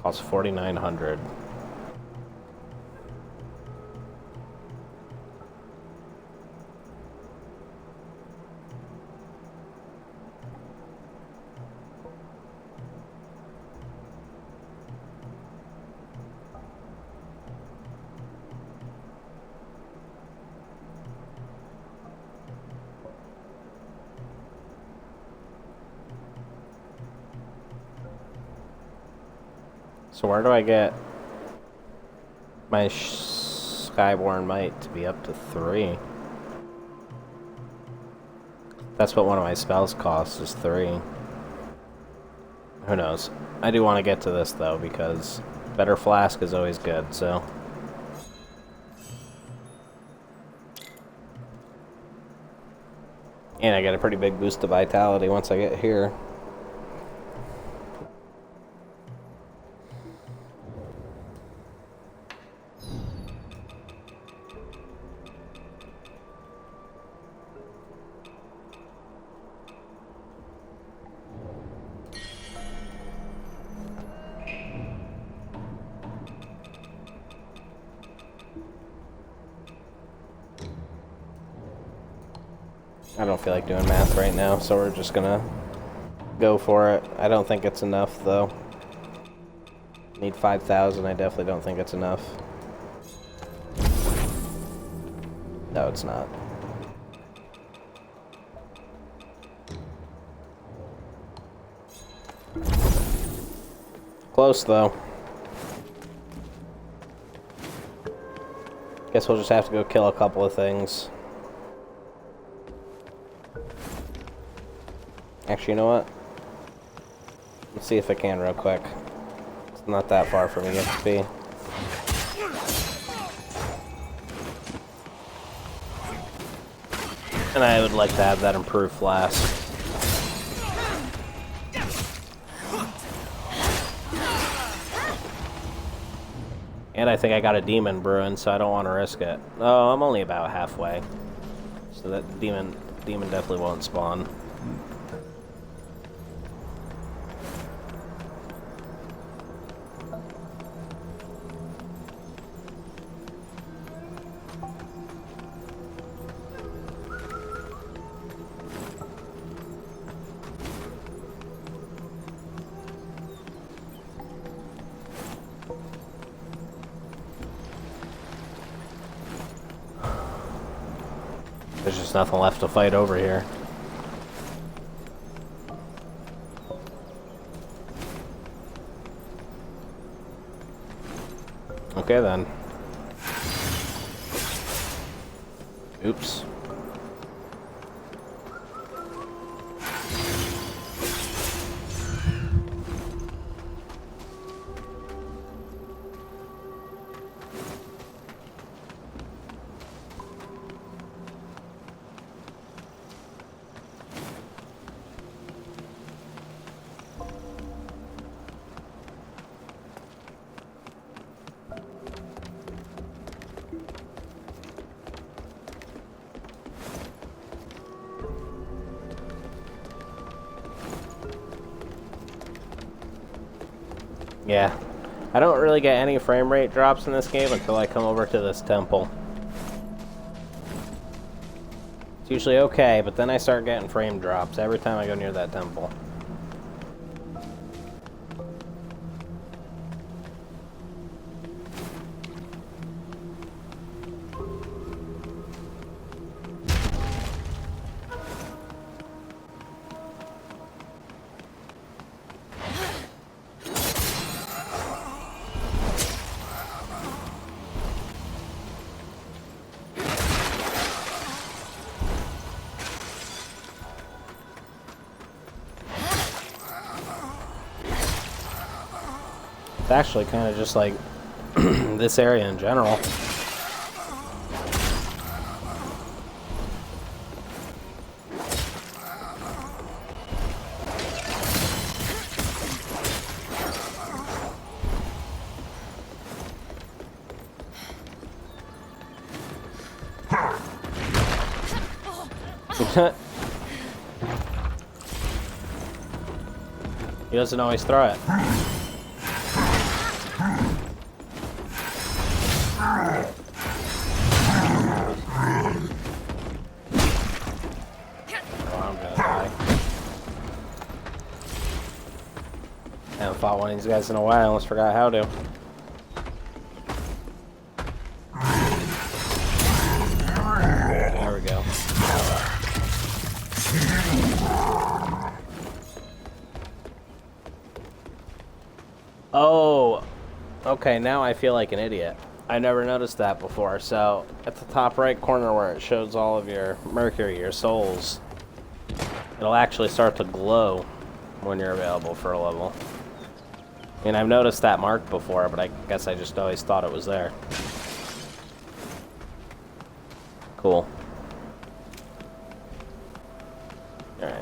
Costs 4,900. So where do I get my Skyborn Might to be up to 3? That's what one of my spells costs, is 3. Who knows? I do want to get to this, though, because better flask is always good, so... And I get a pretty big boost to vitality once I get here. I don't feel like doing math right now, so we're just gonna go for it. I don't think it's enough, though. Need 5,000. I definitely don't think it's enough. No, it's not. Close, though. Guess we'll just have to go kill a couple of things. Actually, you know what? Let's see if I can real quick. It's not that far from EXP. And I would like to have that improved flask. And I think I got a demon brewing, so I don't want to risk it. Oh, I'm only about halfway. So that demon definitely won't spawn. There's just nothing left to fight over here. Okay then. Oops. Yeah, I don't really get any frame rate drops in this game until I come over to this temple. It's usually okay, but then I start getting frame drops every time I go near that temple. It's actually kind of just like this area in general. He doesn't always throw it. I haven't fought one of these guys in a while, I almost forgot how to. There we go. Oh, okay, now I feel like an idiot. I never noticed that before. So, at the top right corner where it shows all of your mercury, your souls, it'll actually start to glow when you're available for a level. And I've noticed that mark before, but I guess I just always thought it was there. Cool. Alright.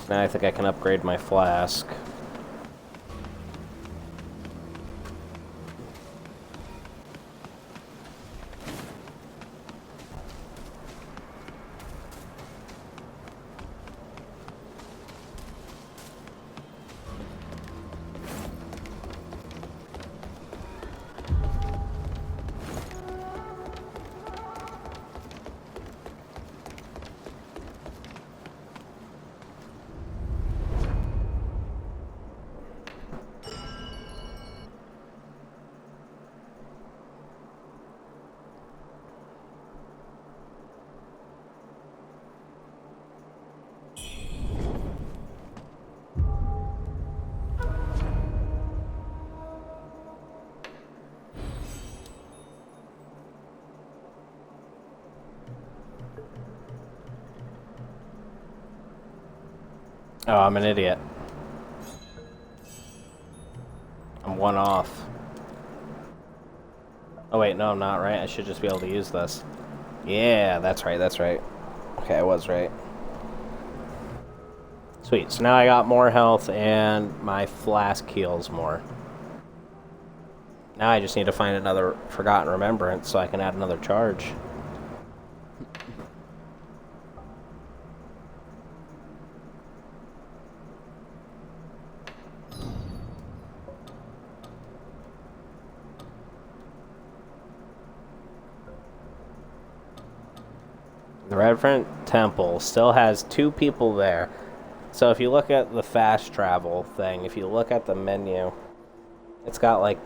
So now I think I can upgrade my flask. Oh, I'm an idiot. I'm one off. Oh wait, no I'm not, right? I should just be able to use this. Yeah, that's right, that's right. Okay, I was right. Sweet, so now I got more health and my flask heals more. Now I just need to find another Forgotten Remembrance so I can add another charge. The Reverend Temple still has 2 people there. So if you look at the fast travel thing, if you look at the menu, it's got like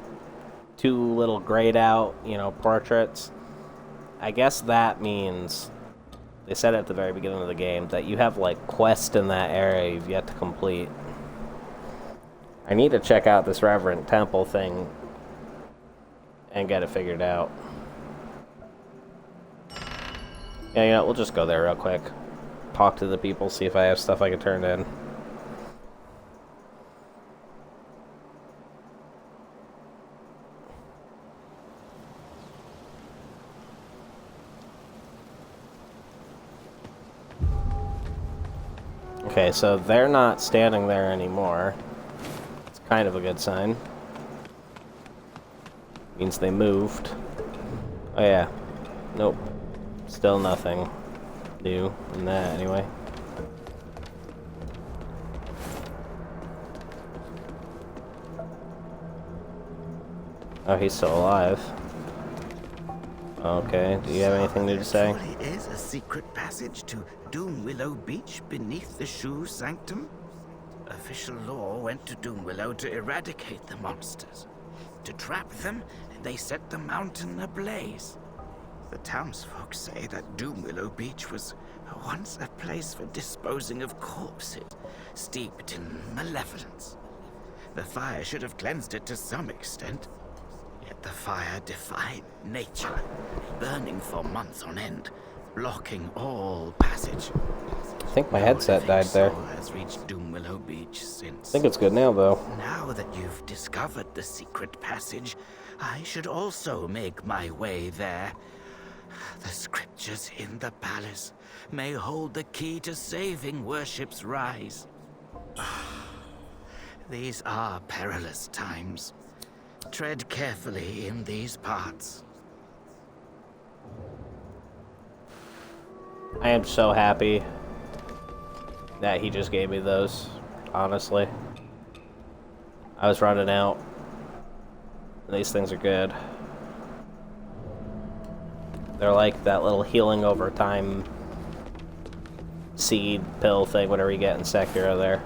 2 little grayed out, portraits. I guess that means, they said at the very beginning of the game, that you have like quests in that area you've yet to complete. I need to check out this Reverend Temple thing and get it figured out. Yeah, we'll just go there real quick. Talk to the people, see if I have stuff I can turn in. Okay, so they're not standing there anymore. It's kind of a good sign. Means they moved. Oh yeah. Nope. Still nothing new in that, anyway. Oh, he's still alive. Okay, do you have anything new to say? There truly is a secret passage to Doom Willow Beach beneath the Shoe Sanctum. Official law went to Doom Willow to eradicate the monsters. To trap them, they set the mountain ablaze. The townsfolk say that Doom Willow Beach was once a place for disposing of corpses, steeped in malevolence. The fire should have cleansed it to some extent. Yet the fire defied nature, burning for months on end, blocking all passage. I think my headset died there. No has reached Doom Willow Beach since. I think it's good now, though. Now that you've discovered the secret passage, I should also make my way there. The scriptures in the palace may hold the key to saving worship's rise. These are perilous times. Tread carefully in these parts. I am so happy that he just gave me those, honestly. I was running out. These things are good. They're like that little healing over time seed pill thing, whatever you get in Sekiro there.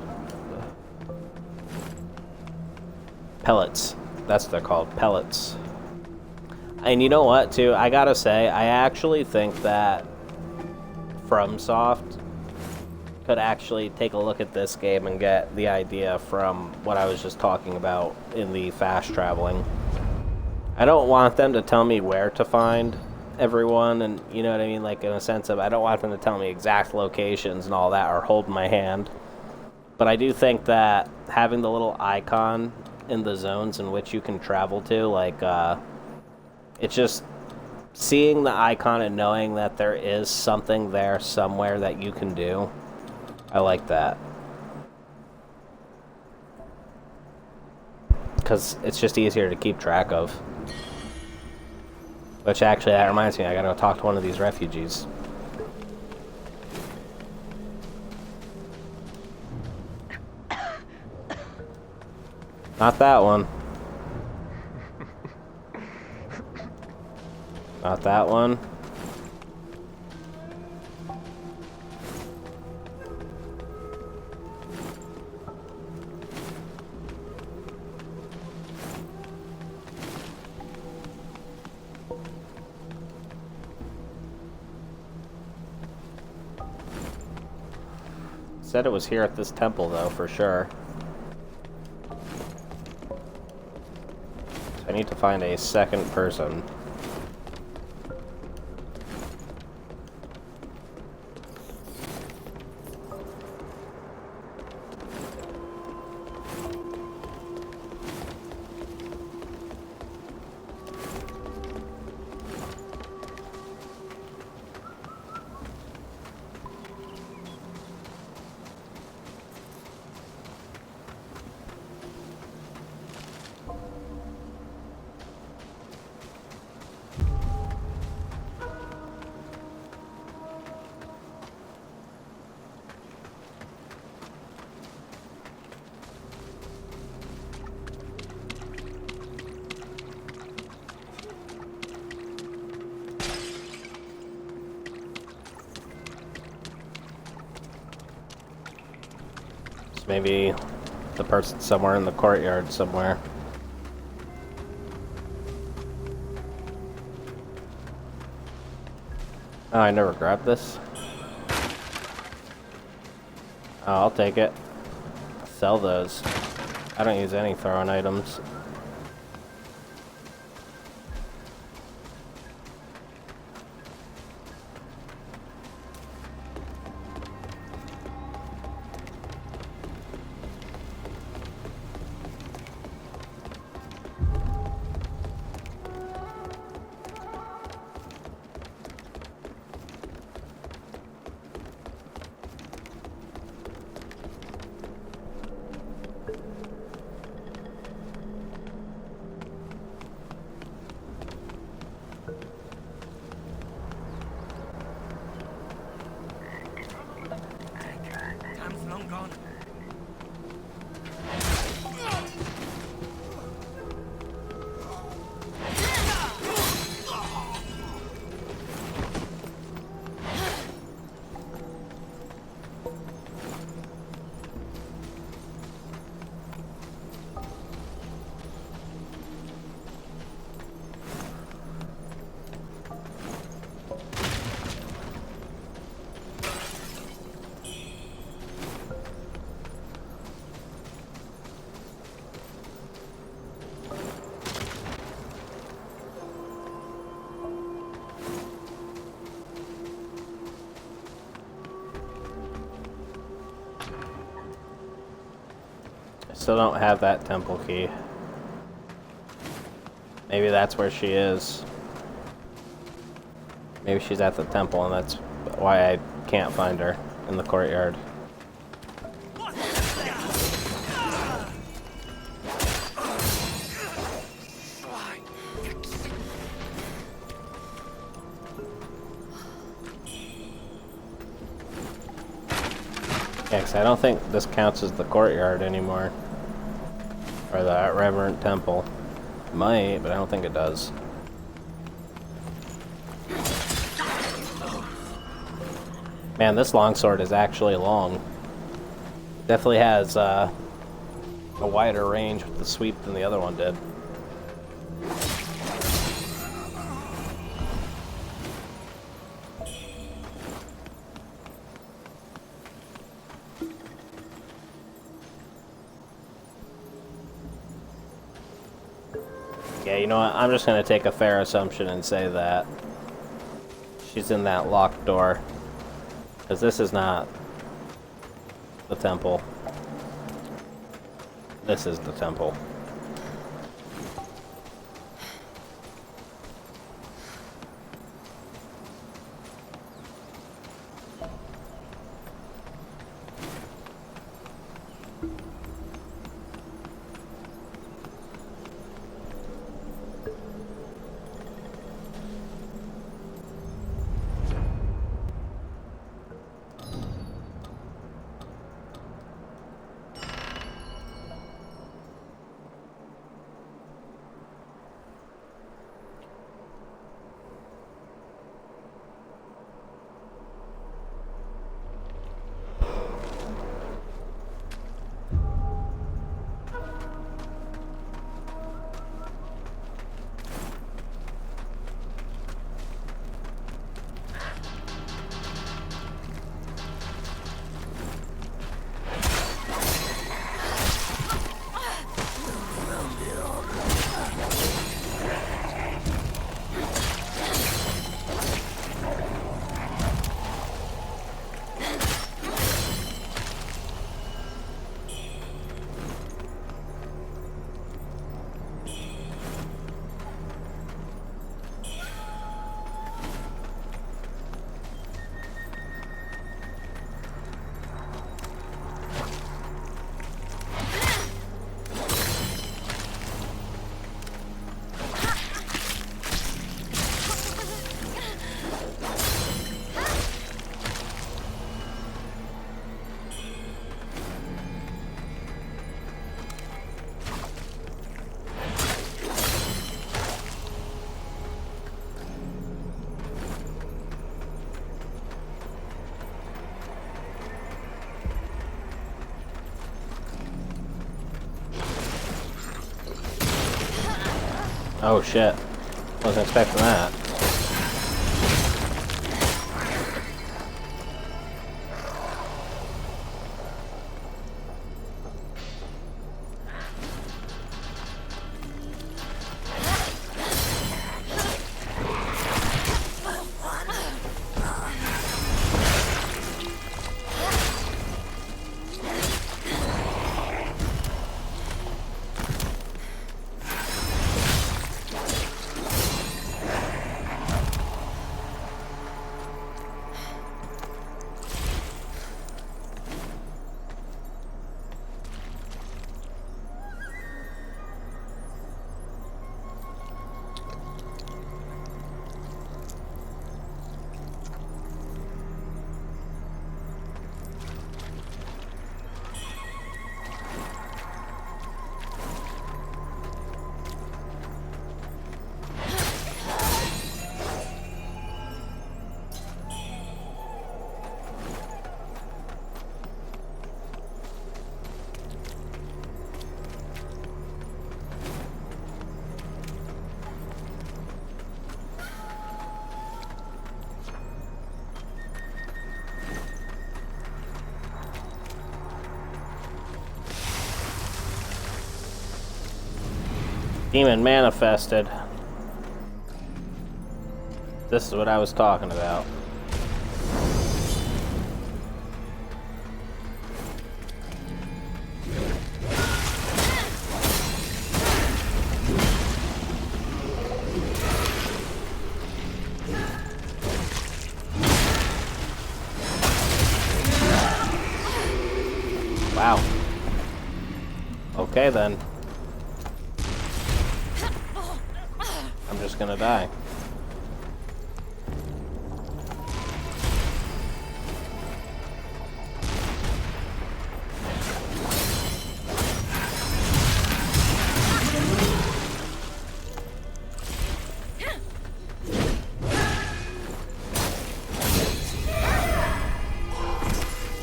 Pellets. That's what they're called. Pellets. And you know what, too? I gotta say, I actually think that FromSoft could actually take a look at this game and get the idea from what I was just talking about in the fast traveling. I don't want them to tell me where to find everyone, and you know what I mean, like in a sense of I don't want them to tell me exact locations and all that or hold my hand, but I do think that having the little icon in the zones in which you can travel to, like it's just seeing the icon and knowing that there is something there somewhere that you can do. I like that, because it's just easier to keep track of. Which actually, that reminds me, I gotta go talk to one of these refugees. Not that one. Not that one. Said it was here at this temple, though, for sure. So I need to find a second person. Maybe the person's somewhere in the courtyard somewhere. Oh, I never grabbed this. Oh, I'll take it. Sell those. I don't use any throwing items. Time's long gone. Still don't have that temple key. Maybe that's where she is. Maybe she's at the temple and that's why I can't find her in the courtyard. Yeah, 'cause I don't think this counts as the courtyard anymore. Or the reverend temple. Might, but I don't think it does. Man, this longsword is actually long. Definitely has a wider range with the sweep than the other one did. Yeah, you know what? I'm just going to take a fair assumption and say that she's in that locked door. Because this is not the temple. This is the temple. Oh shit. Wasn't expecting that. Demon manifested. This is what I was talking about. Wow. Okay then. I'm just gonna die.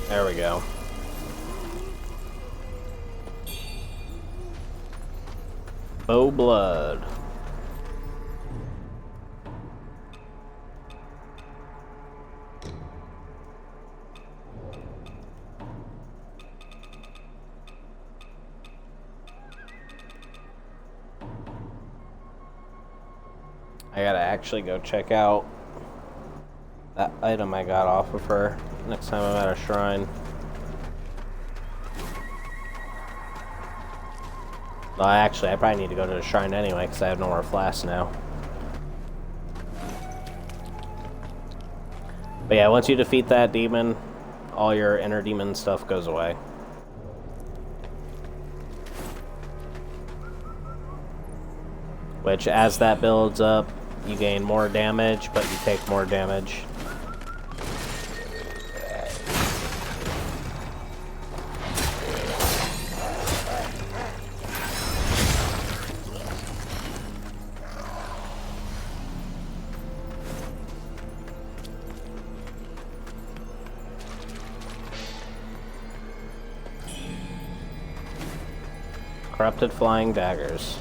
There we go. Bow blood. I gotta actually go check out that item I got off of her next time I'm at a shrine. Well, I probably need to go to the shrine anyway because I have no more flasks now. But yeah, once you defeat that demon, all your inner demon stuff goes away. Which, as that builds up, you gain more damage, but you take more damage. Corrupted flying daggers.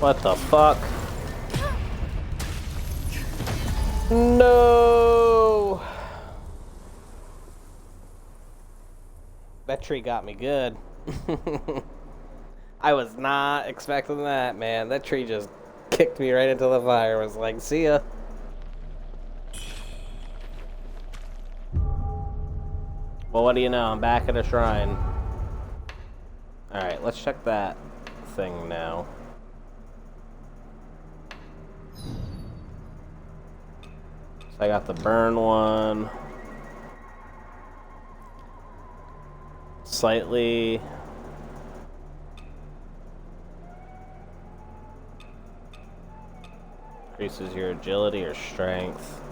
What the fuck? No! That tree got me good. I was not expecting that, man. That tree just kicked me right into the fire. I was like, see ya. Well, what do you know? I'm back at a shrine. Alright, let's check that thing now. So I got the burn one. Slightly... increases your agility or strength.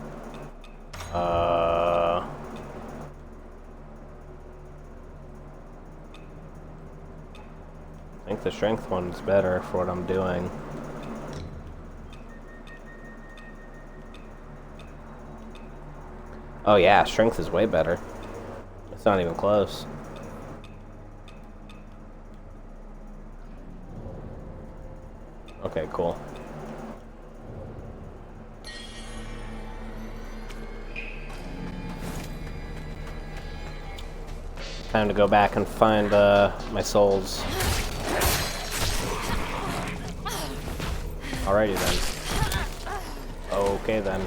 I think the strength one's better for what I'm doing. Oh yeah, strength is way better. It's not even close. Okay, cool. Time to go back and find my souls. Alrighty then. Okay then.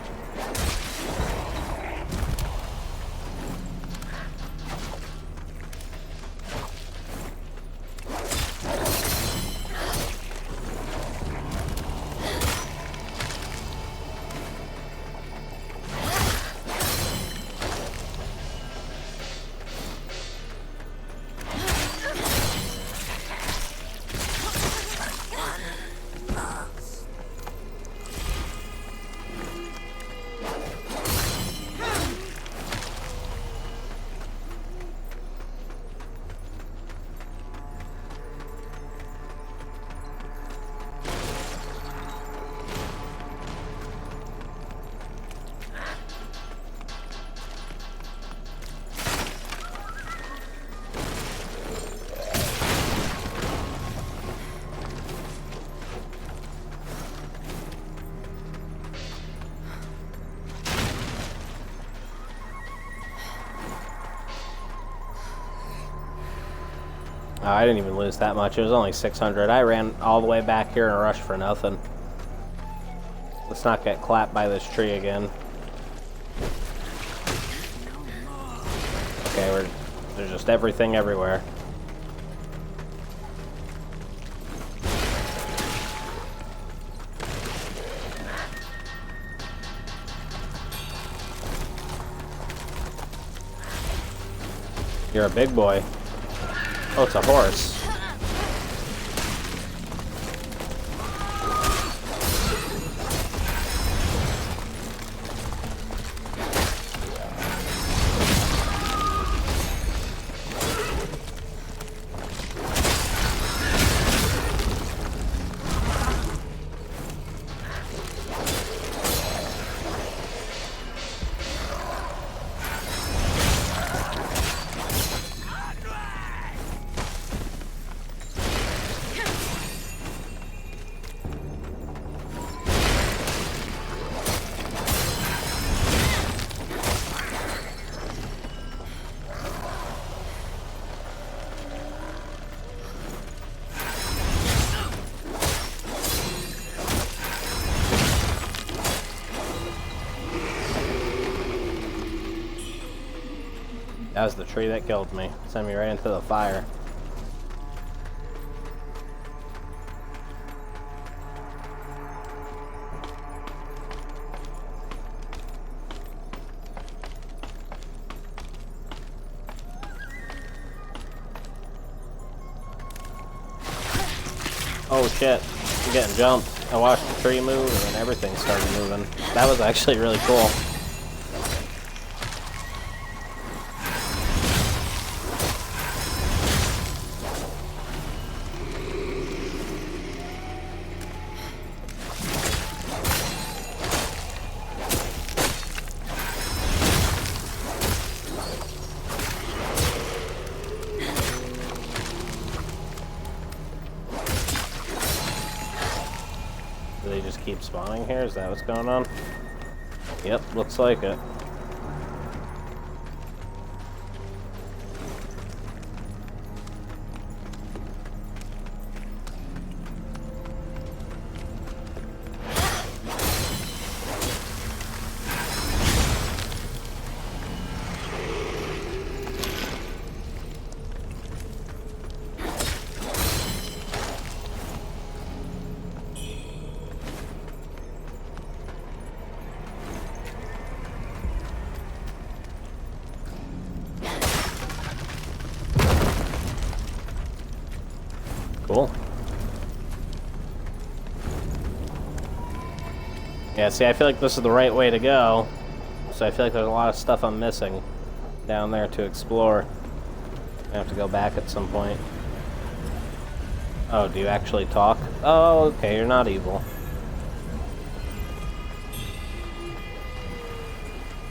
Oh, I didn't even lose that much. It was only 600. I ran all the way back here in a rush for nothing. Let's not get clapped by this tree again. Okay, there's just everything everywhere. You're a big boy. Oh, it's a horse. That was the tree that killed me. Sent me right into the fire. Oh shit, I'm getting jumped. I watched the tree move and then everything started moving. That was actually really cool. Do they just keep spawning here? Is that what's going on? Yep, looks like it. Cool. Yeah, see, I feel like this is the right way to go. So I feel like there's a lot of stuff I'm missing down there to explore. I have to go back at some point. Oh, do you actually talk? Oh, okay, you're not evil.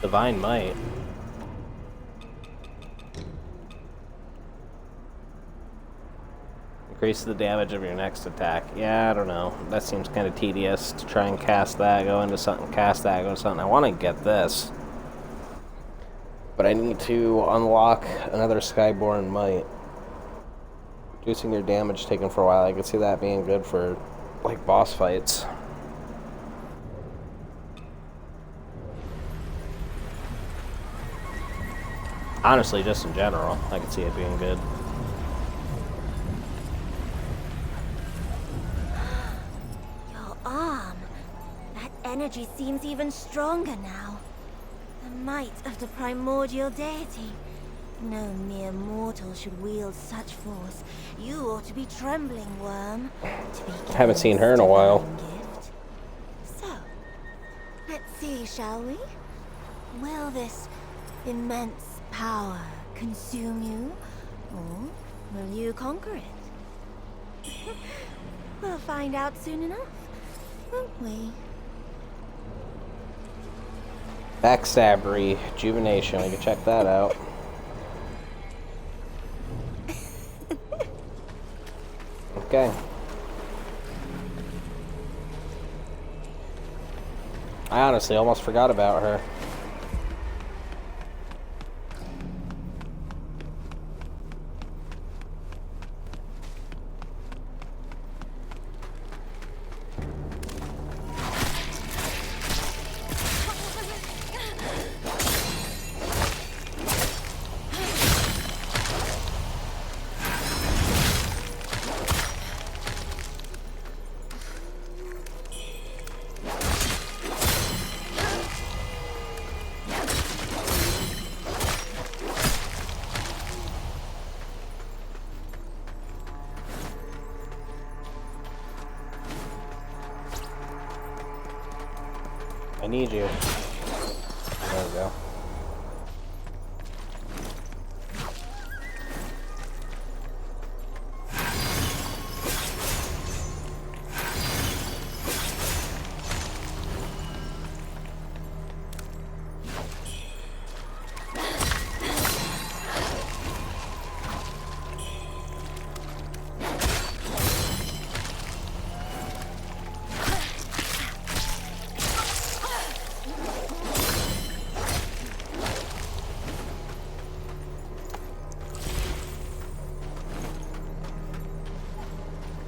Divine Might. Increase the damage of your next attack. Yeah, I don't know. That seems kind of tedious to try and cast that, go into something, cast that, go to something. I want to get this. But I need to unlock another Skyborn Might. Reducing your damage taken for a while. I could see that being good for, like, boss fights. Honestly, just in general, I could see it being good. Your arm. That energy seems even stronger now. The might of the primordial deity. No mere mortal should wield such force. You ought to be trembling, worm. To be given Haven't seen this her in a while. divine gift. So, let's see, shall we? Will this immense power consume you, or will you conquer it? We'll find out soon enough, won't we? Backstabbery, Rejuvenation. We can check that out. Okay. I honestly almost forgot about her. I need you. There we go.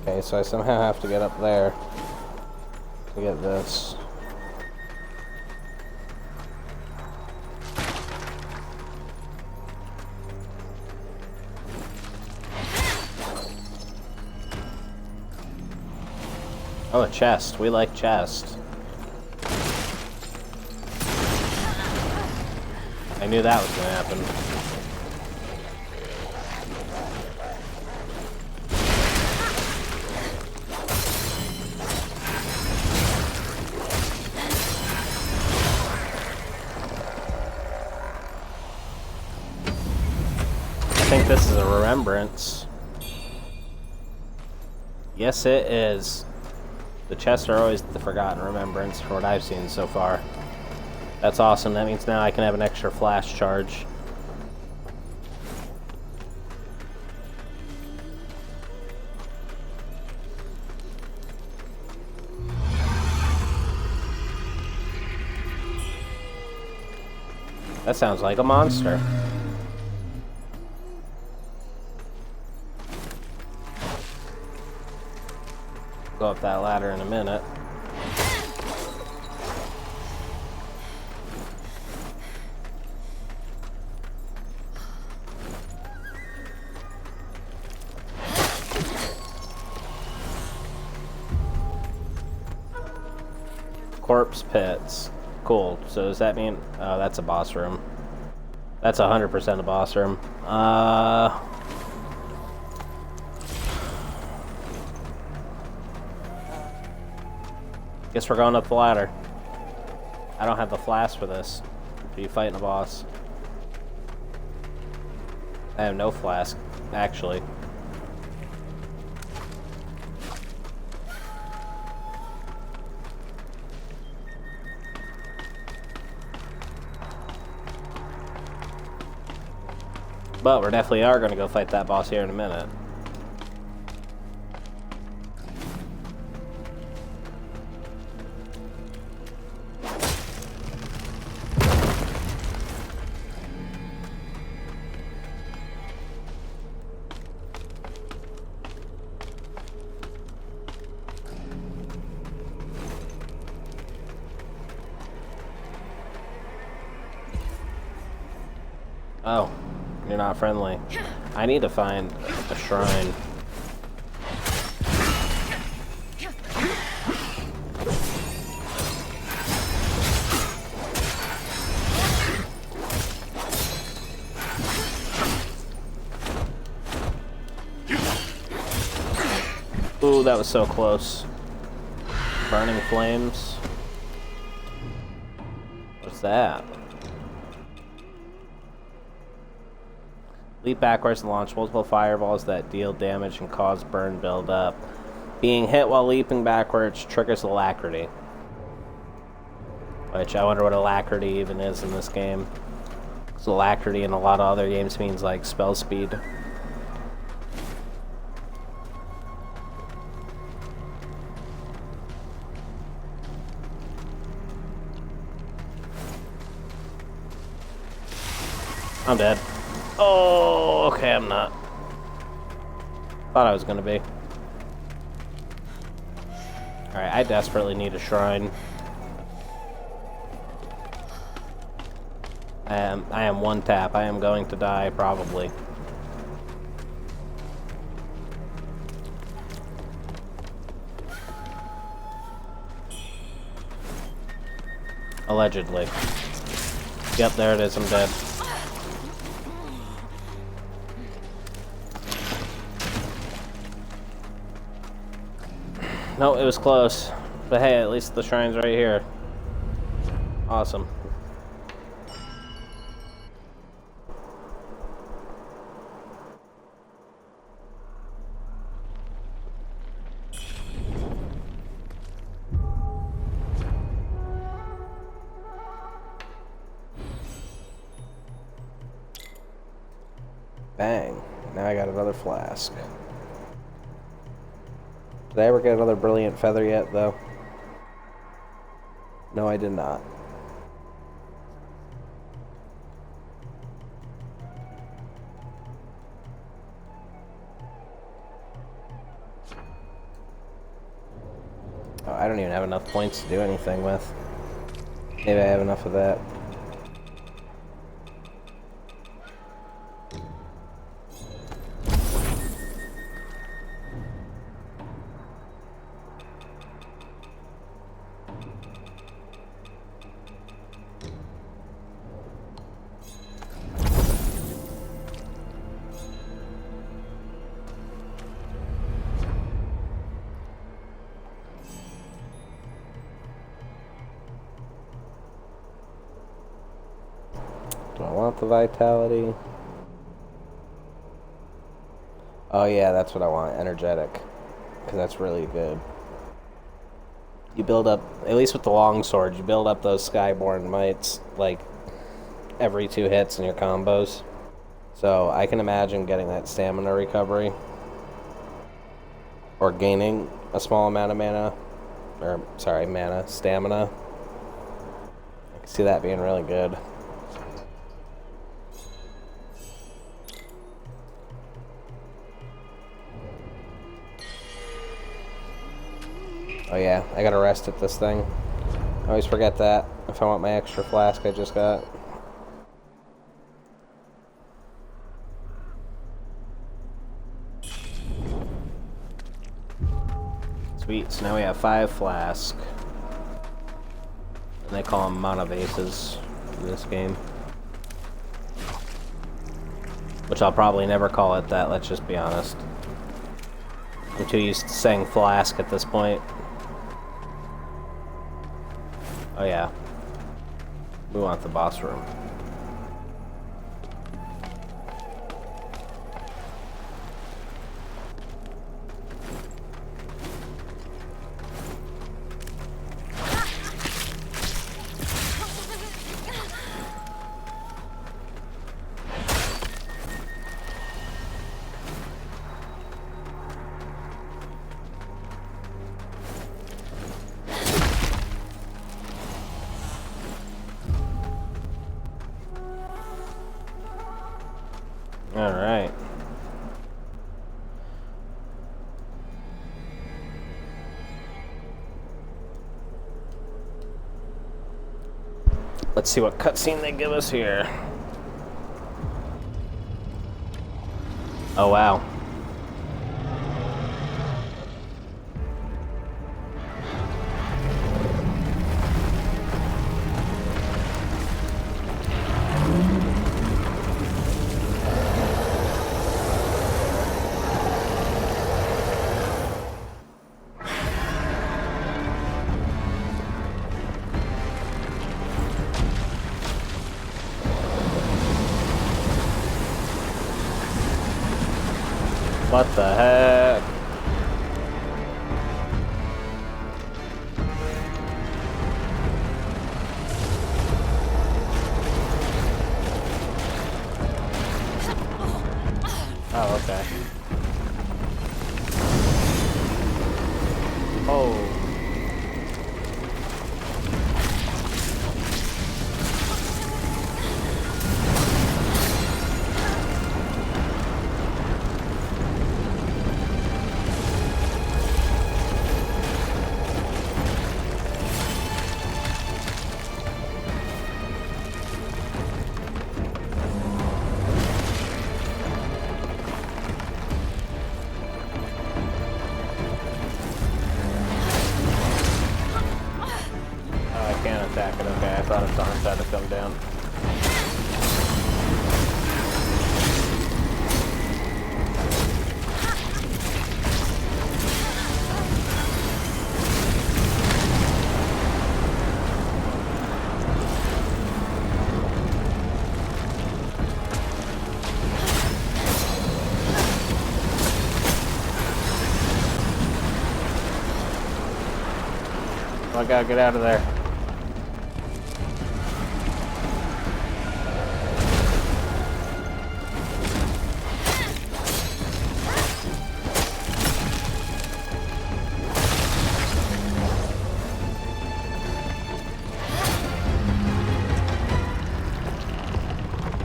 Okay, so I somehow have to get up there to get this. Oh, a chest. We like chest. I knew that was going to happen. I think this is a remembrance. Yes, it is. The chests are always the forgotten remembrance for what I've seen so far. That's awesome. That means now I can have an extra flash charge. That sounds like a monster. Go up that ladder in a minute. Corpse pits. Cool. So does that mean... Oh, that's a boss room. That's 100% a boss room. Guess we're going up the ladder. I don't have the flask for this. Are you fighting a boss? I have no flask, actually. But we definitely are going to go fight that boss here in a minute. Oh, you're not friendly. I need to find a shrine. Ooh, that was so close. Burning flames. What's that? Leap backwards and launch multiple fireballs that deal damage and cause burn build-up. Being hit while leaping backwards triggers alacrity. Which, I wonder what alacrity even is in this game. Because alacrity in a lot of other games means, like, spell speed. I'm dead. Oh, okay, I'm not. Thought I was gonna be. Alright, I desperately need a shrine. I am one tap. I am going to die, probably. Allegedly. Yep, there it is. I'm dead. No, it was close. But hey, at least the shrine's right here. Awesome. Bang. Now I got another flask. Did I ever get another brilliant feather yet, though? No, I did not. Oh, I don't even have enough points to do anything with. Maybe I have enough of that. Do I want the vitality? Oh yeah, that's what I want, energetic. Because that's really good. You build up, at least with the longsword, you build up those Skyborn mites, like, every 2 hits in your combos. So I can imagine getting that stamina recovery. Or gaining a small amount of mana. Or, sorry, stamina. I can see that being really good. Oh yeah, I gotta rest at this thing. I always forget that if I want my extra flask I just got. Sweet, so now we have 5 flasks. And they call them mana bases in this game. Which I'll probably never call it that, let's just be honest. I'm too used to saying flask at this point. Oh yeah. We want the boss room. Alright. Let's see what cutscene they give us here. Oh, wow. What the heck? Oh, okay. Oh. I can't attack it, okay. I thought its arms had to come down. I gotta get out of there.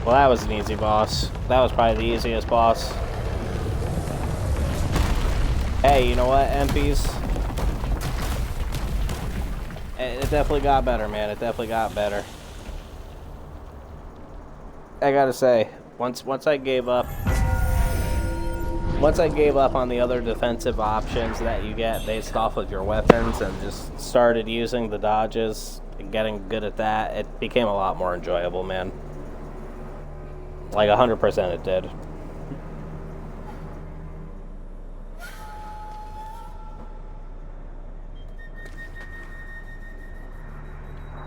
Well, that was an easy boss. That was probably the easiest boss. Hey, you know what, MPs? It definitely got better, man. It definitely got better. I gotta say, once I gave up on the other defensive options that you get based off of your weapons and just started using the dodges and getting good at that, it became a lot more enjoyable, man. Like 100% it did.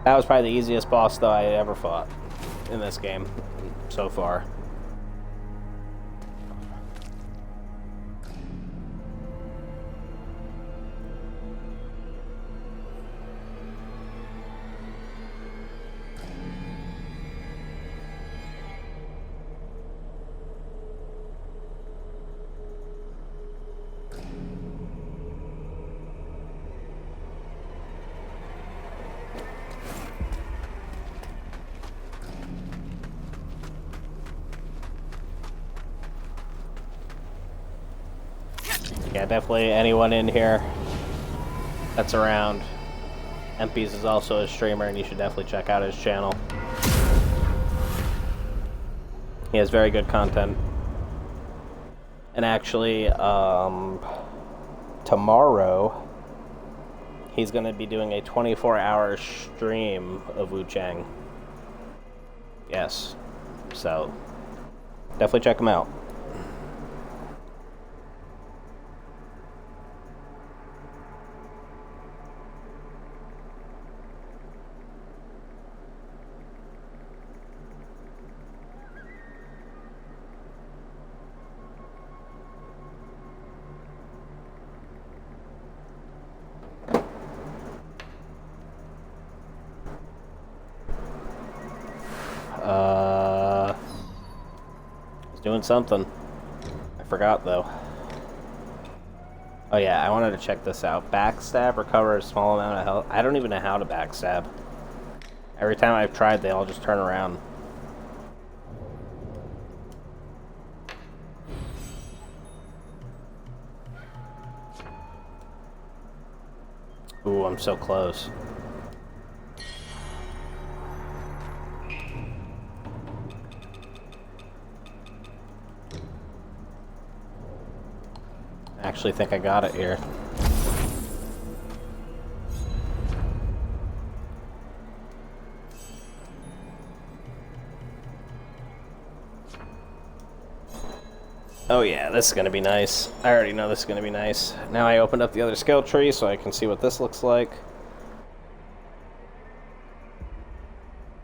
That was probably the easiest boss though I ever fought in this game so far. Yeah, definitely anyone in here that's around. MPs is also a streamer, and you should definitely check out his channel. He has very good content. And actually, tomorrow, he's going to be doing a 24-hour stream of Wuchang. Yes. So, definitely check him out. He's doing something. I forgot though. Oh yeah, I wanted to check this out. Backstab, recover a small amount of health. I don't even know how to backstab. Every time I've tried, they all just turn around. Ooh, I'm so close. actually think I got it here. Oh yeah, this is going to be nice. I already know this is going to be nice. Now I opened up the other skill tree so I can see what this looks like.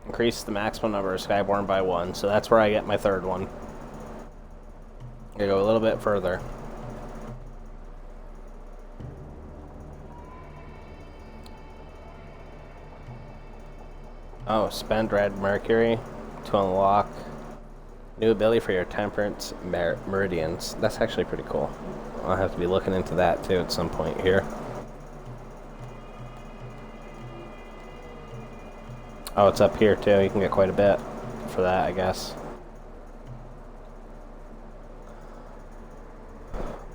Increase the maximum number of Skyborn by 1, so that's where I get my third one. I'm going to go a little bit further. Oh, spend red mercury to unlock new ability for your temperance meridians. That's actually pretty cool. I'll have to be looking into that too at some point here. Oh, it's up here too. You can get quite a bit for that, I guess.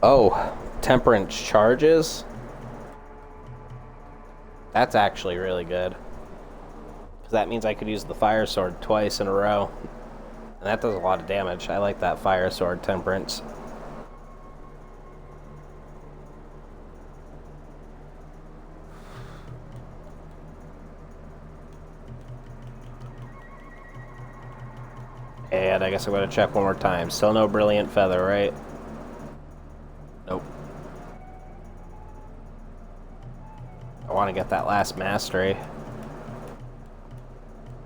Oh, temperance charges? That's actually really good. Because that means I could use the fire sword twice in a row. And that does a lot of damage. I like that fire sword temperance. And I guess I'm going to check one more time. Still no brilliant feather, right? Nope. I want to get that last mastery.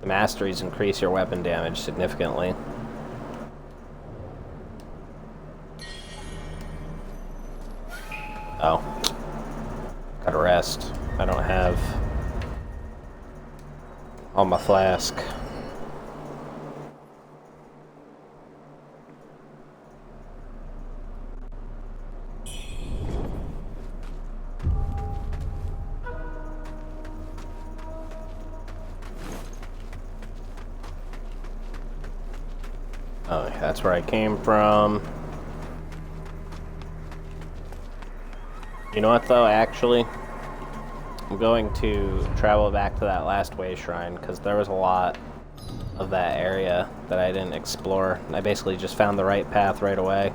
The masteries increase your weapon damage significantly. Oh. Gotta rest. I don't have on my flask. Oh, that's where I came from. You know what, though, actually? I'm going to travel back to that last way shrine, because there was a lot of that area that I didn't explore. I basically just found the right path right away.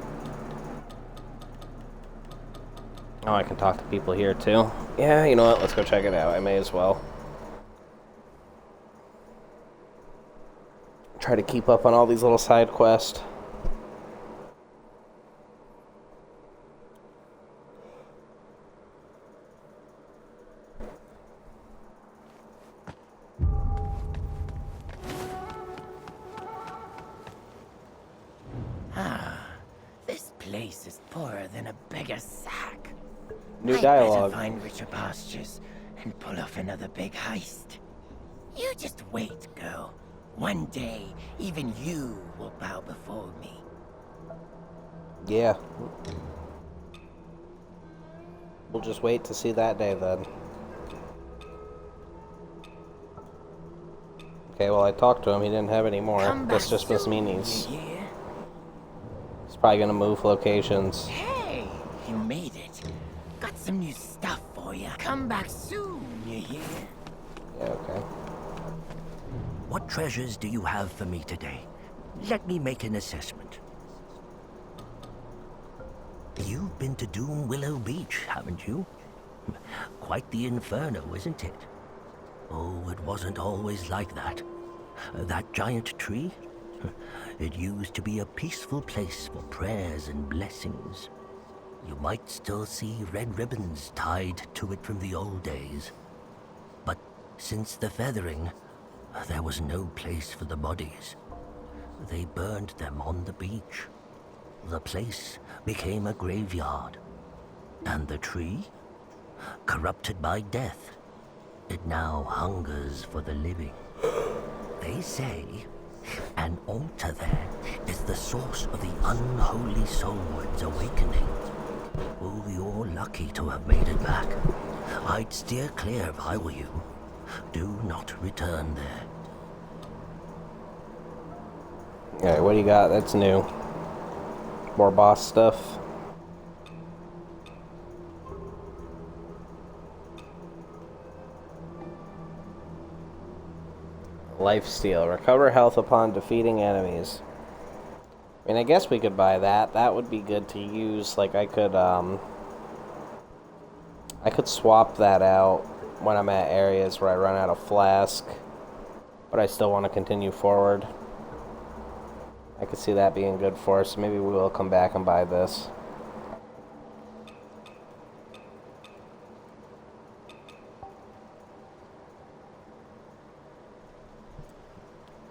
Oh, I can talk to people here, too. Yeah, you know what? Let's go check it out. I may as well. Try to keep up on all these little side quests. This place is poorer than a beggar's sack. New I'd dialogue. better find richer pastures and pull off another big heist. You just wait, girl. One day, even you will bow before me. Yeah. We'll just wait to see that day then. Okay, well, I talked to him. He didn't have any more. This just was meanies. Yeah. He's probably gonna move locations. Hey, you made it. Got some new stuff for you. Come back soon, you hear? Yeah, okay. What treasures do you have for me today? Let me make an assessment. You've been to Doom Willow Beach, haven't you? Quite the inferno, isn't it? Oh, it wasn't always like that. That giant tree? It used to be a peaceful place for prayers and blessings. You might still see red ribbons tied to it from the old days. But since the feathering, there was no place for the bodies. They burned them on the beach. The place became a graveyard. And the tree? Corrupted by death, it now hungers for the living. They say an altar there is the source of the unholy soulward's awakening. Oh, you're lucky to have made it back. I'd steer clear if I were you. Do not return there. Alright, what do you got? That's new. More boss stuff. Lifesteal. Recover health upon defeating enemies. I mean, I guess we could buy that. That would be good to use. Like, I could, I could swap that out when I'm at areas where I run out of flask, but I still want to continue forward. I could see that being good for us. Maybe we will come back and buy this.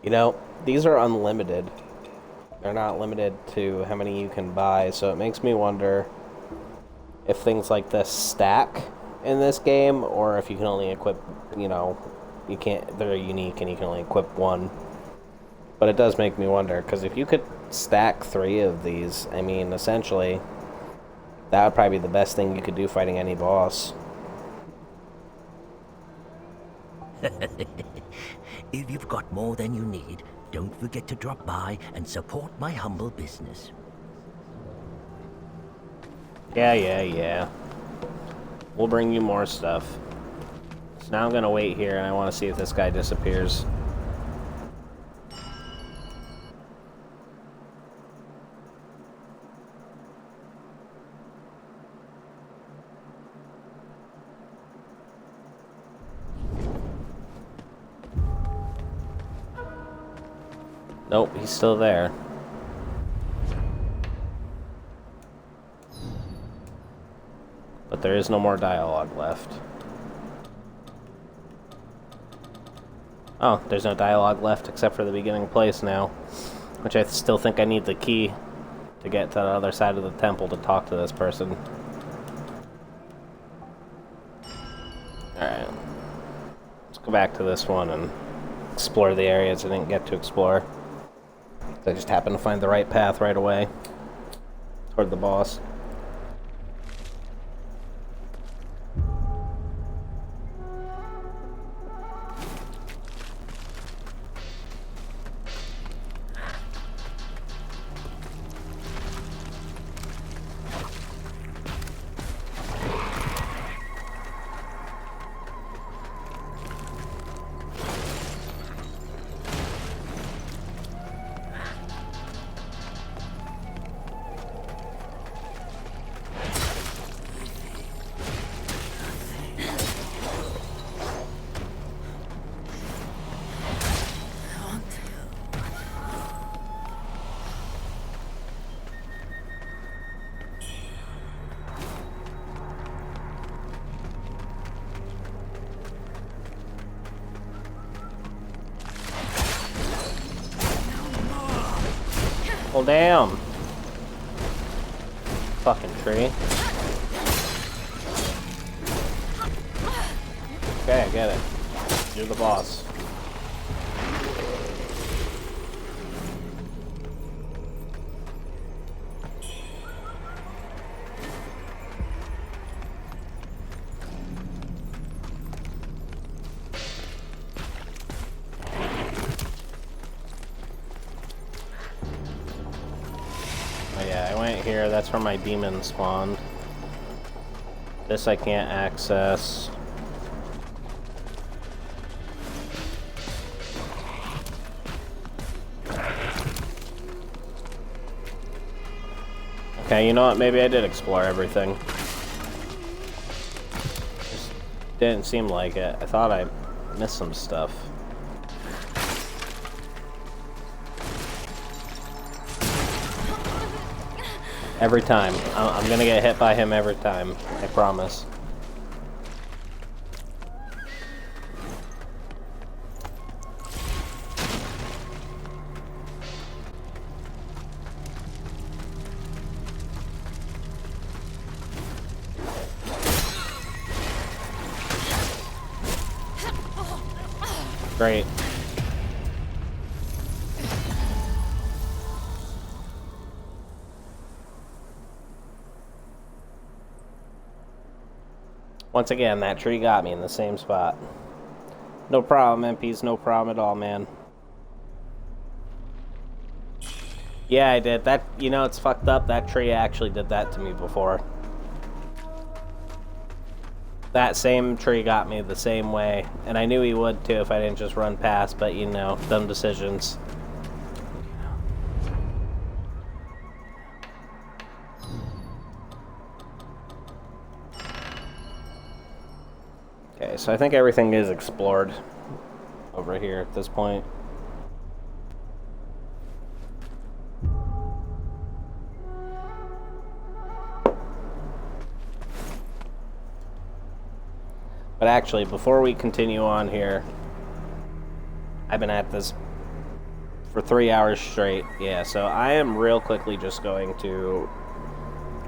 You know, these are unlimited. They're not limited to how many you can buy, so it makes me wonder if things like this stack in this game, or if you can only equip, you know, you can't, they're unique and you can only equip one. But it does make me wonder, because if you could stack 3 of these, I mean, essentially, that would probably be the best thing you could do fighting any boss. If you've got more than you need, don't forget to drop by and support my humble business. Yeah. We'll bring you more stuff. So now I'm gonna wait here, and I want to see if this guy disappears. Nope, he's still there. But there is no more dialogue left. Oh, there's no dialogue left except for the beginning place now. Which I still think I need the key to get to the other side of the temple to talk to this person. Alright. Let's go back to this one and explore the areas I didn't get to explore. I just happened to find the right path right away toward the boss. Well, damn. Fucking tree. Okay, I get it. You're the boss. Here, that's where my demon spawned. This I can't access. Okay, you know what? Maybe I did explore everything. Just didn't seem like it. I thought I missed some stuff. Every time. I'm gonna get hit by him every time. I promise. Great. Once again, that tree got me in the same spot. No problem, MPs, no problem at all, man. Yeah, I did. That, you know, it's fucked up. That tree actually did that to me before. That same tree got me the same way. And I knew he would, too, if I didn't just run past. But, you know, dumb decisions. Okay, so I think everything is explored over here at this point. But actually, before we continue on here, I've been at this for 3 hours straight. Yeah, so I am real quickly just going to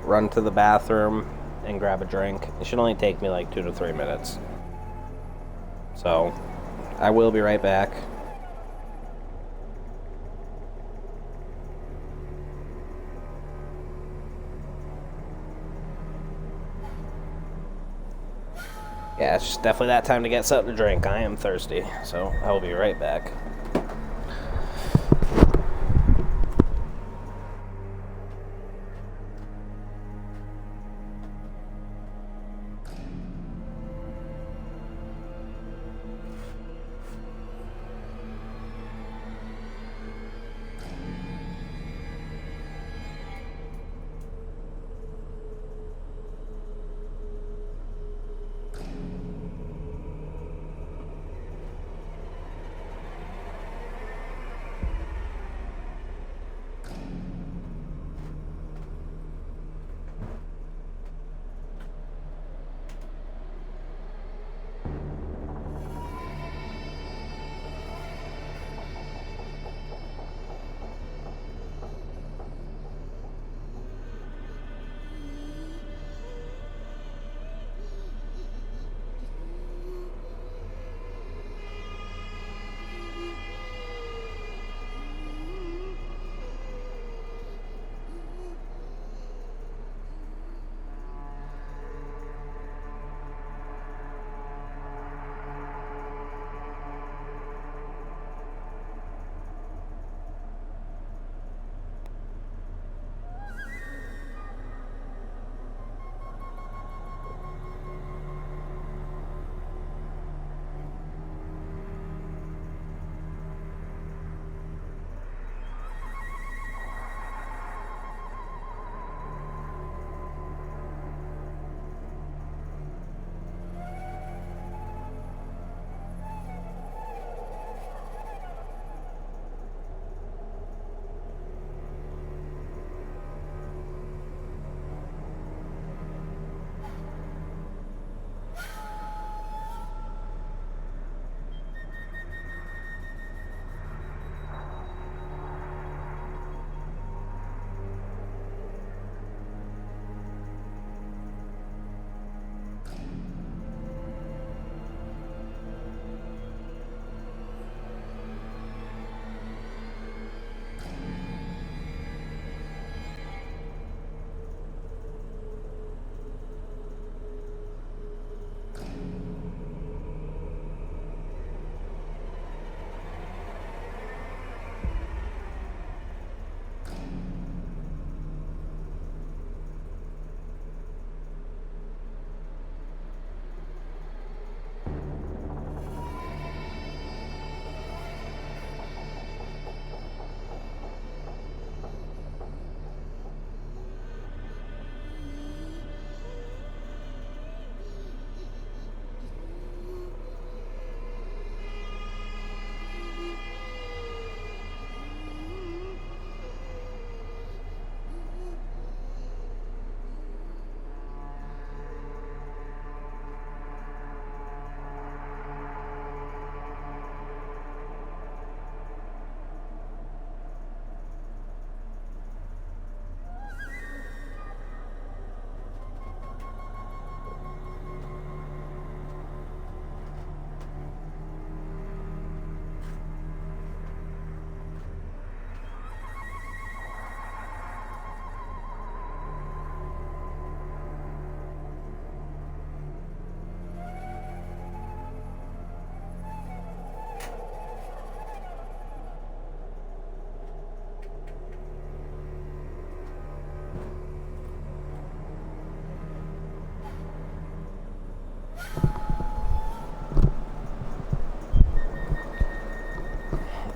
run to the bathroom and grab a drink. It should only take me like 2 to 3 minutes. So, I will be right back. Yeah, it's just definitely that time to get something to drink. I am thirsty, so I will be right back.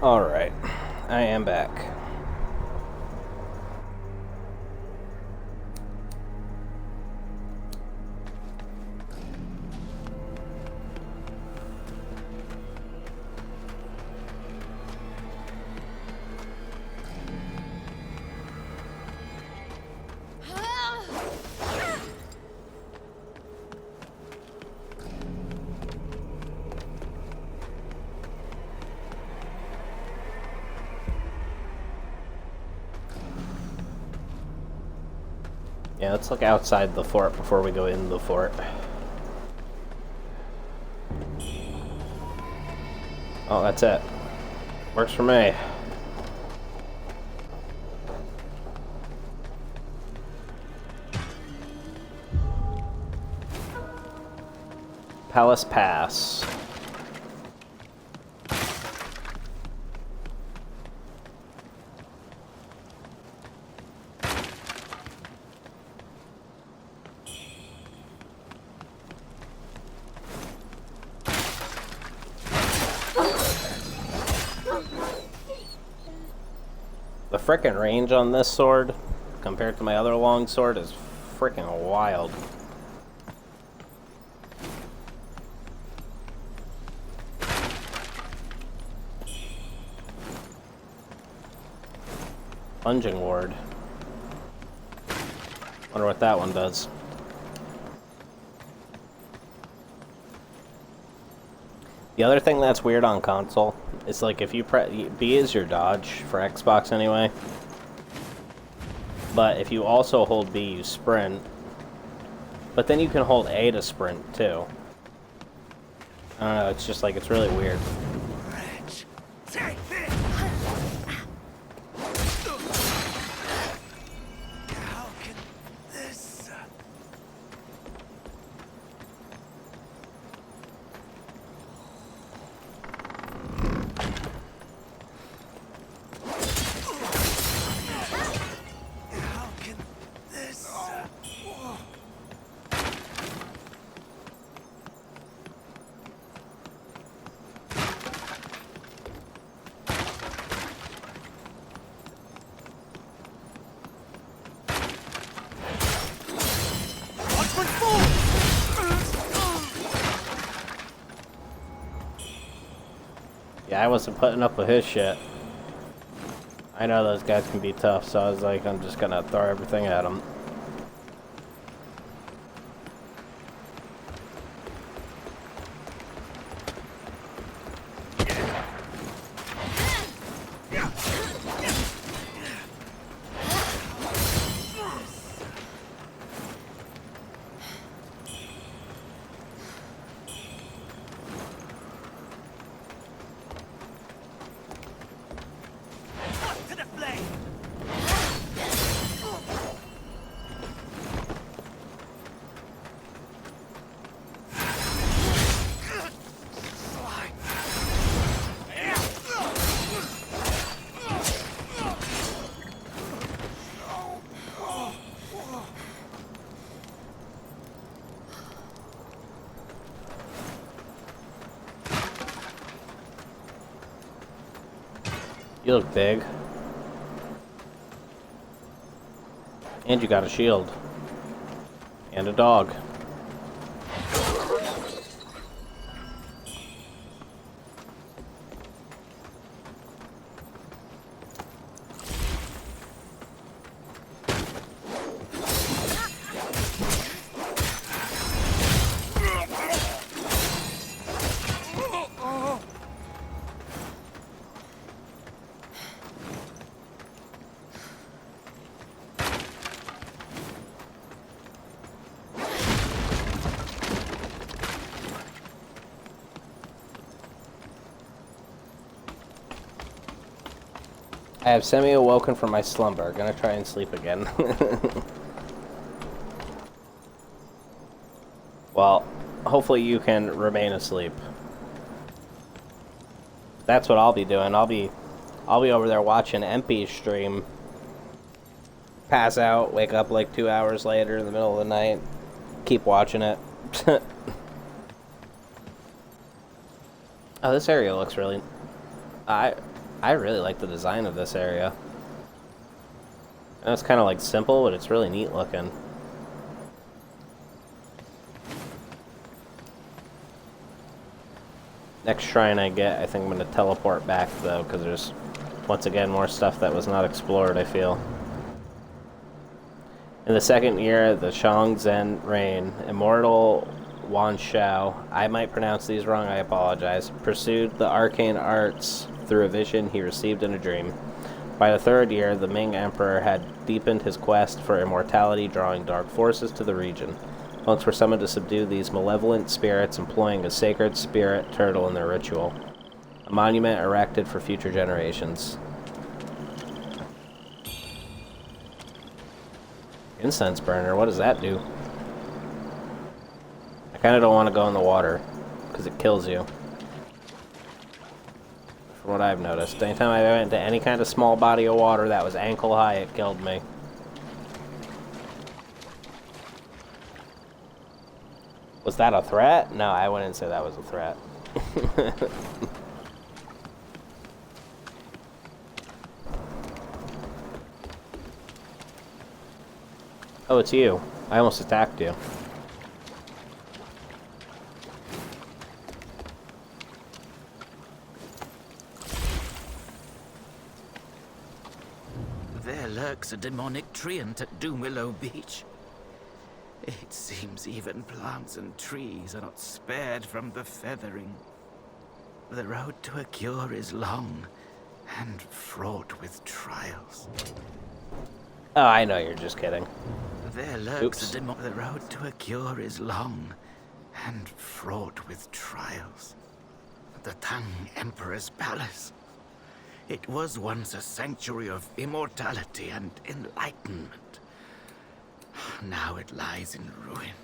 Alright, I am back. Yeah, let's look outside the fort before we go into the fort. Oh, that's it. Works for me. Palace Pass. The frickin' range on this sword, compared to my other long sword, is frickin' wild. Plunging ward. Wonder what that one does. The other thing that's weird on console is like if you press B is your dodge for Xbox anyway. But if you also hold B, you sprint. But then you can hold A to sprint too. I don't know, it's just like it's really weird. Take this! How can this... How can this... Yeah, I wasn't putting up with his shit. I know those guys can be tough, so I was like, I'm just gonna throw everything at them. To the flame! You look big. And you got a shield. And a dog. I have semi-awoken from my slumber. Gonna try and sleep again. Well, hopefully you can remain asleep. That's what I'll be doing. I'll be over there watching MP's stream. Pass out, wake up like 2 hours later in the middle of the night. Keep watching it. Oh, this area looks really... I really like the design of this area. And it's kind of like simple, but it's really neat looking. Next shrine I get, I think I'm going to teleport back though, because there's, once again, more stuff that was not explored, I feel. In the second year of the Shangzhen reign, immortal Wan Shao, I might pronounce these wrong, I apologize, pursued the arcane arts through a vision he received in a dream. By the third year, the Ming Emperor had deepened his quest for immortality, drawing dark forces to the region. Monks were summoned to subdue these malevolent spirits, employing a sacred spirit turtle in their ritual. A monument erected for future generations. Incense burner, what does that do? I kind of don't want to go in the water, because it kills you. From what I've noticed. Anytime I went into any kind of small body of water that was ankle high, it killed me. Was that a threat? No, I wouldn't say that was a threat. Oh, it's you. I almost attacked you. There lurks a demonic treant at Doomwillow Beach. It seems even plants and trees are not spared from the feathering. The road to a cure is long and fraught with trials. Oh, I know, you're just kidding. There lurks the road to a cure is long and fraught with trials. The Tang Emperor's palace. It was once a sanctuary of immortality and enlightenment. Now it lies in ruin.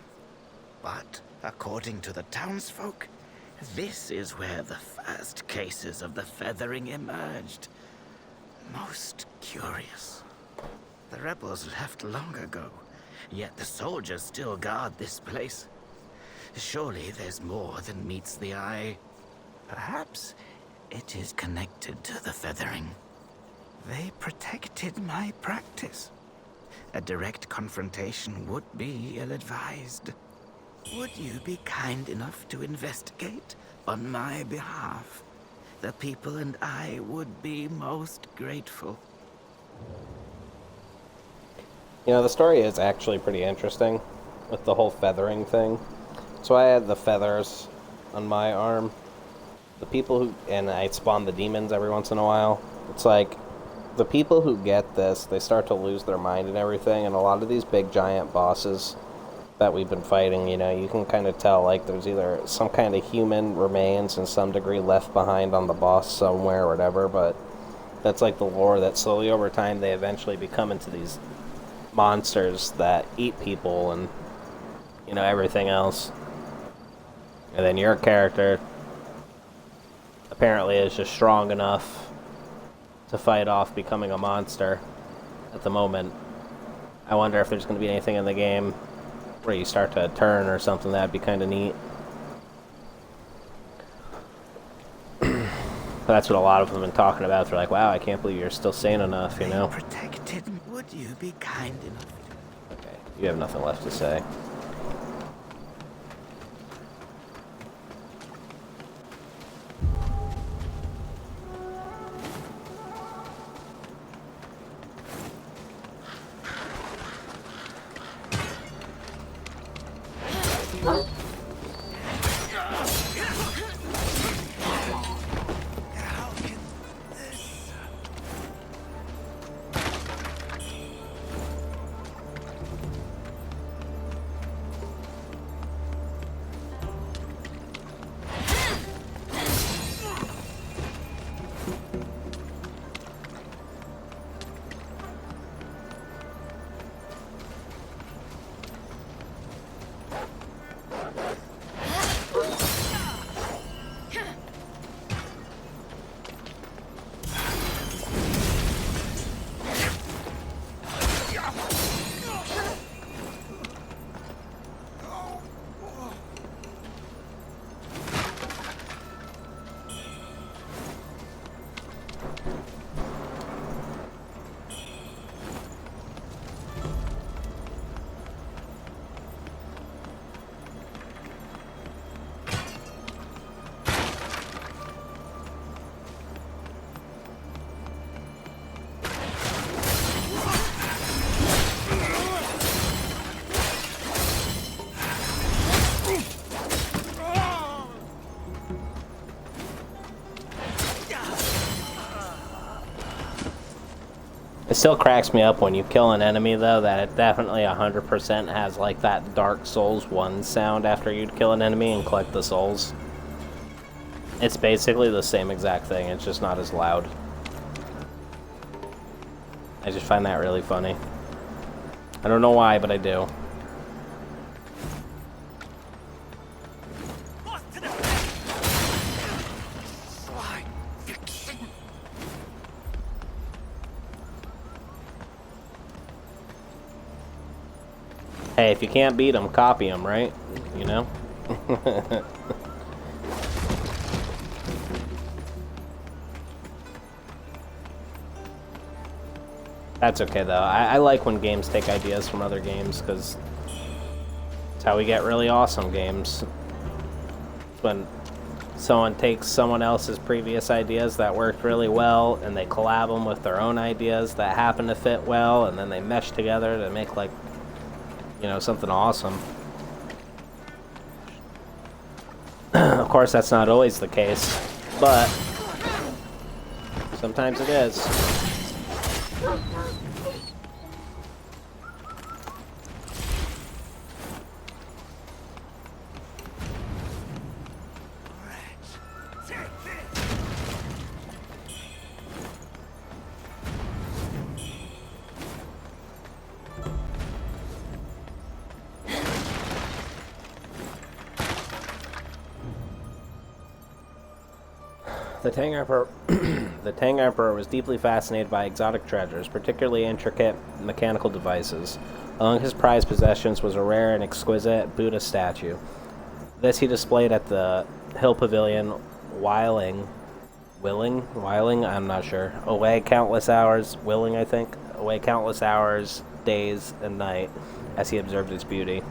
But according to the townsfolk, this is where the first cases of the feathering emerged. Most curious. The rebels left long ago, yet the soldiers still guard this place. Surely there's more than meets the eye. Perhaps it is connected to the feathering. They protected my practice. A direct confrontation would be ill-advised. Would you be kind enough to investigate on my behalf? The people and I would be most grateful. You know, the story is actually pretty interesting with the whole feathering thing. So I had the feathers on my arm. The people who, and I spawn the demons every once in a while. It's like, the people who get this, they start to lose their mind and everything, and a lot of these big giant bosses that we've been fighting, you know, you can kind of tell, like, there's either some kind of human remains in some degree left behind on the boss somewhere or whatever, but that's like the lore that slowly over time they eventually become into these monsters that eat people and, you know, everything else. And then your character apparently is just strong enough to fight off becoming a monster at the moment. I wonder if there's going to be anything in the game where you start to turn or something. That'd be kind of neat. That's what a lot of them have been talking about. They're like, wow, I can't believe you're still sane enough, you know? Protected, would you be kind enough? Okay, you have nothing left to say. It still cracks me up when you kill an enemy, though, that it definitely 100% has, like, that Dark Souls 1 sound after you'd kill an enemy and collect the souls. It's basically the same exact thing, it's just not as loud. I just find that really funny. I don't know why, but I do. Hey, if you can't beat them, copy them, right? You know? That's okay, though. I like when games take ideas from other games, because it's how we get really awesome games. It's when someone takes someone else's previous ideas that worked really well, and they collab them with their own ideas that happen to fit well, and then they mesh together to make, like, you know, something awesome. Of course, that's not always the case, but sometimes it is. The Tang Emperor was deeply fascinated by exotic treasures, particularly intricate mechanical devices. Among his prized possessions was a rare and exquisite Buddha statue. This he displayed at the Hill Pavilion, Willing, I'm not sure. Away countless hours, days and night, as he observed its beauty.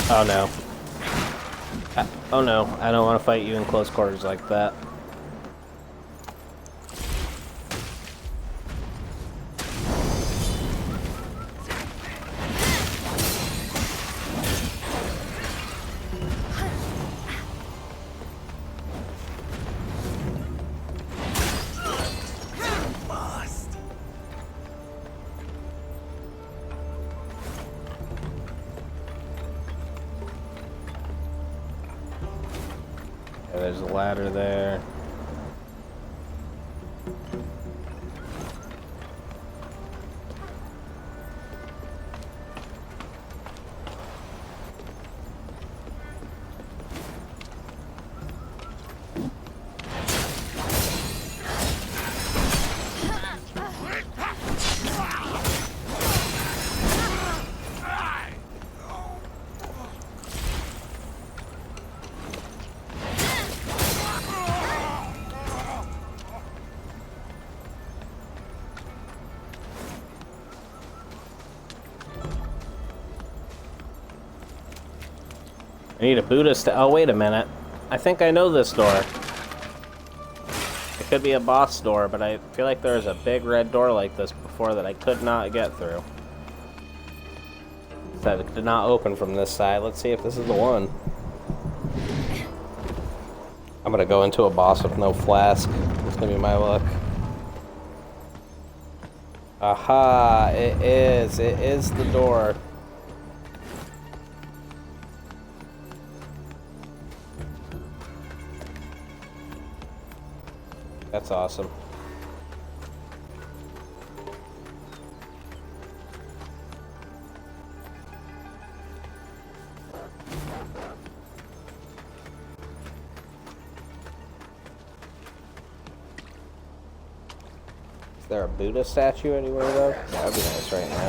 Oh no. Oh no, I don't want to fight you in close quarters like that. There's a ladder there. I need a Buddhist. Oh, wait a minute. I think I know this door. It could be a boss door, but I feel like there was a big red door like this before that I could not get through. That it did not open from this side. Let's see if this is the one. I'm gonna go into a boss with no flask. It's gonna be my luck. Aha! It is. It is the door. That's awesome. Is there a Buddha statue anywhere though? That would be nice right now.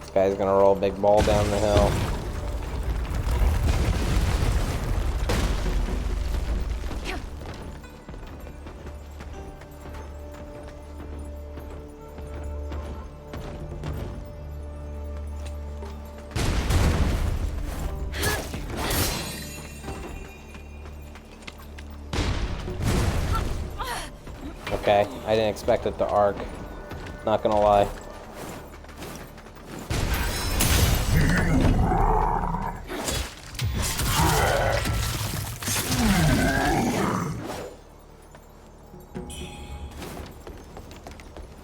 This guy's gonna roll a big ball down the hill. Okay, I didn't expect it to arc. Not gonna lie.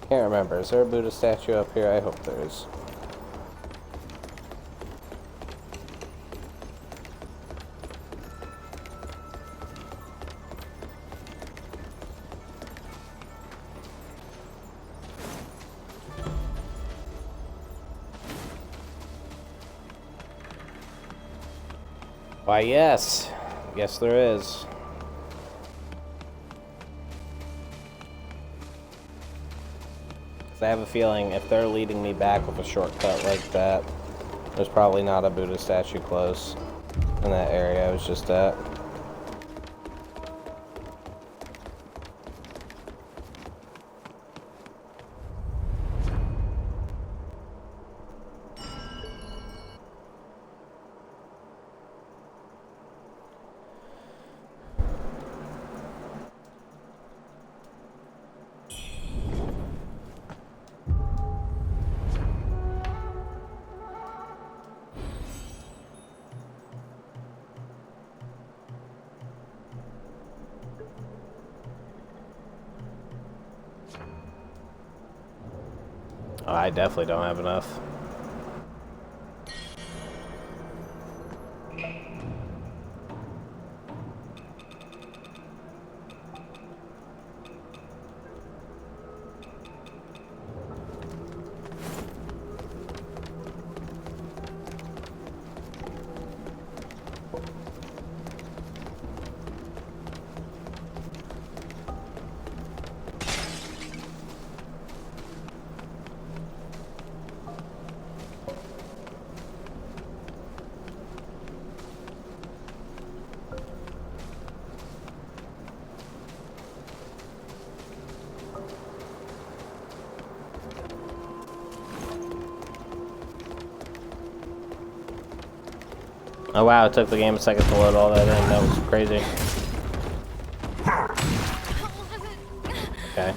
Can't remember. Is there a Buddha statue up here? I hope there is. Why, yes. Yes, there is. I have a feeling if they're leading me back with a shortcut like that, there's probably not a Buddha statue close in that area I was just at. I definitely don't have enough. Oh wow, it took the game a second to load all that in. That was crazy. Okay.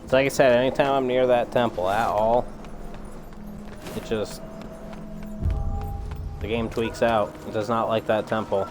So like I said, anytime I'm near that temple at all, it just... the game tweaks out. It does not like that temple.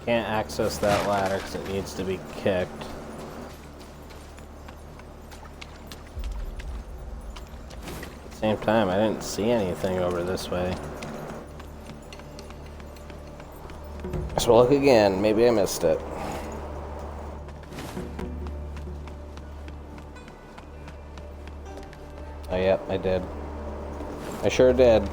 Can't access that ladder because it needs to be kicked. same time, I didn't see anything over this way. So look again. Maybe I missed it. Oh, yep, I did. I sure did.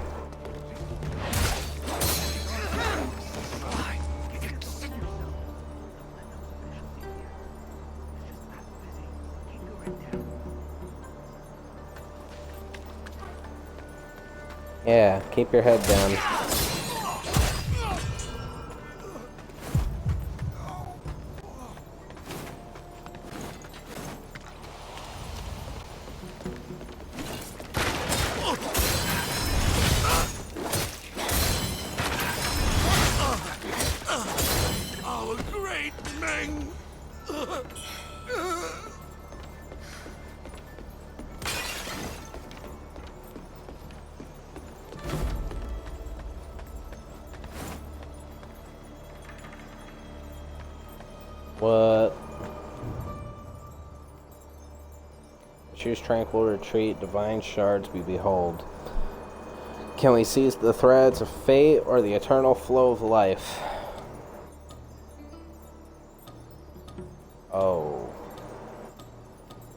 Yeah, keep your head down. Our great Meng! What? Choose tranquil retreat, divine shards we behold. Can we seize the threads of fate or the eternal flow of life? Oh.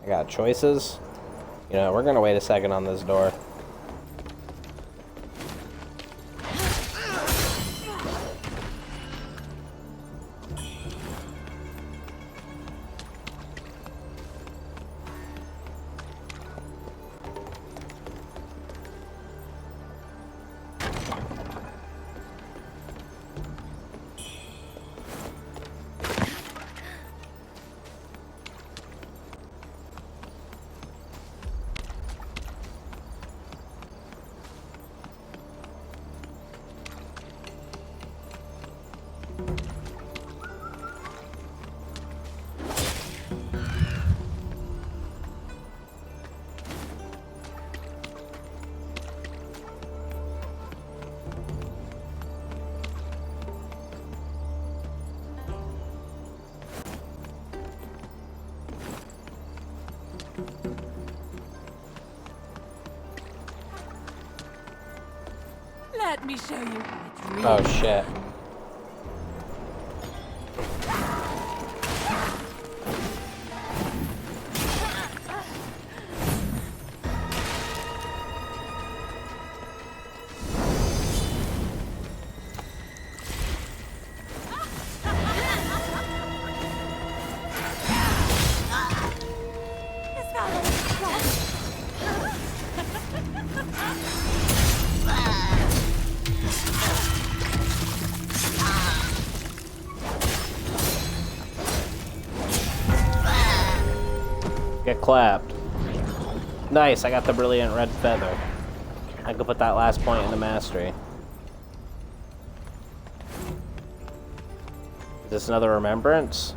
I got choices? You know, we're gonna wait a second on this door. Let me show you. Oh shit. Get clapped. Nice, I got the brilliant red feather. I could put that last point into mastery. Is this another remembrance?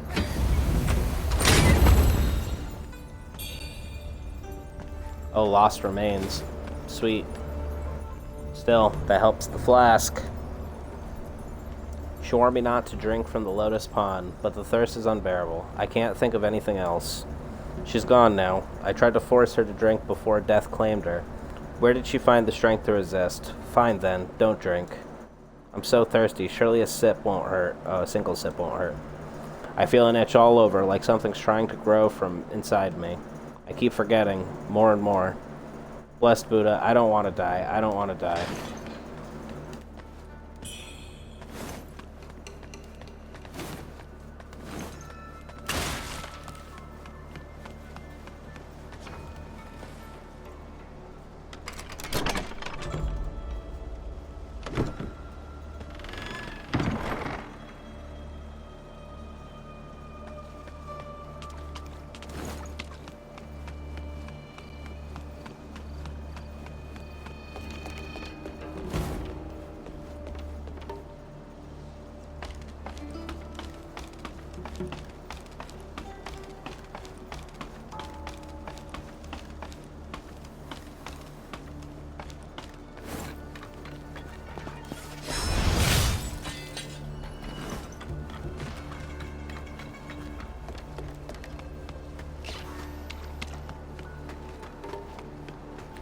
Oh, lost remains. Sweet. Still, that helps the flask. She warned me not to drink from the lotus pond, but the thirst is unbearable. I can't think of anything else. She's gone now. I tried to force her to drink before death claimed her. Where did she find the strength to resist? Fine then, don't drink. I'm so thirsty, surely a sip won't hurt. Oh, a single sip won't hurt. I feel an itch all over, like something's trying to grow from inside me. I keep forgetting, more and more. Blessed Buddha, I don't want to die. I don't want to die.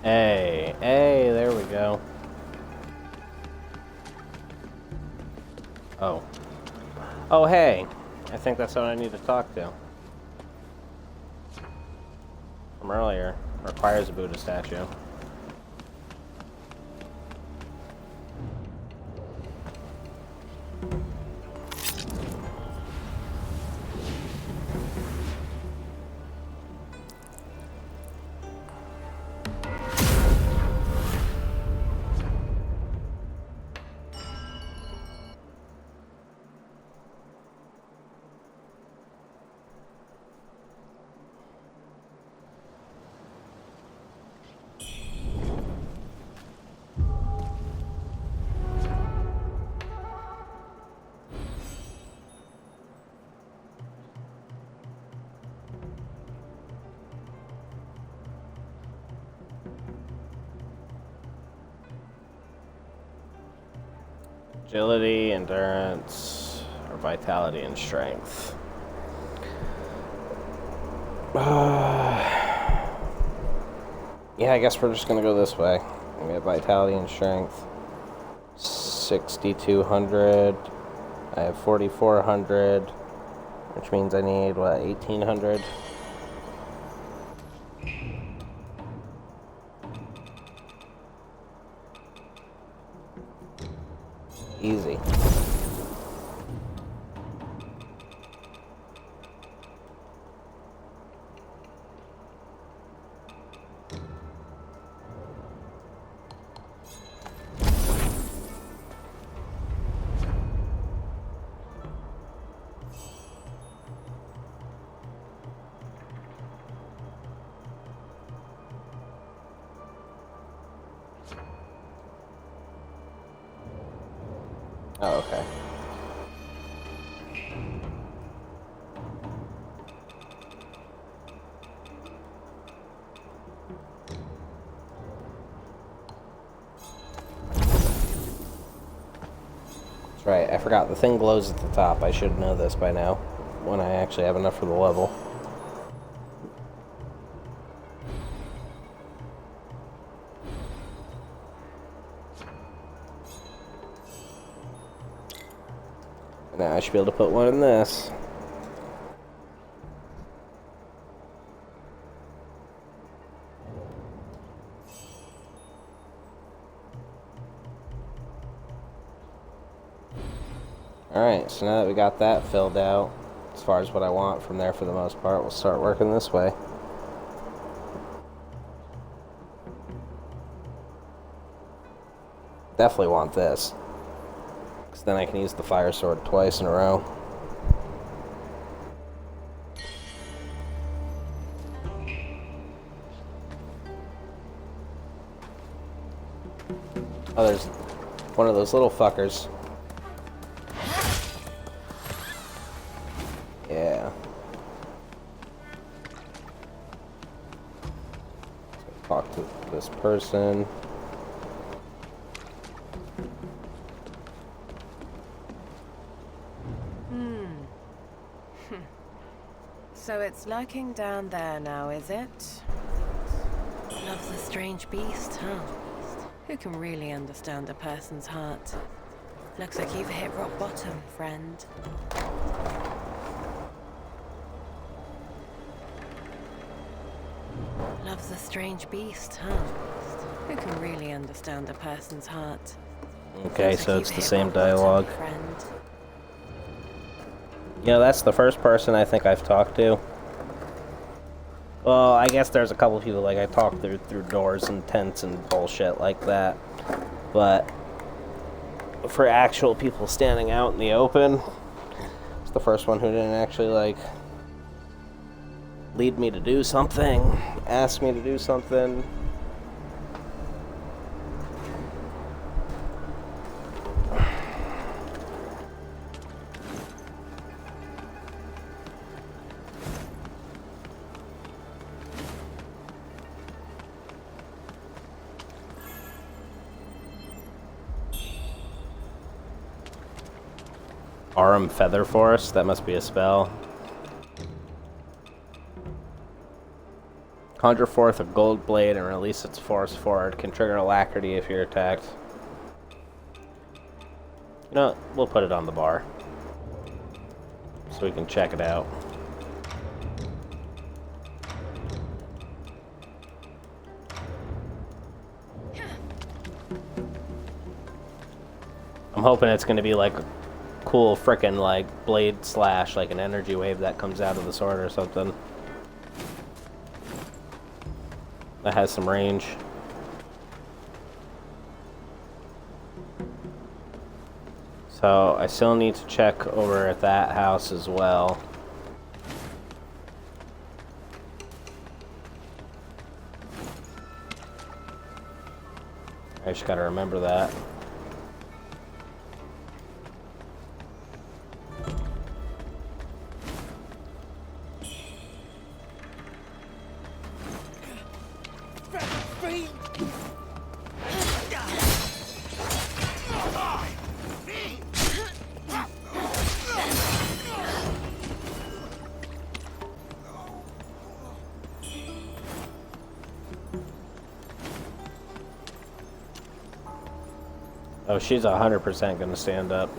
Hey, hey, there we go. Oh. Oh, hey. I think that's what I need to talk to. From earlier. Requires a Buddha statue. Agility, endurance, or vitality and strength. Yeah, I guess we're just gonna go this way. We have vitality and strength. 6,200. I have 4,400, which means I need, what, 1,800? Easy. Oh, okay. That's right, I forgot the thing glows at the top. I should know this by now, when I actually have enough for the level. Now I should be able to put one in this. Alright, so now that we got that filled out, as far as what I want from there for the most part, we'll start working this way. Definitely want this. Because then I can use the fire sword twice in a row. Oh, there's one of those little fuckers. Yeah. Talk to this person. So it's lurking down there now, is it? Loves a strange beast, huh? Who can really understand a person's heart? Looks like you've hit rock bottom, friend. Loves a strange beast, huh? Who can really understand a person's heart? Okay, so it's the same dialogue. You know, that's the first person I think I've talked to. Well, I guess there's a couple people like I talked through doors and tents and bullshit like that. But for actual people standing out in the open, it's the first one who didn't actually like lead me to do something, ask me to do something. Arum Feather Force, that must be a spell. Conjure forth a gold blade and release its force forward. Can trigger alacrity if you're attacked. You know, we'll put it on the bar. So we can check it out. I'm hoping it's going to be like a cool frickin' like blade slash, like an energy wave that comes out of the sword or something. That has some range. So I still need to check over at that house as well. I just gotta remember that. Oh, she's 100% gonna stand up.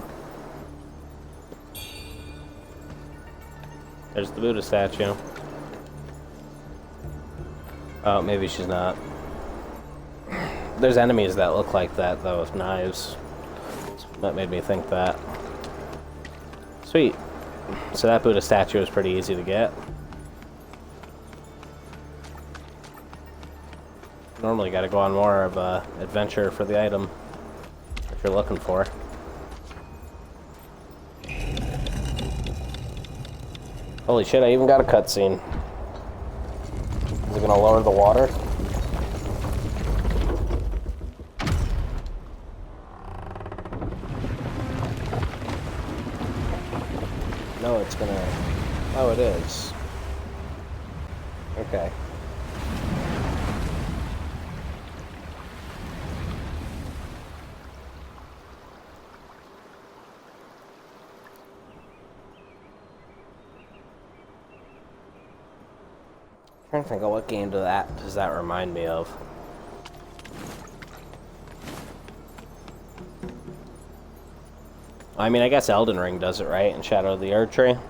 There's the Buddha statue. Oh, maybe she's not. There's enemies that look like that, though, with knives. That made me think that. Sweet. So that Buddha statue is pretty easy to get. Normally gotta go on more of a adventure for the item that you're looking for. Holy shit, I even got a cutscene. Is it gonna lower the water? No, it's gonna... Oh, it is. Okay. I'm trying to think of what game does that remind me of. I mean, I guess Elden Ring does it, right? In Shadow of the Erdtree.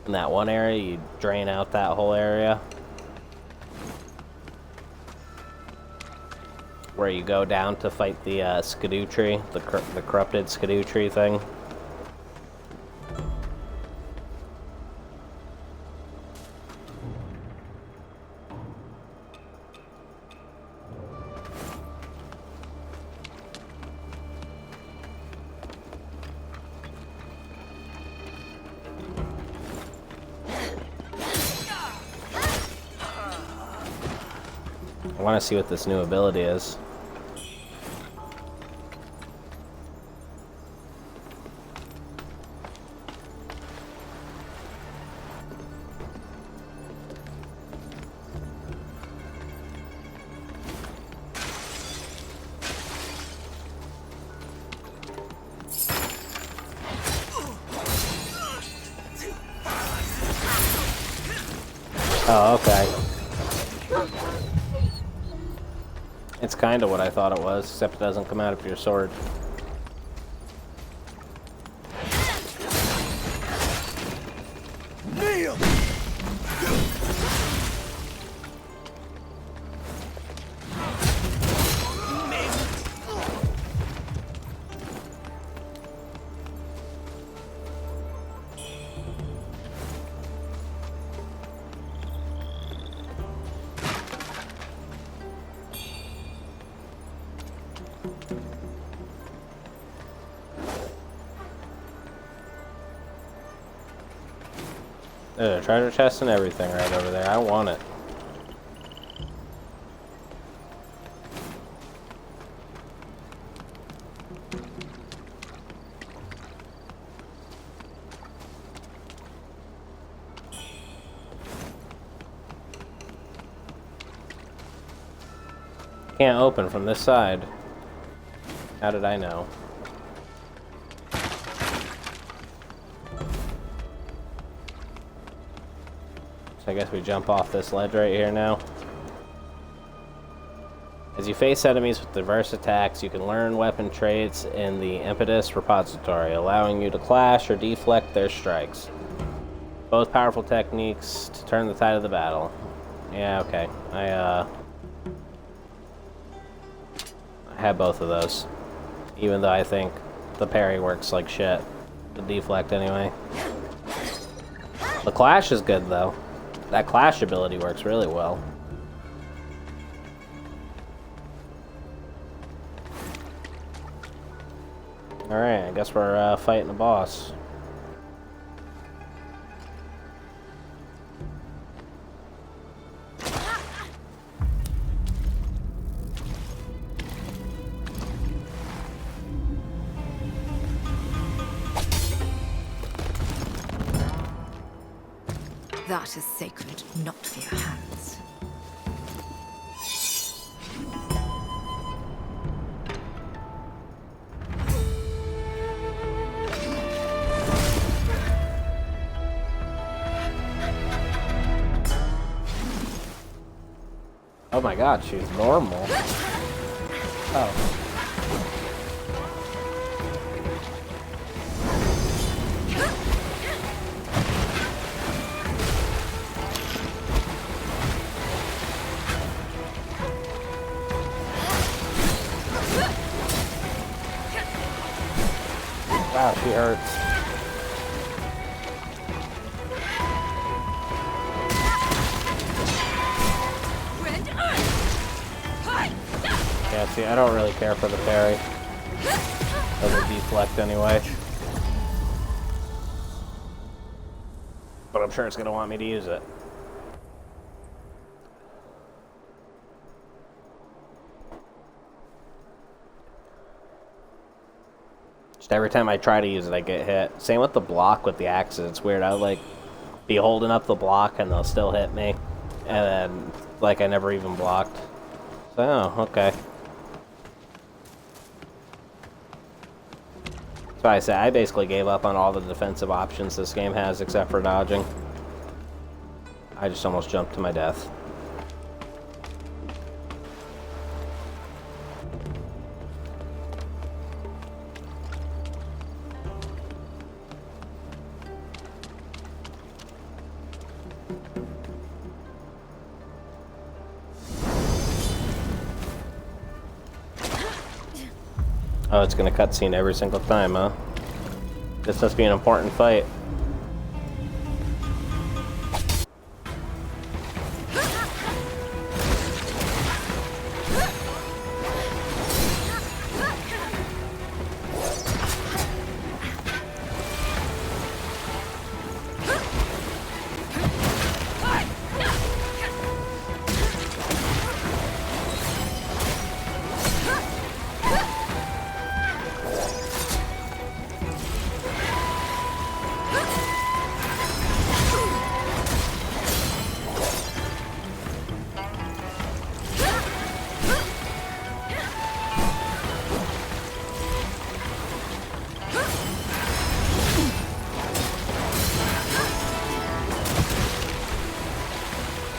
In that one area, you drain out that whole area. Where you go down to fight the Skidoo tree, the corrupted Skidoo tree thing. I want to see what this new ability is. Oh, okay. It's kind of what I thought it was, except it doesn't come out of your sword. Kneel! There's a treasure chest and everything right over there. I want it. Can't open from this side. How did I know? So I I guess we jump off this ledge right here now. As you face enemies with diverse attacks, you can learn weapon traits in the Impetus repository, allowing you to clash or deflect their strikes. Both powerful techniques to turn the tide of the battle. Yeah, okay. I have both of those. Even though I think the parry works like shit. The deflect anyway. The clash is good though. That clash ability works really well. Alright, I guess we're fighting a boss. That is sacred, not for your hands. Oh my god, she's normal. Oh. Wow, she hurts. Yeah, see, I don't really care for the parry. Doesn't deflect anyway. But I'm sure it's going to want me to use it. Just every time I try to use it, I get hit. Same with the block with the axes. It's weird. I'll, like, be holding up the block and they'll still hit me. And then, like, I never even blocked. So, oh, okay. That's why I say I basically gave up on all the defensive options this game has except for dodging. I just almost jumped to my death. Oh, it's gonna cutscene every single time, huh? This must be an important fight.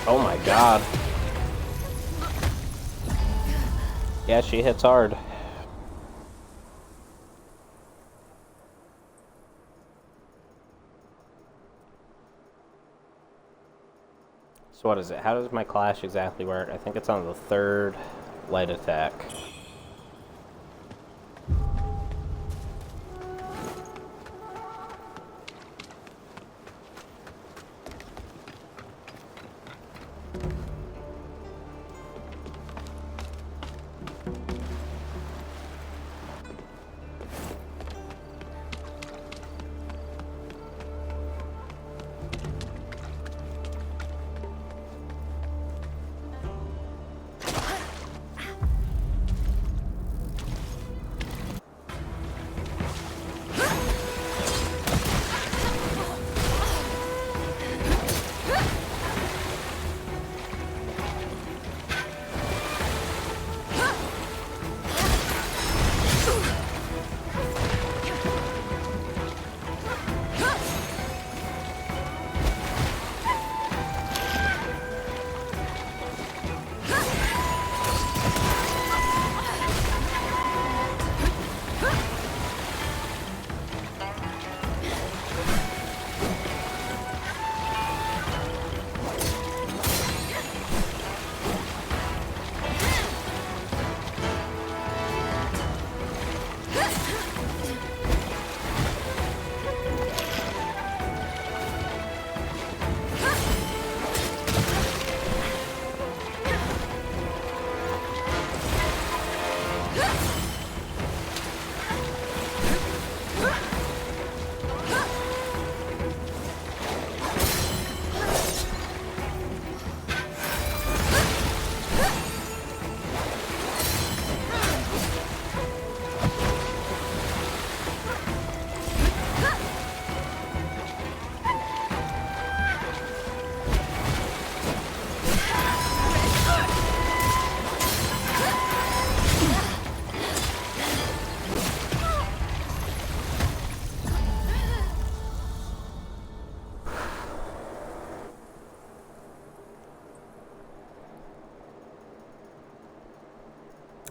Oh my god. Yeah, she hits hard. So what is it? How does my clash exactly work? I think it's on the third light attack.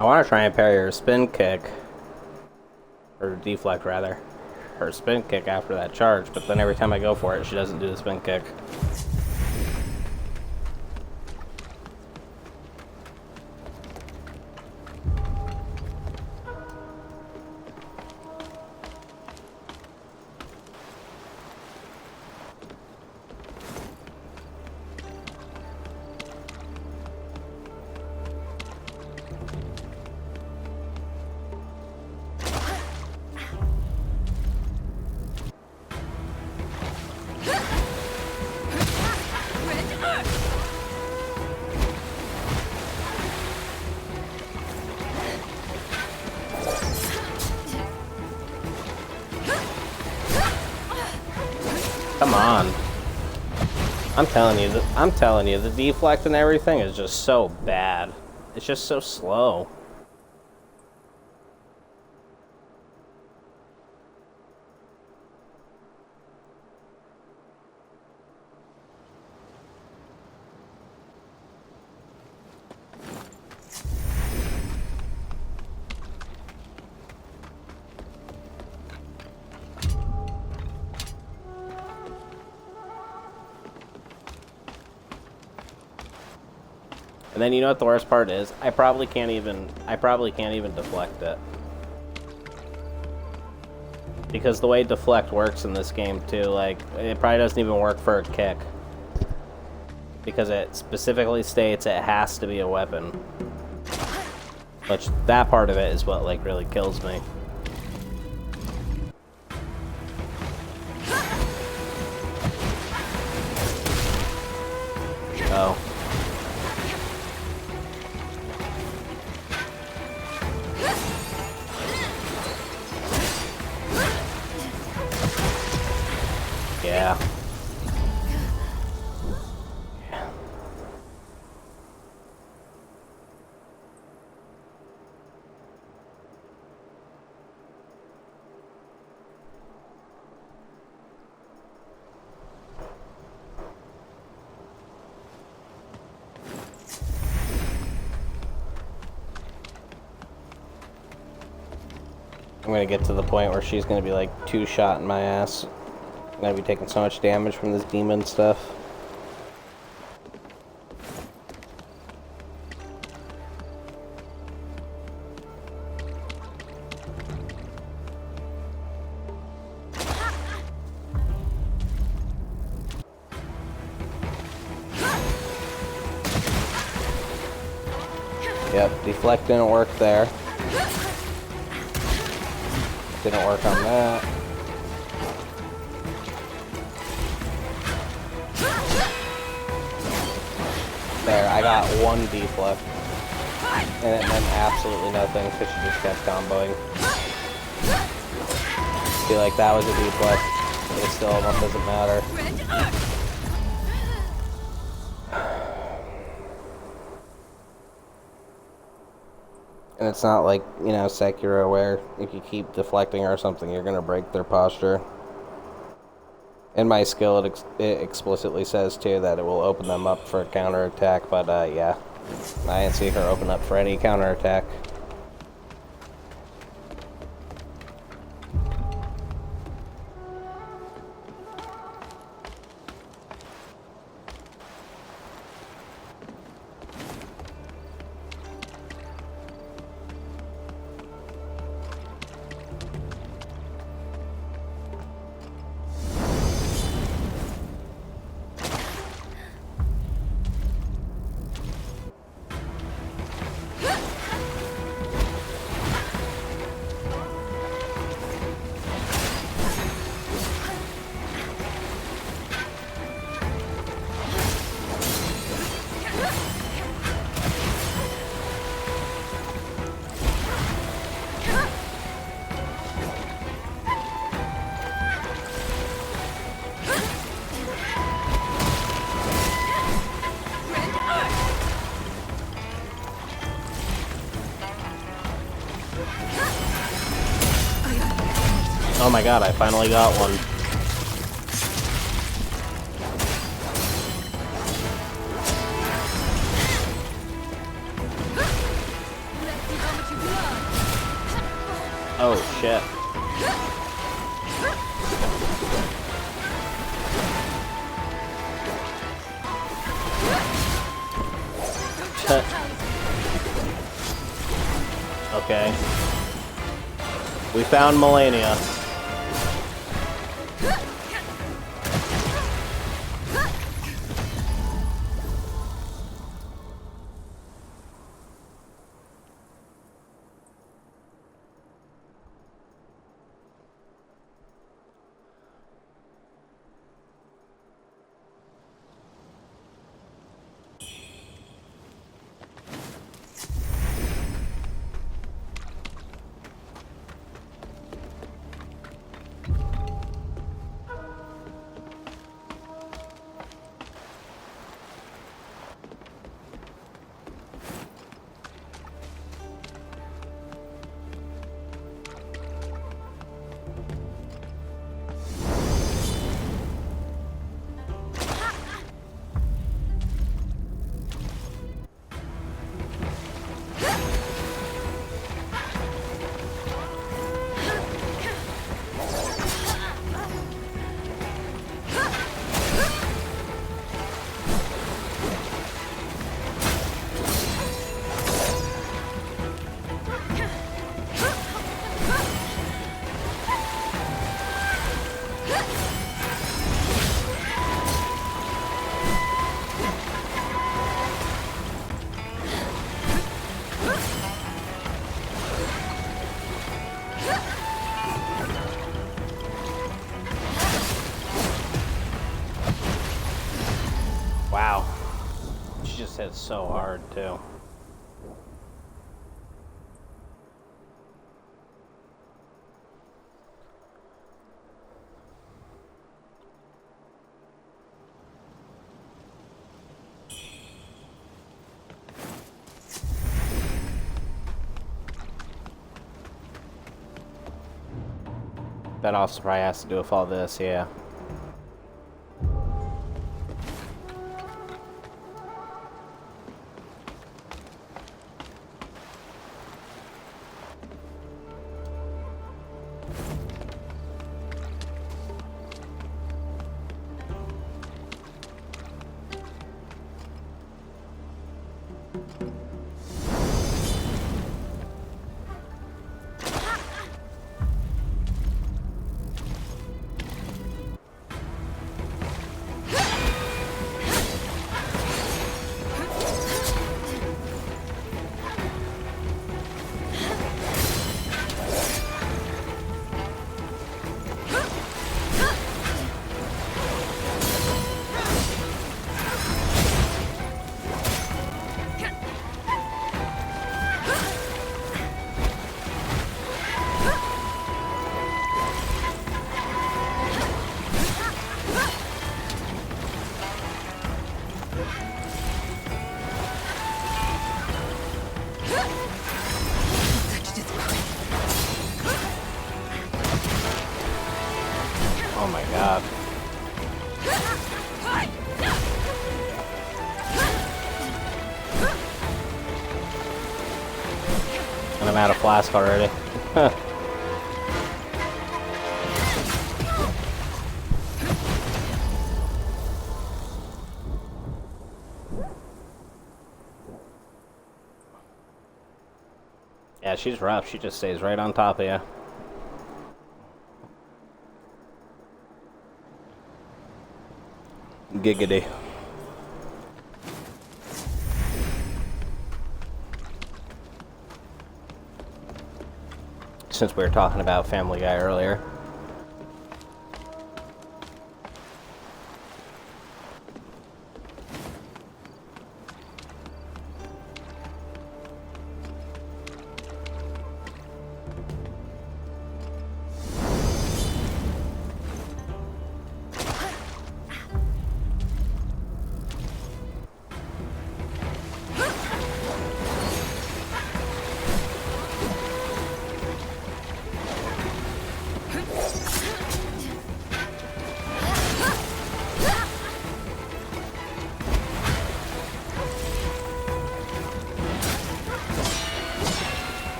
I want to try and parry her spin kick. Or deflect, rather. Her spin kick after that charge, but then every time I go for it, she doesn't do the spin kick. Come on. I'm telling you, the deflect and everything is just so bad. It's just so slow. And then you know what the worst part is? I probably can't even deflect it. Because the way deflect works in this game too, like, it probably doesn't even work for a kick. Because it specifically states it has to be a weapon. Which, that part of it is what, like, really kills me. Oh. Yeah. I'm gonna get to the point where she's gonna be like two-shot in my ass. I'm gonna be taking so much damage from this demon stuff. Yep, deflect didn't work there. Didn't work on that. There, I got one deflect. And it meant absolutely nothing because she just kept comboing. I feel like that was a deflect, but it still almost doesn't matter. And it's not like, you know, Sekiro where if you keep deflecting or something, you're gonna break their posture. In my skill, it explicitly says, too, that it will open them up for a counterattack, but, yeah. I didn't see her open up for any counterattack. Oh my god, I finally got one. Oh, shit. Okay. We found Melania. Wow. She just hit so hard, too. That also probably has to do with all this, yeah. Oh my god. And I'm out of flask already. Yeah, she's rough. She just stays right on top of you. Giggity. Since we were talking about Family Guy earlier.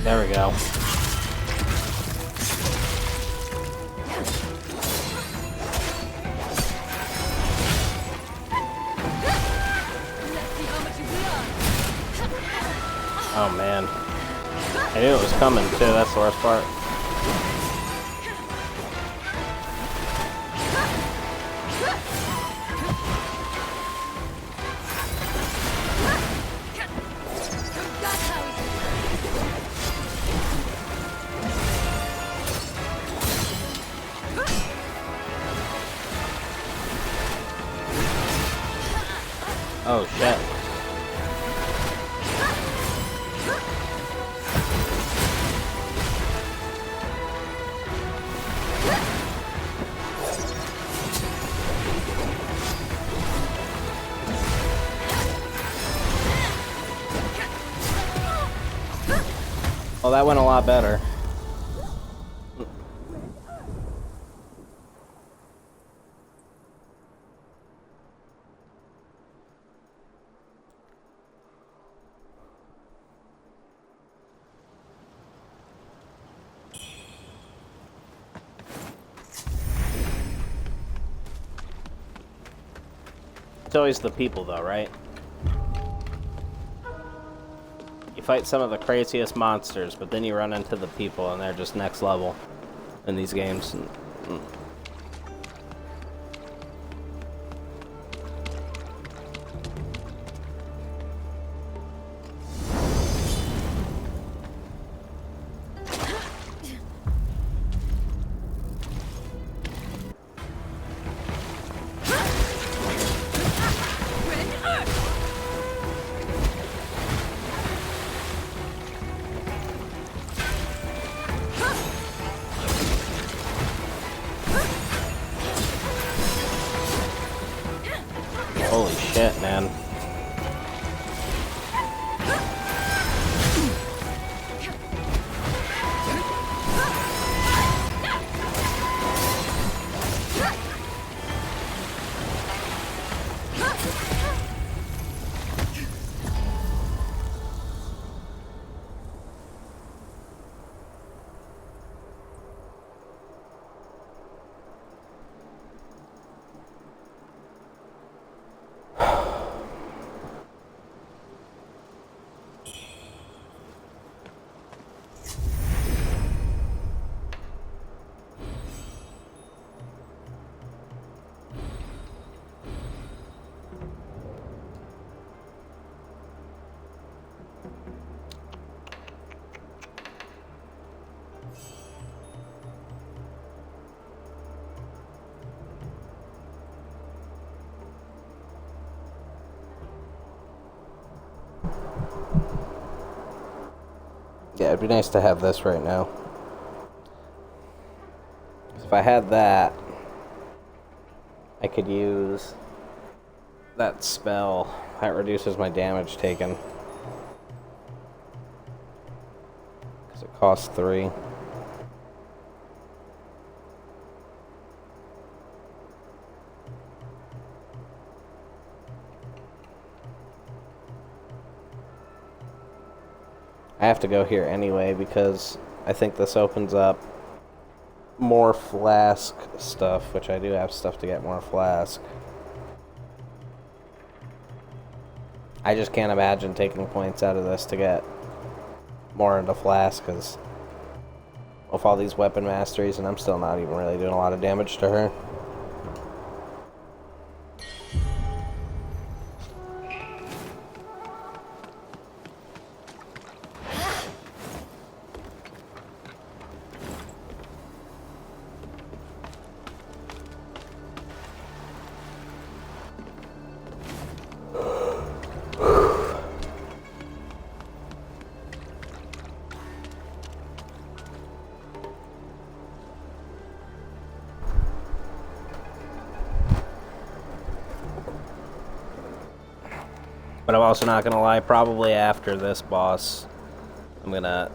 There we go. Oh man. I knew it was coming too, that's the worst part. Oh shit. Well, that went a lot better. It's always the people, though, right? You fight some of the craziest monsters, but then you run into the people, and they're just next level in these games. Holy shit, man. Yeah, it'd be nice to have this right now. If I had that, I could use that spell. That reduces my damage taken. Because it costs 3. I have to go here anyway because I think this opens up more flask stuff, which I do have stuff to get more flask. I just can't imagine taking points out of this to get more into flask, because with all these weapon masteries, and I'm still not even really doing a lot of damage to her. But I'm also not gonna lie, probably after this boss, I'm gonna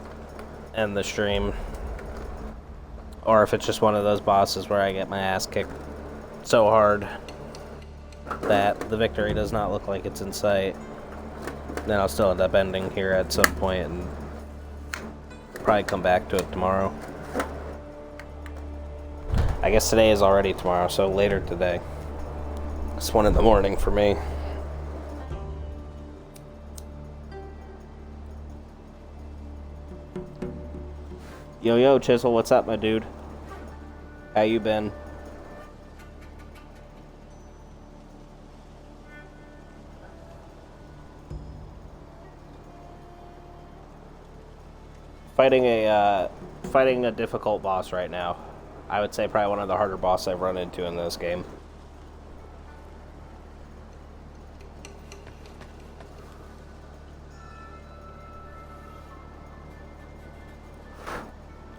end the stream. Or if it's just one of those bosses where I get my ass kicked so hard that the victory does not look like it's in sight, then I'll still end up ending here at some point and probably come back to it tomorrow. I guess today is already tomorrow, so later today. It's 1 in the morning for me. Yo, Chisel, what's up, my dude? How you been? Fighting a difficult boss right now. I would say probably one of the harder bosses I've run into in this game.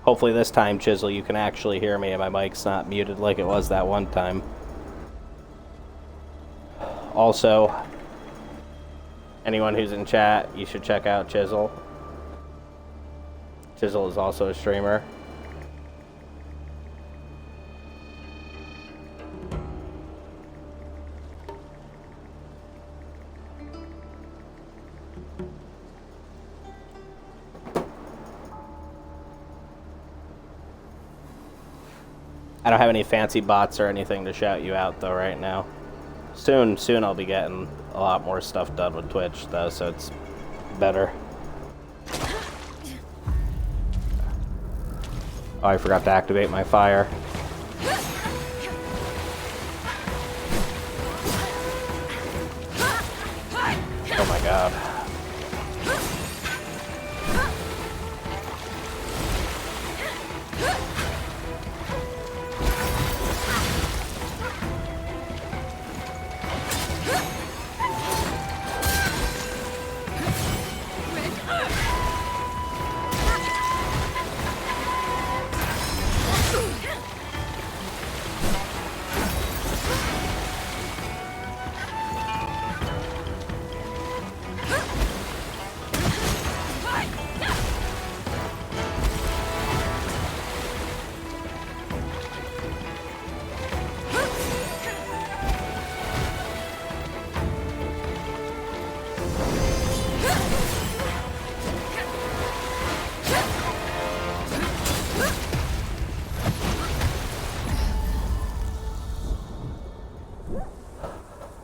Hopefully this time, Chisel, you can actually hear me and my mic's not muted like it was that one time. Also, anyone who's in chat, you should check out Chisel. Chisel is also a streamer. I don't have any fancy bots or anything to shout you out though right now. Soon I'll be getting a lot more stuff done with Twitch though, so it's better. Oh, I forgot to activate my fire. Oh my god.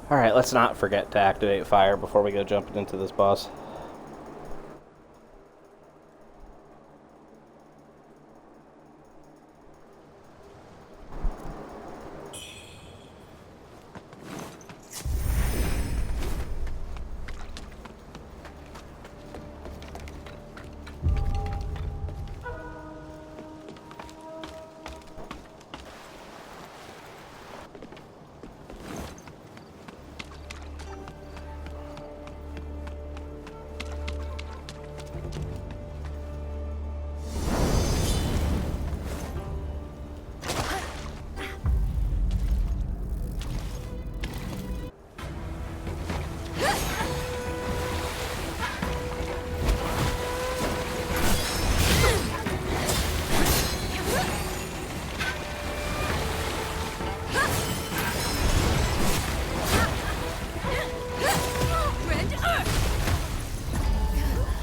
Alright, let's not forget to activate fire before we go jumping into this boss.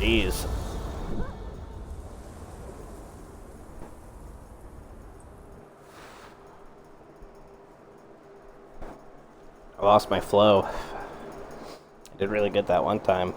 Jeez. I lost my flow. I did really good that one time.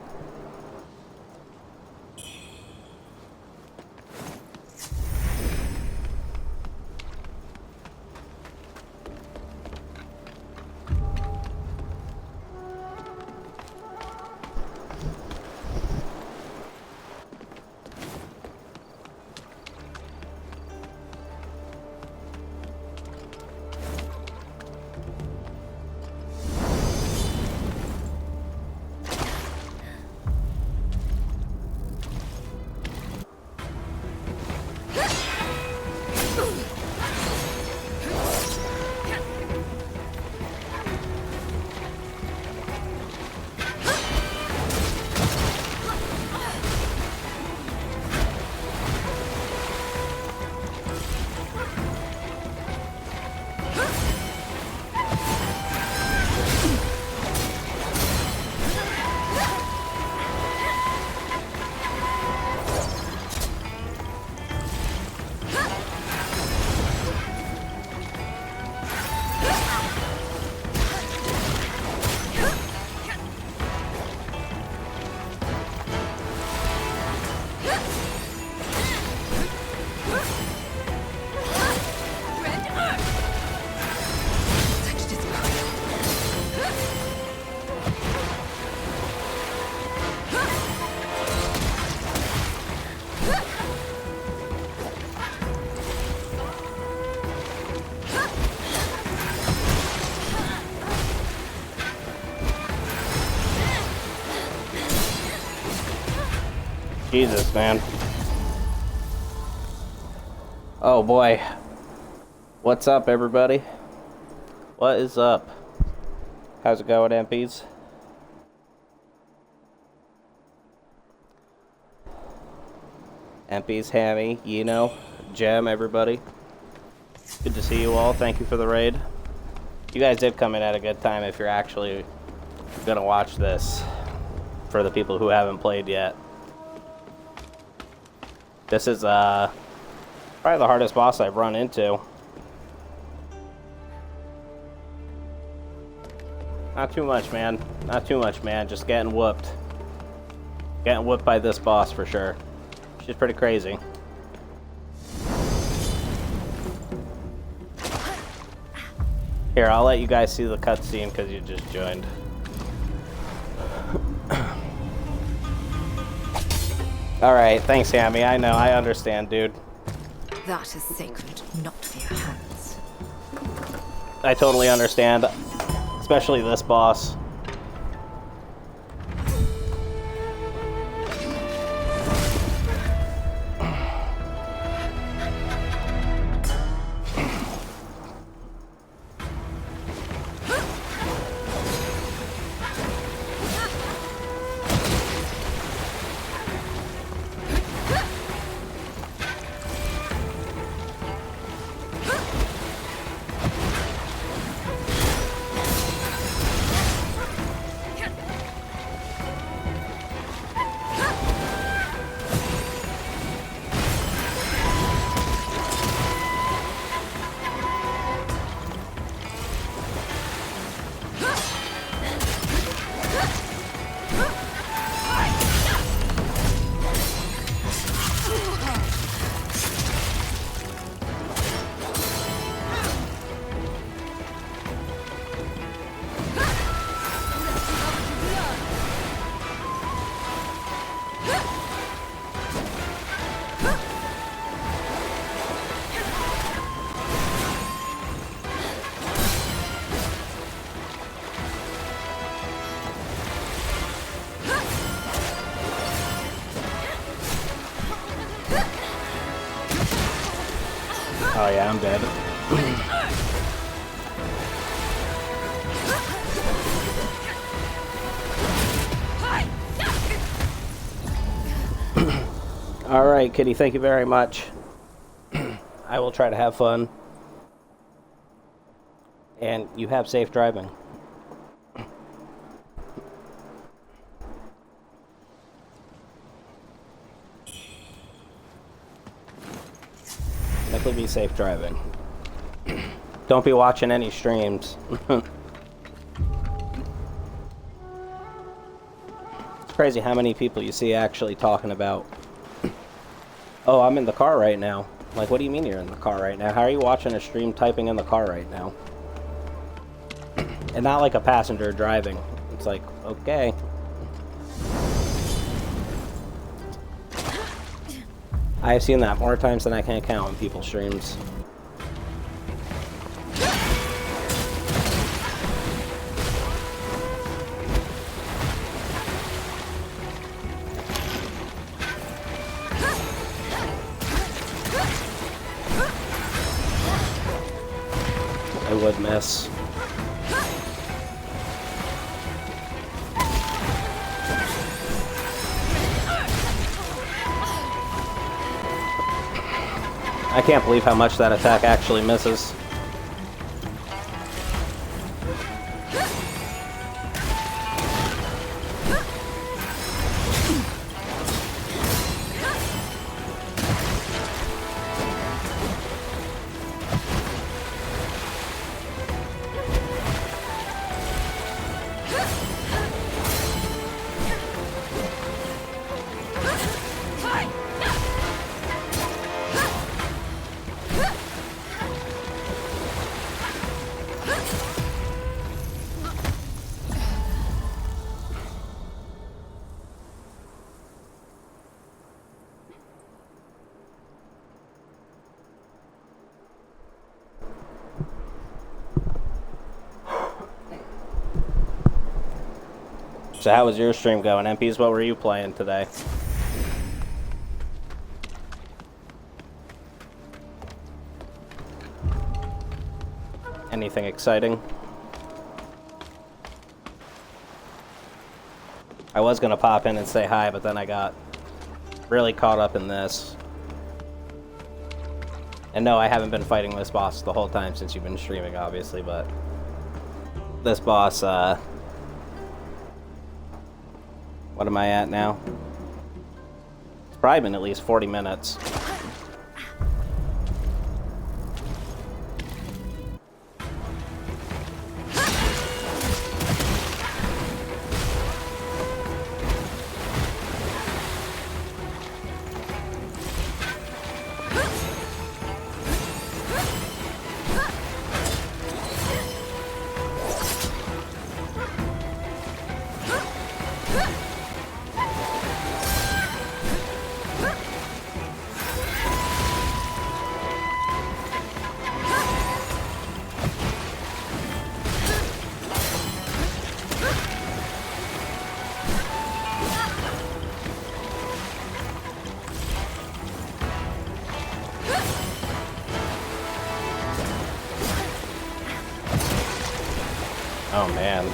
Jesus, man. Oh boy. What's up, everybody? What is up? How's it going, MPs? MPs, Hammy, Yino, Jem, everybody. Good to see you all. Thank you for the raid. You guys did come in at a good time if you're actually gonna watch this, for the people who haven't played yet. This is probably the hardest boss I've run into. Not too much, man. Not too much, man. Just getting whooped. Getting whooped by this boss for sure. She's pretty crazy. Here, I'll let you guys see the cutscene because you just joined. Alright, thanks, Hammy. I know, I understand, dude. That is sacred, not for your hands. I totally understand. Especially this boss. Oh yeah, I'm dead. Alright, Kitty, thank you very much. I will try to have fun. And you have safe driving. Definitely be safe driving. Don't be watching any streams. crazy how many people you see actually talking about, oh, I'm in the car right now. Like, what do you mean you're in the car right now? How are you watching a stream typing in the car right now? And not like a passenger driving. It's like, okay. I've seen that more times than I can count on people's streams. I would miss. I can't believe how much that attack actually misses. So how was your stream going? MPs, what were you playing today? Anything exciting? I was gonna pop in and say hi, but then I got really caught up in this. And no, I haven't been fighting this boss the whole time since you've been streaming, obviously, but this boss, what am I at now? It's probably been at least 40 minutes. Oh man.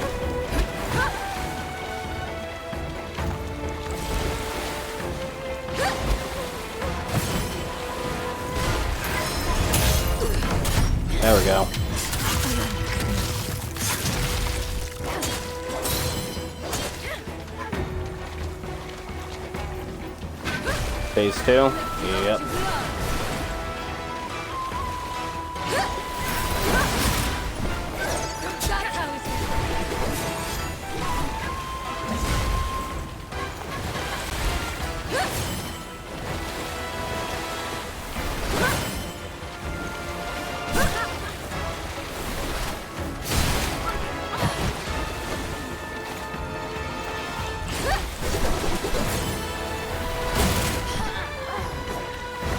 There we go. Phase 2? Yep.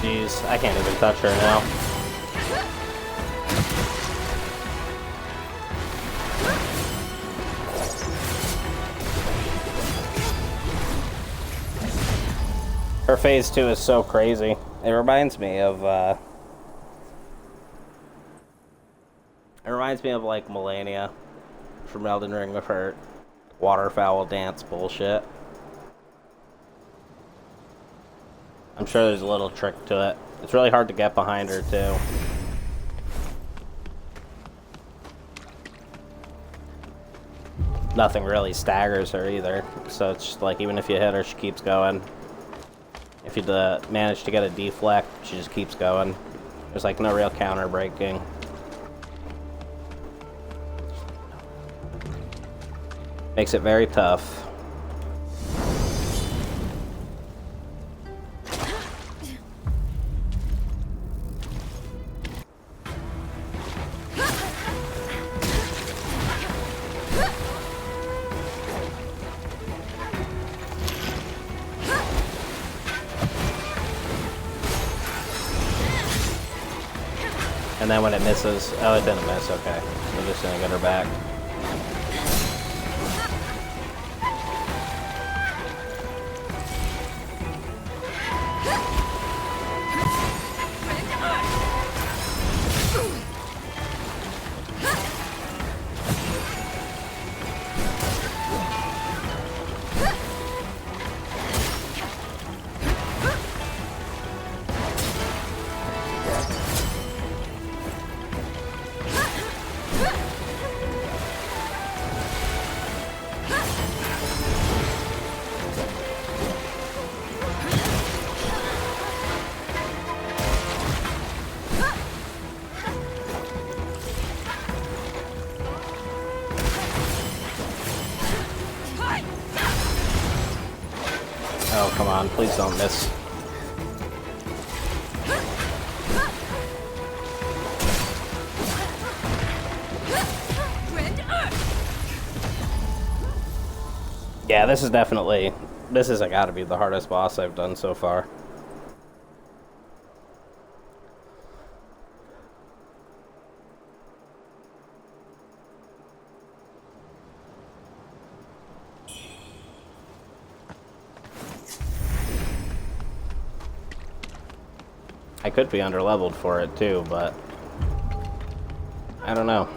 Jeez, I can't even touch her now. Her phase 2 is so crazy. It reminds me of, like Melania from Elden Ring with her waterfowl dance bullshit. I'm sure there's a little trick to it. It's really hard to get behind her, too. Nothing really staggers her either. So it's just like, even if you hit her, she keeps going. If you manage to get a deflect, she just keeps going. There's like no real counter breaking. Makes it very tough. And then when it misses... Oh, it didn't miss. Okay. We're just gonna get her back. Oh, come on. Please don't miss. Yeah, this is definitely... This has got to be the hardest boss I've done so far. I could be underleveled for it too, but I don't know.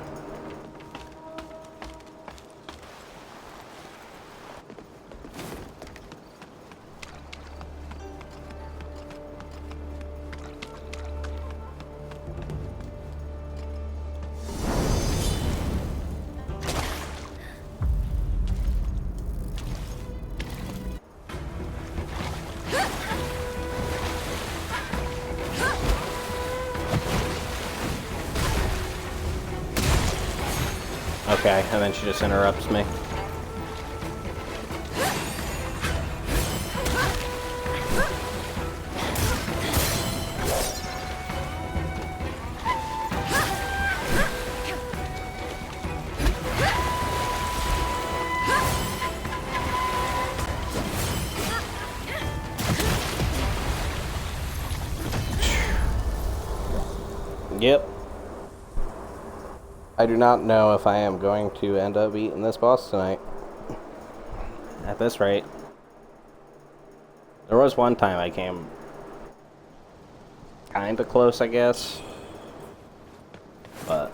Okay, and then she just interrupts me. Yep. I do not know if I am going to end up beating this boss tonight. At this rate. There was one time I came kinda close, I guess. But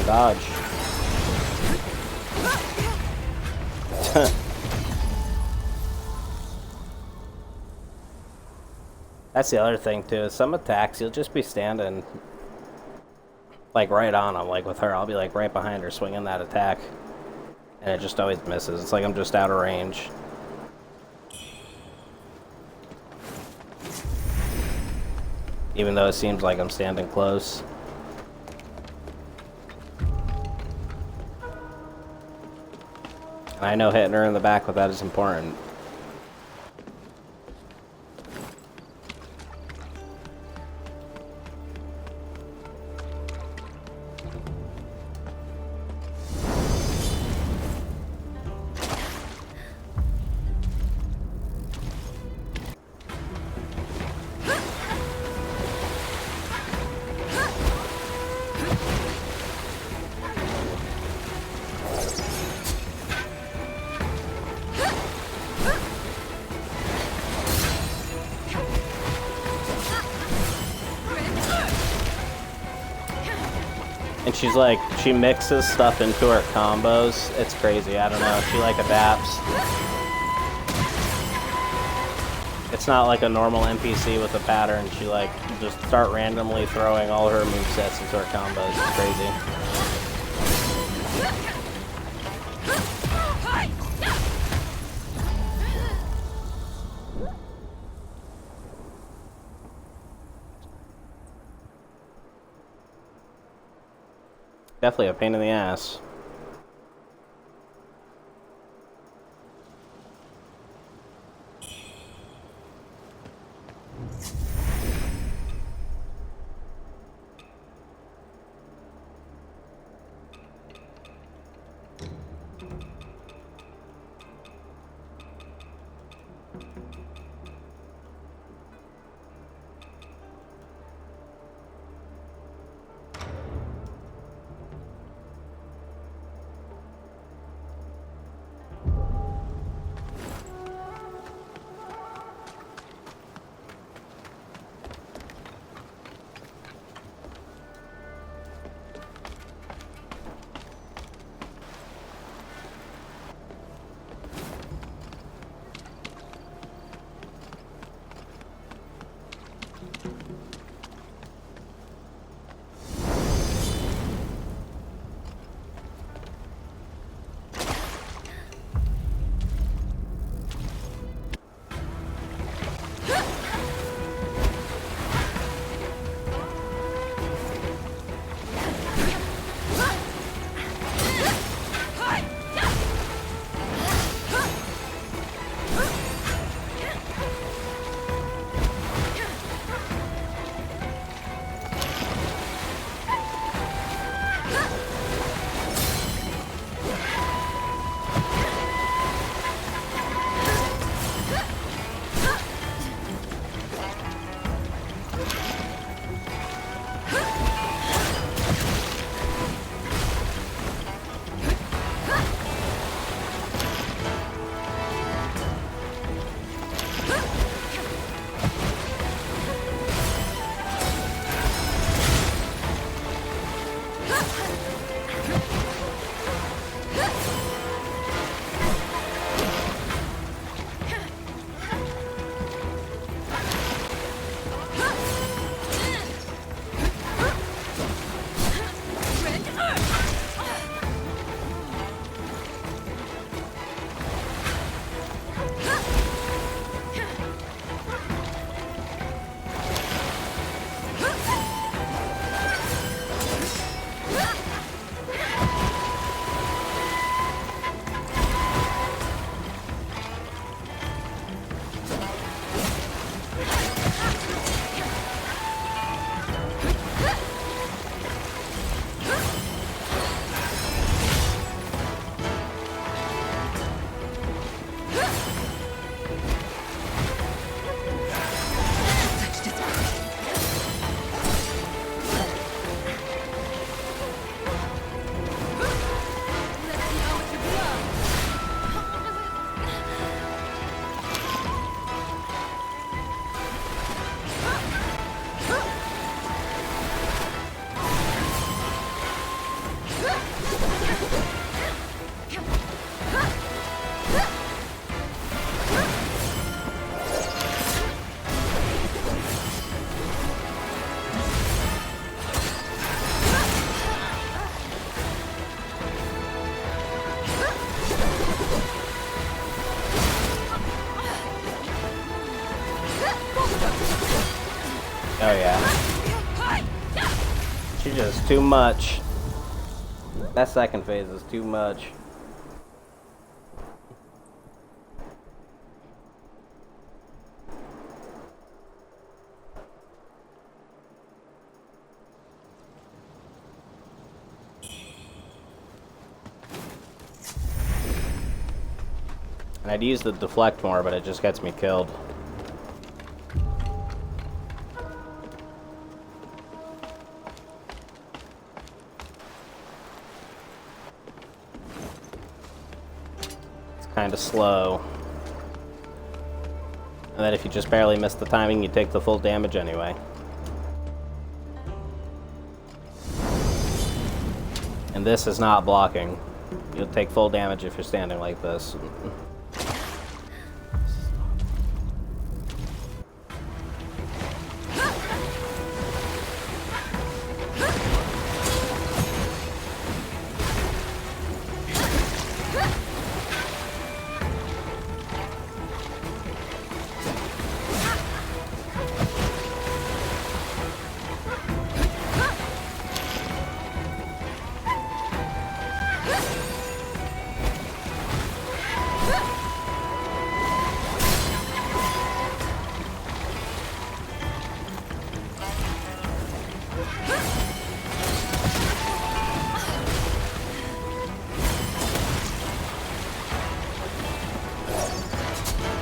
dodge. That's the other thing too. Some attacks you'll just be standing like right on them. Like with her, I'll be like right behind her swinging that attack, and it just always misses. It's like I'm just out of range. Even though it seems like I'm standing close. I know hitting her in the back with that is important. And she's like, she mixes stuff into her combos. It's crazy, I don't know. She like adapts. It's not like a normal NPC with a pattern. She like just start randomly throwing all her movesets into her combos. It's crazy. Definitely a pain in the ass. Oh yeah. She's just too much. That second phase is too much. And I'd use the deflect more, but it just gets me killed. It's kind of slow. And then if you just barely miss the timing, you take the full damage anyway. And this is not blocking. You'll take full damage if you're standing like this.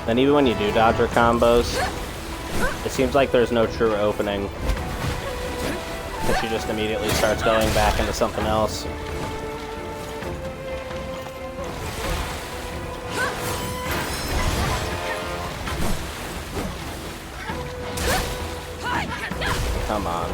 And even when you do dodge your combos, it seems like there's no true opening. Because she just immediately starts going back into something else. Come on.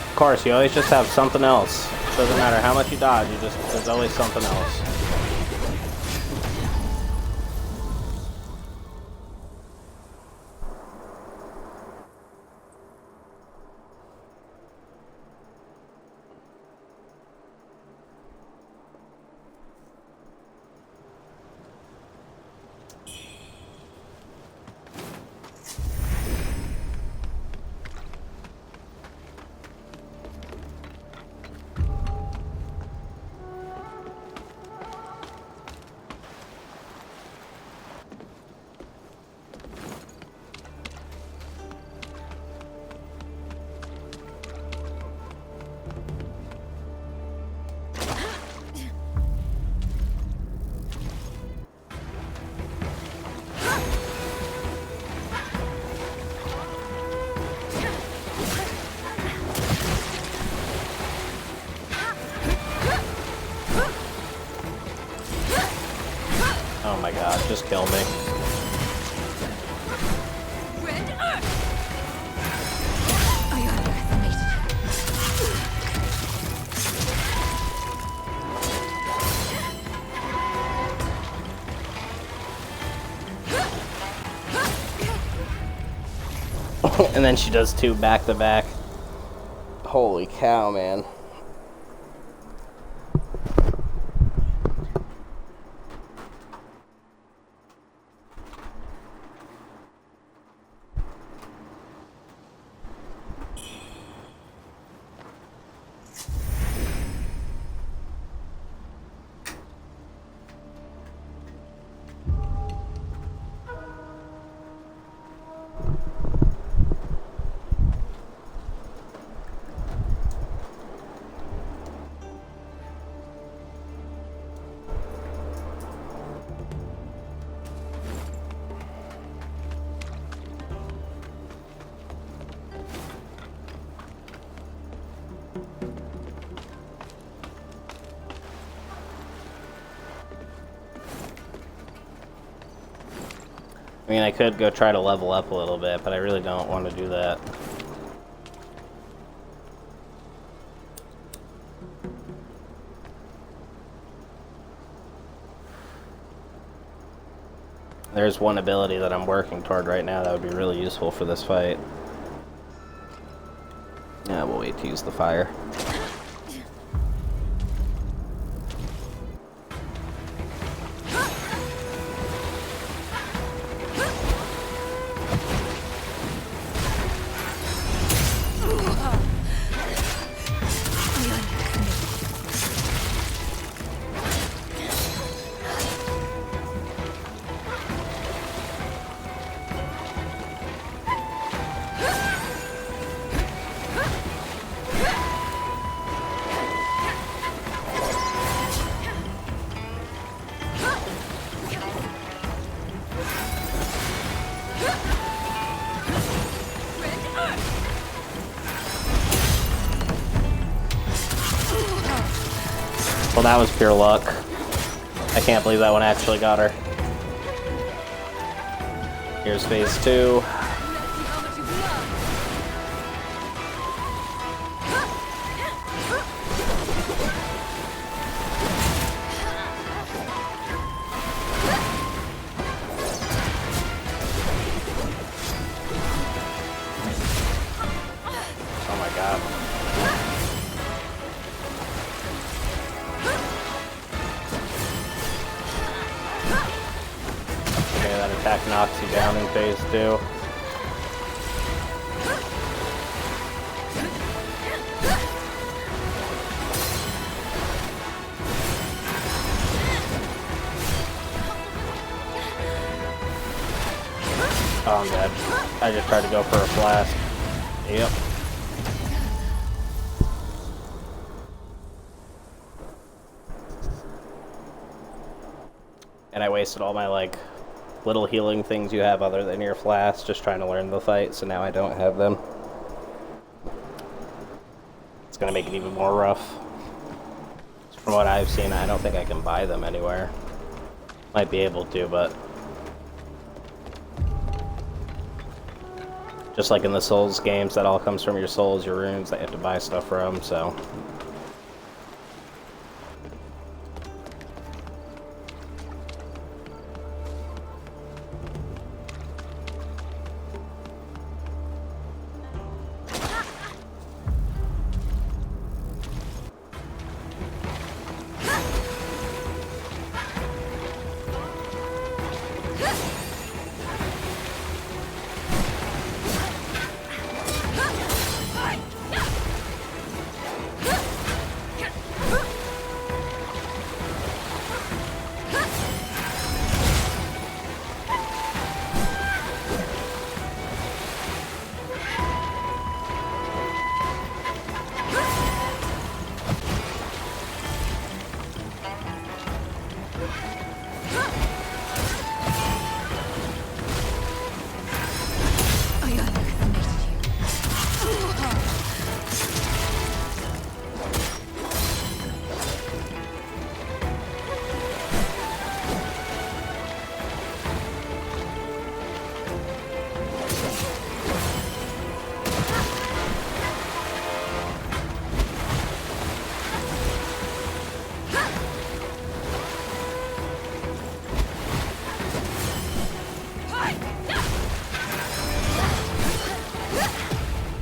Of course, you always just have something else. Doesn't matter how much you dodge, there's always something else. Oh my god, just kill me. And then she does two back to back. Holy cow, man. I mean, I could go try to level up a little bit, but I really don't want to do that. There's one ability that I'm working toward right now that would be really useful for this fight. Yeah, we'll wait to use the fire. Well, that was pure luck. I can't believe that one actually got her. Here's phase 2. Oh my god. Okay, that attack knocks you down in phase 2. Oh, I'm dead. I just tried to go for a flash. Yep. And I wasted all my, like, little healing things you have other than your flask just trying to learn the fight, so now I don't have them. It's gonna make it even more rough. From what I've seen, I don't think I can buy them anywhere. Might be able to, but... just like in the Souls games, that all comes from your souls, your runes that you have to buy stuff from, so...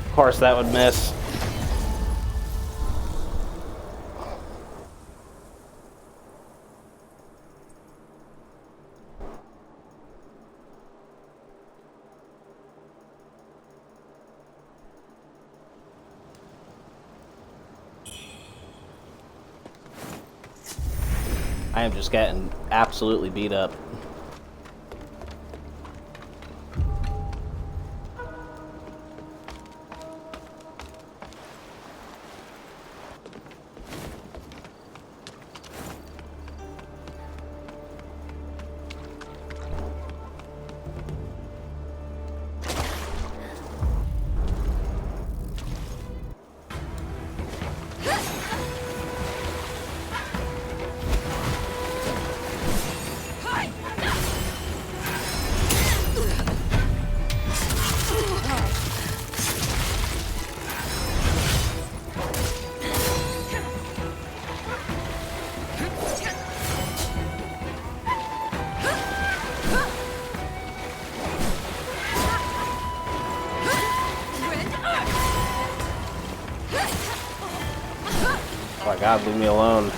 Of course that would miss. I am just getting absolutely beat up. Oh my god, leave me alone.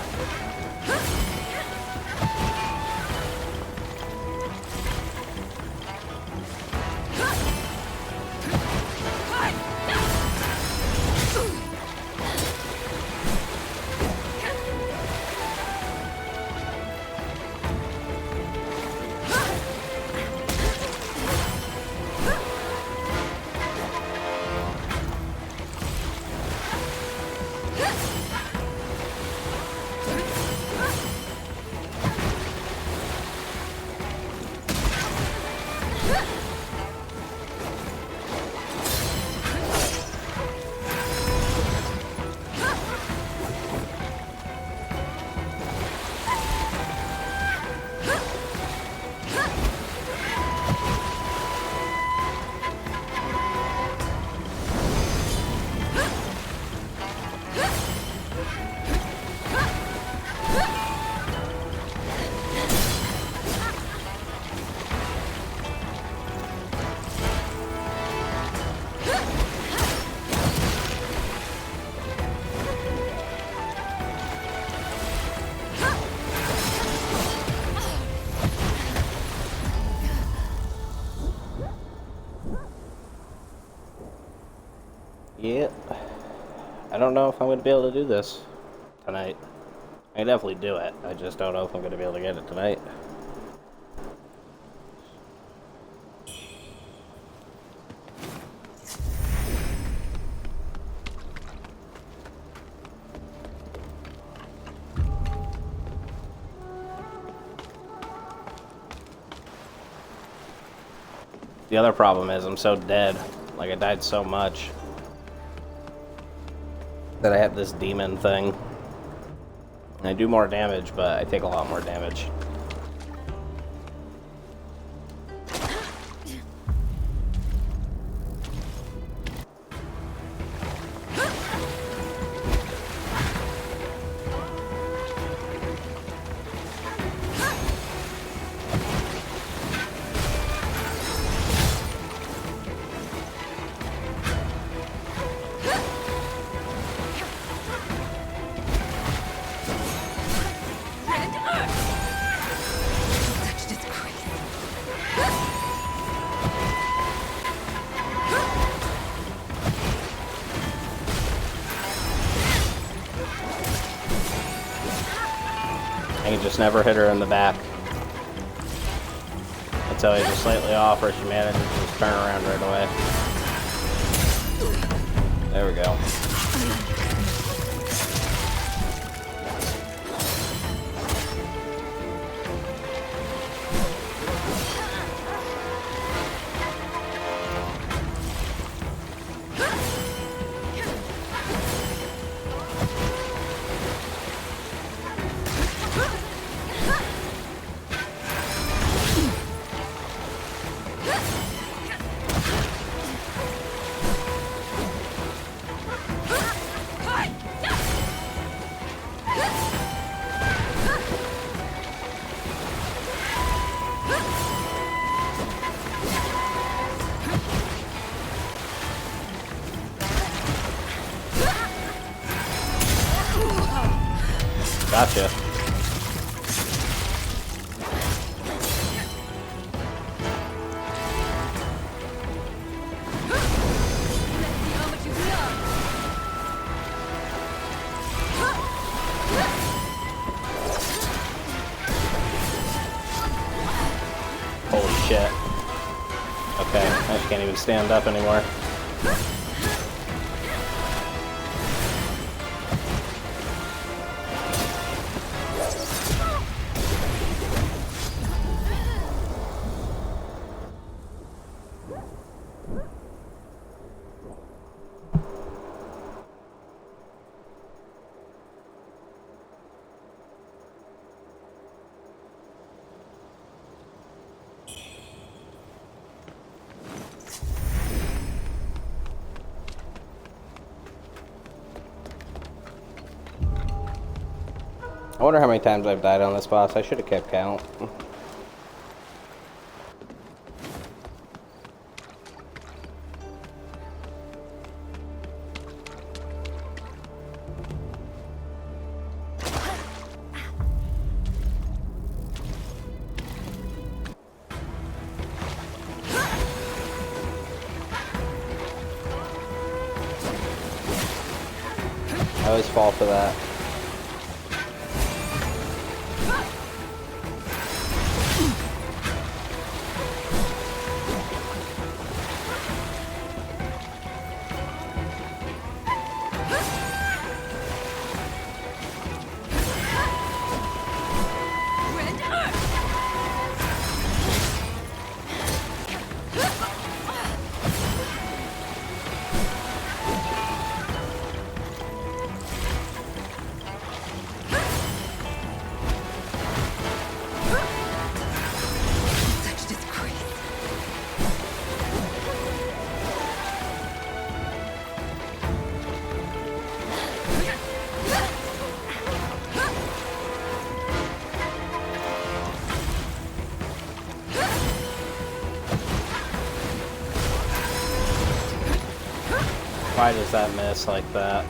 I don't know if I'm going to be able to do this tonight. I can definitely do it. I just don't know if I'm going to be able to get it tonight. The other problem is I'm so dead. Like, I died so much that I have this demon thing. And I do more damage, but I take a lot more damage. I can just never hit her in the back. Until I just slightly off her, she manages to just turn around right away. There we go. Gotcha. Holy shit. Okay, I can't even stand up anymore. I wonder how many times I've died on this boss. I should have kept count. I always fall for that. Why does that miss like that?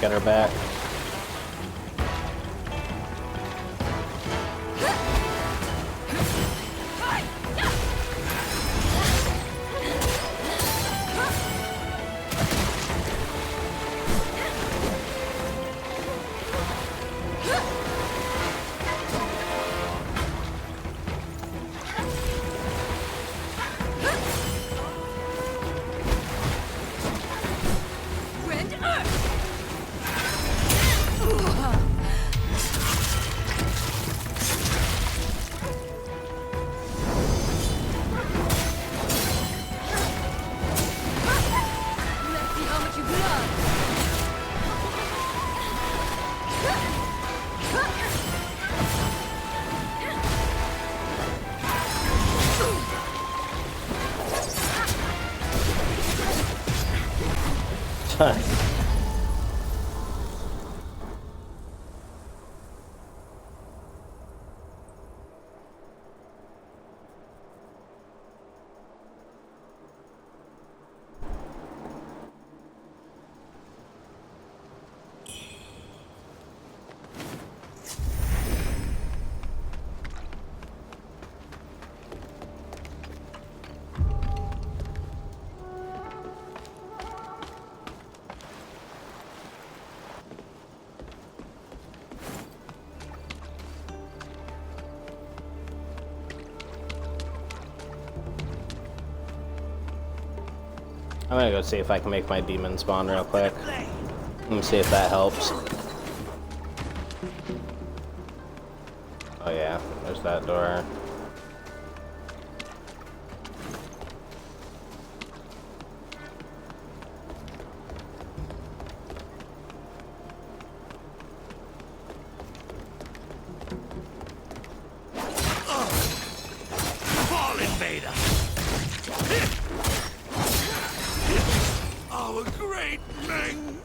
get her back. I'm gonna go see if I can make my demon spawn real quick. Let me see if that helps. Oh yeah, there's that door. Fall invader! Our great Meng!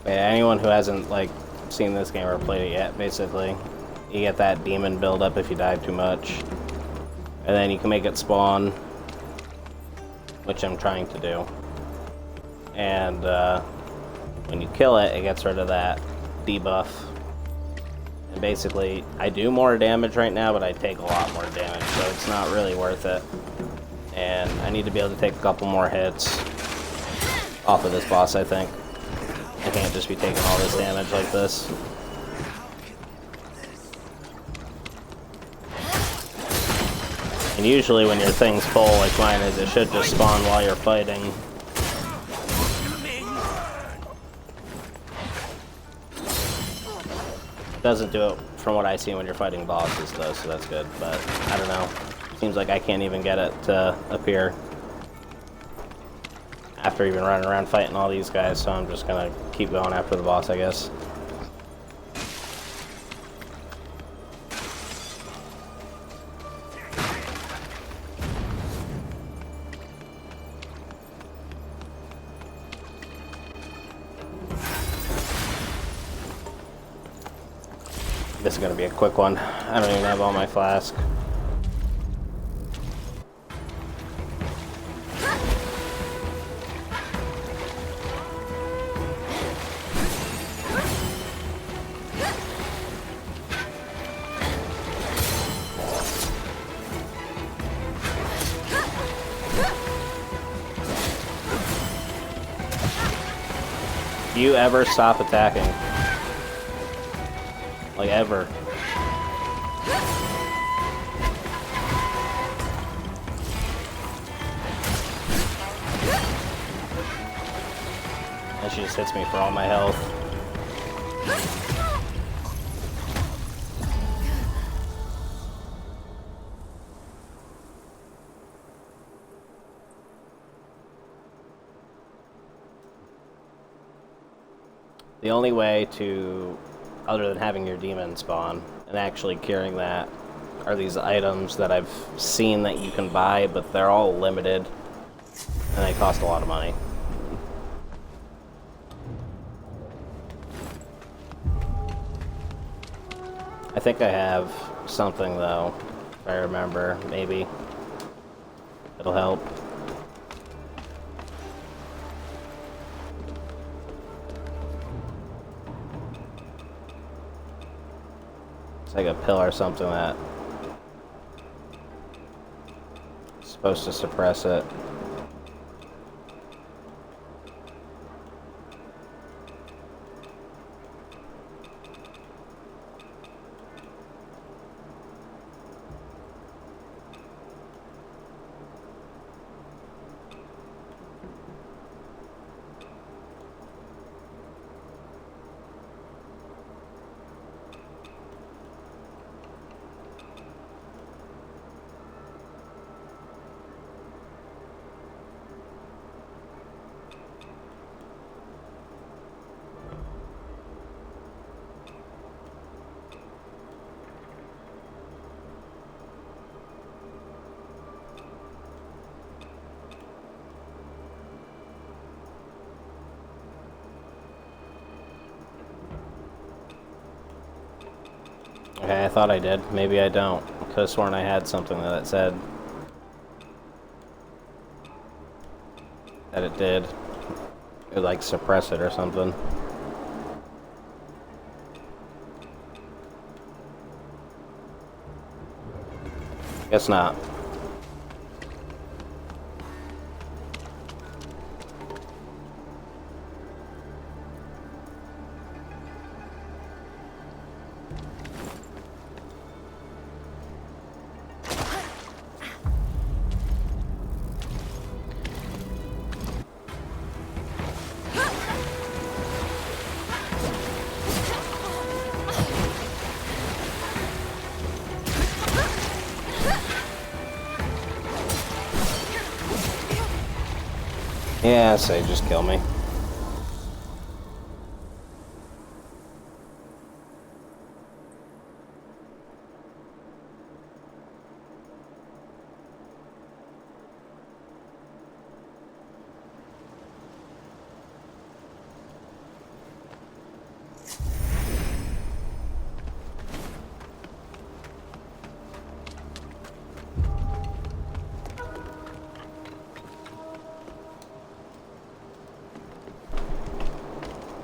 Yeah, anyone who hasn't like seen this game or played it yet, basically, you get that demon build up if you die too much, and then you can make it spawn, which I'm trying to do. And when you kill it, it gets rid of that debuff. And basically, I do more damage right now, but I take a lot more damage, so it's not really worth it. And I need to be able to take a couple more hits off of this boss, I think. I can't just be taking all this damage like this. And usually when your thing's full, like mine is, it should just spawn while you're fighting. Doesn't do it from what I see when you're fighting bosses though, so that's good. But I don't know. Seems like I can't even get it to appear after even running around fighting all these guys, so I'm just gonna keep going after the boss, I guess. This is gonna be a quick one. I don't even have all my flask. Do you ever stop attacking? Like, ever? And she just hits me for all my health. The only way to, other than having your demon spawn and actually curing that, are these items that I've seen that you can buy, but they're all limited and they cost a lot of money. I think I have something though, if I remember, maybe. It'll help. It's like a pill or something that is supposed to suppress it. Okay, I thought I did. Maybe I don't. I could have sworn I had something that said that it did. It would, like, suppress it or something. Guess not. Yeah, say just kill me.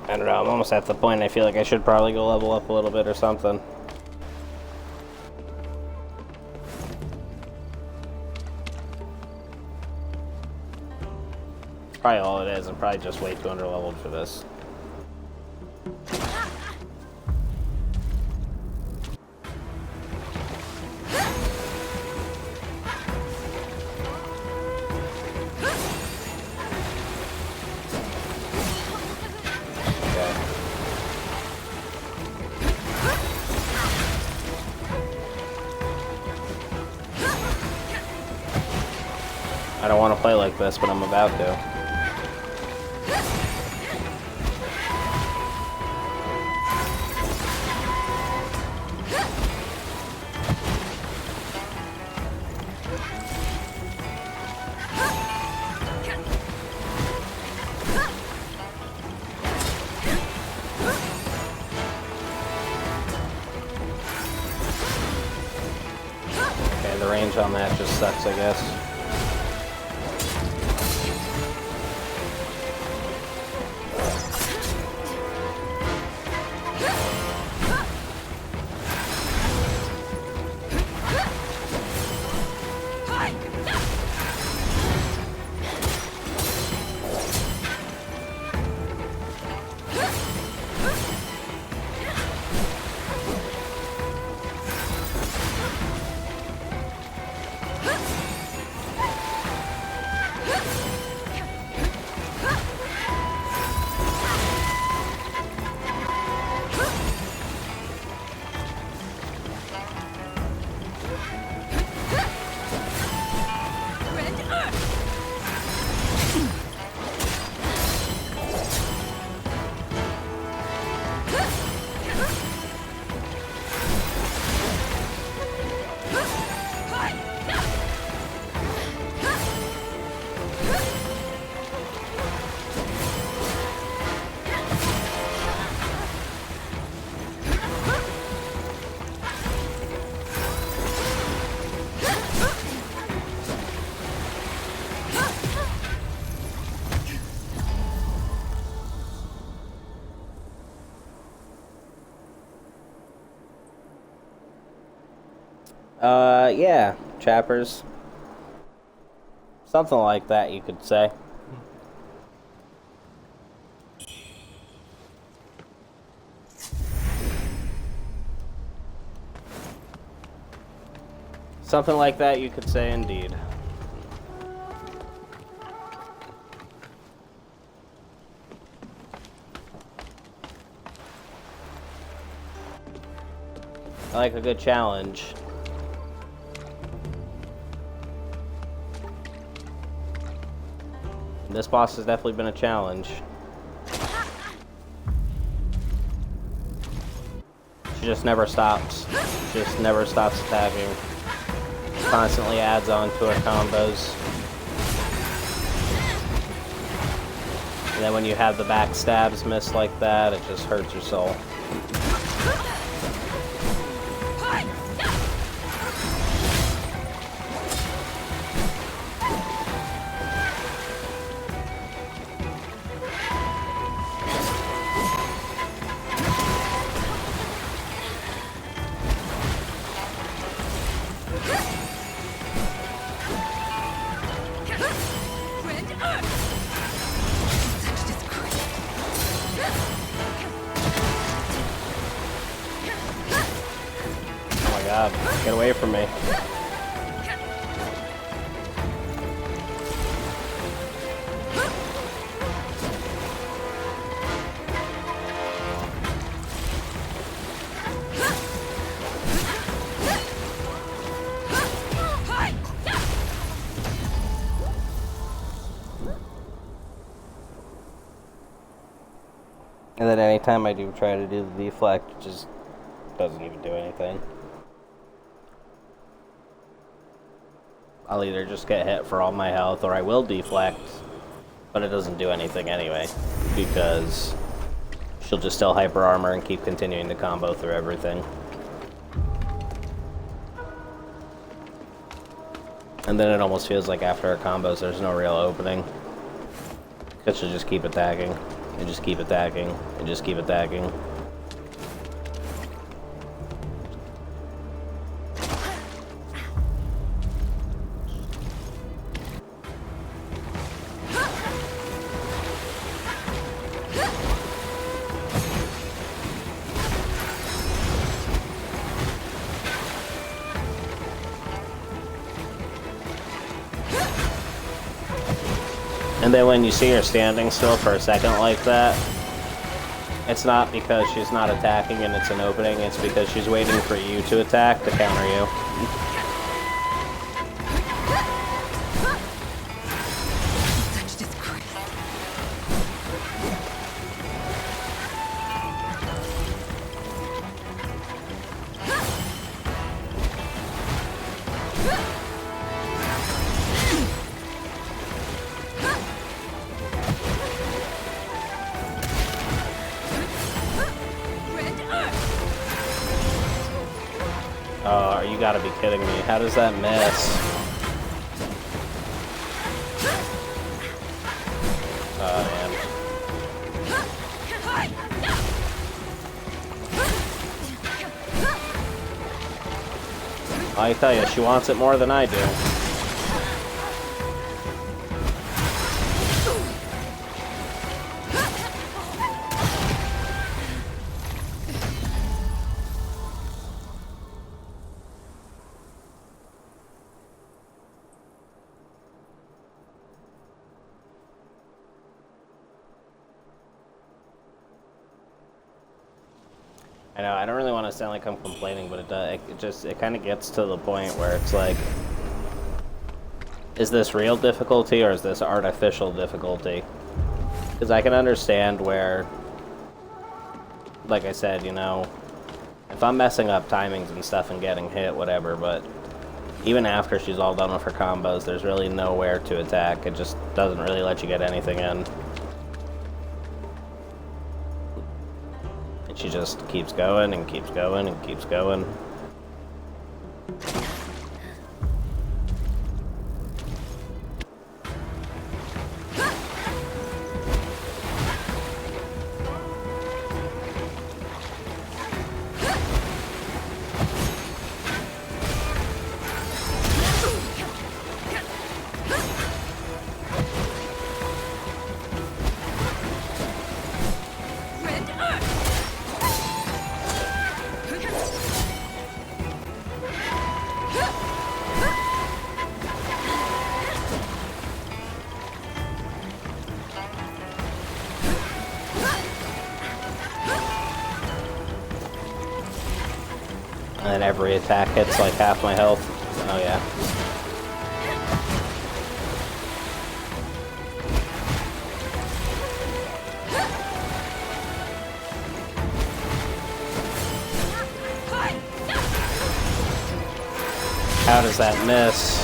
I don't know, I'm almost at the point I feel like I should probably go level up a little bit or something. Probably all it is. I'm probably just way too underleveled for this. I don't want to play like this, but I'm about to. Okay, the range on that just sucks, I guess. Yeah, chappers. Something like that, you could say. Something like that, you could say, indeed. I like a good challenge. This boss has definitely been a challenge. She just never stops. She just never stops attacking. Constantly adds on to her combos. And then when you have the backstabs miss like that, it just hurts your soul. God, get away from me. And then anytime I do try to do the deflect, it just doesn't even do anything. I'll either just get hit for all my health, or I will deflect, but it doesn't do anything anyway, because she'll just still hyper armor and keep continuing to combo through everything. And then it almost feels like after her combos there's no real opening, because she'll just keep attacking, and just keep attacking, and just keep attacking. And then when you see her standing still for a second like that, it's not because she's not attacking and it's an opening, it's because she's waiting for you to attack to counter you. Oh, you gotta be kidding me. How does that miss? Oh, man. I tell you, she wants it more than I do. I know, I don't really want to sound like I'm complaining, but it kind of gets to the point where it's like, is this real difficulty or is this artificial difficulty? Because I can understand where, like I said, you know, if I'm messing up timings and stuff and getting hit, whatever, but even after she's all done with her combos, there's really nowhere to attack. It just doesn't really let you get anything in. She just keeps going and keeps going and keeps going. And every attack hits like half my health. Oh yeah. How does that miss?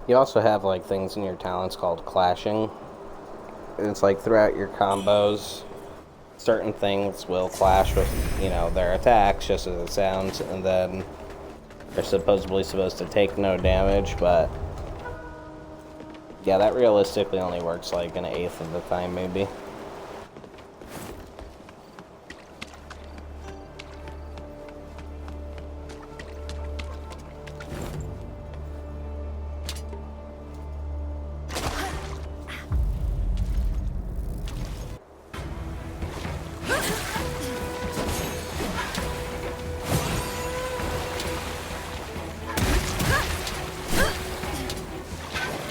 You also have like things in your talents called clashing. It's like throughout your combos, certain things will clash with, you know, their attacks just as it sounds, and then they're supposedly supposed to take no damage, but yeah, that realistically only works like an eighth of the time, maybe.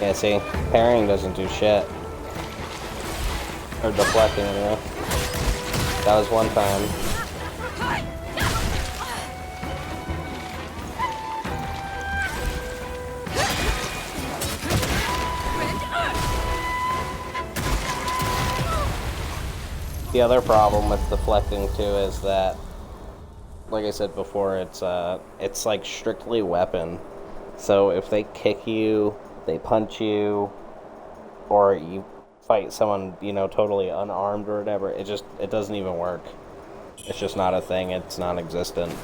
Yeah, see, parrying doesn't do shit. Or deflecting, anyway. That was one time. The other problem with deflecting, too, is that, like I said before, it's like strictly weapon. So if they kick you, they punch you, or you fight someone, you know, totally unarmed or whatever, it doesn't even work. It's just not a thing, it's non-existent.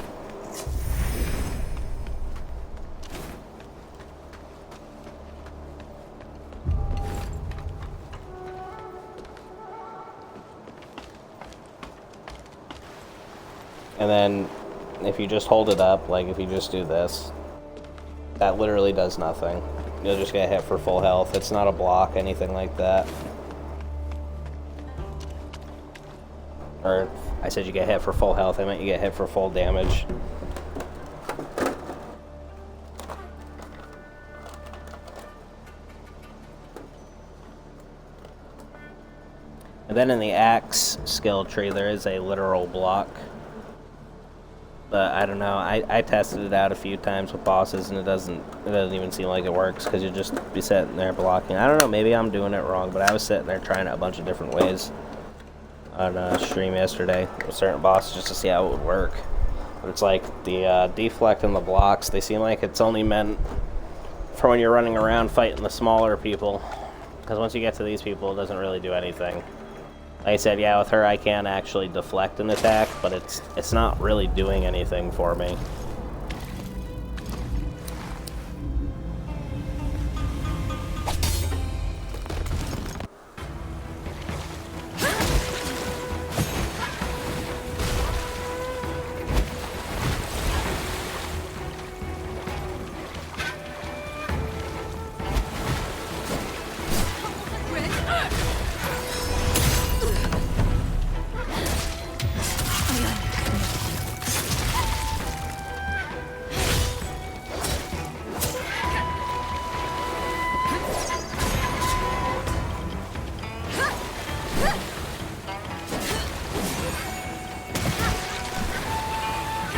And then, if you just hold it up, like if you just do this, that literally does nothing. You'll just get hit for full health. It's not a block, anything like that. Or, I said you get hit for full health, I meant you get hit for full damage. And then in the axe skill tree, there is a literal block. But I don't know, I tested it out a few times with bosses, and it doesn't even seem like it works, because you'll just be sitting there blocking. I don't know, maybe I'm doing it wrong, but I was sitting there trying it a bunch of different ways on a stream yesterday with certain bosses just to see how it would work. But it's like the deflect and the blocks, they seem like it's only meant for when you're running around fighting the smaller people, because once you get to these people, it doesn't really do anything. Like I said, yeah, with her I can actually deflect an attack, but it's not really doing anything for me.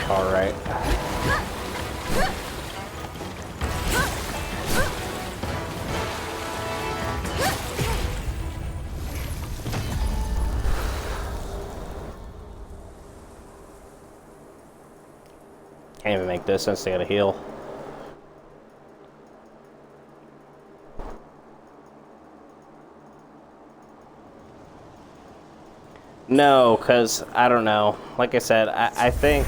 Alright. Can't even make distance to get a heal. No, because, I don't know. Like I said, I think...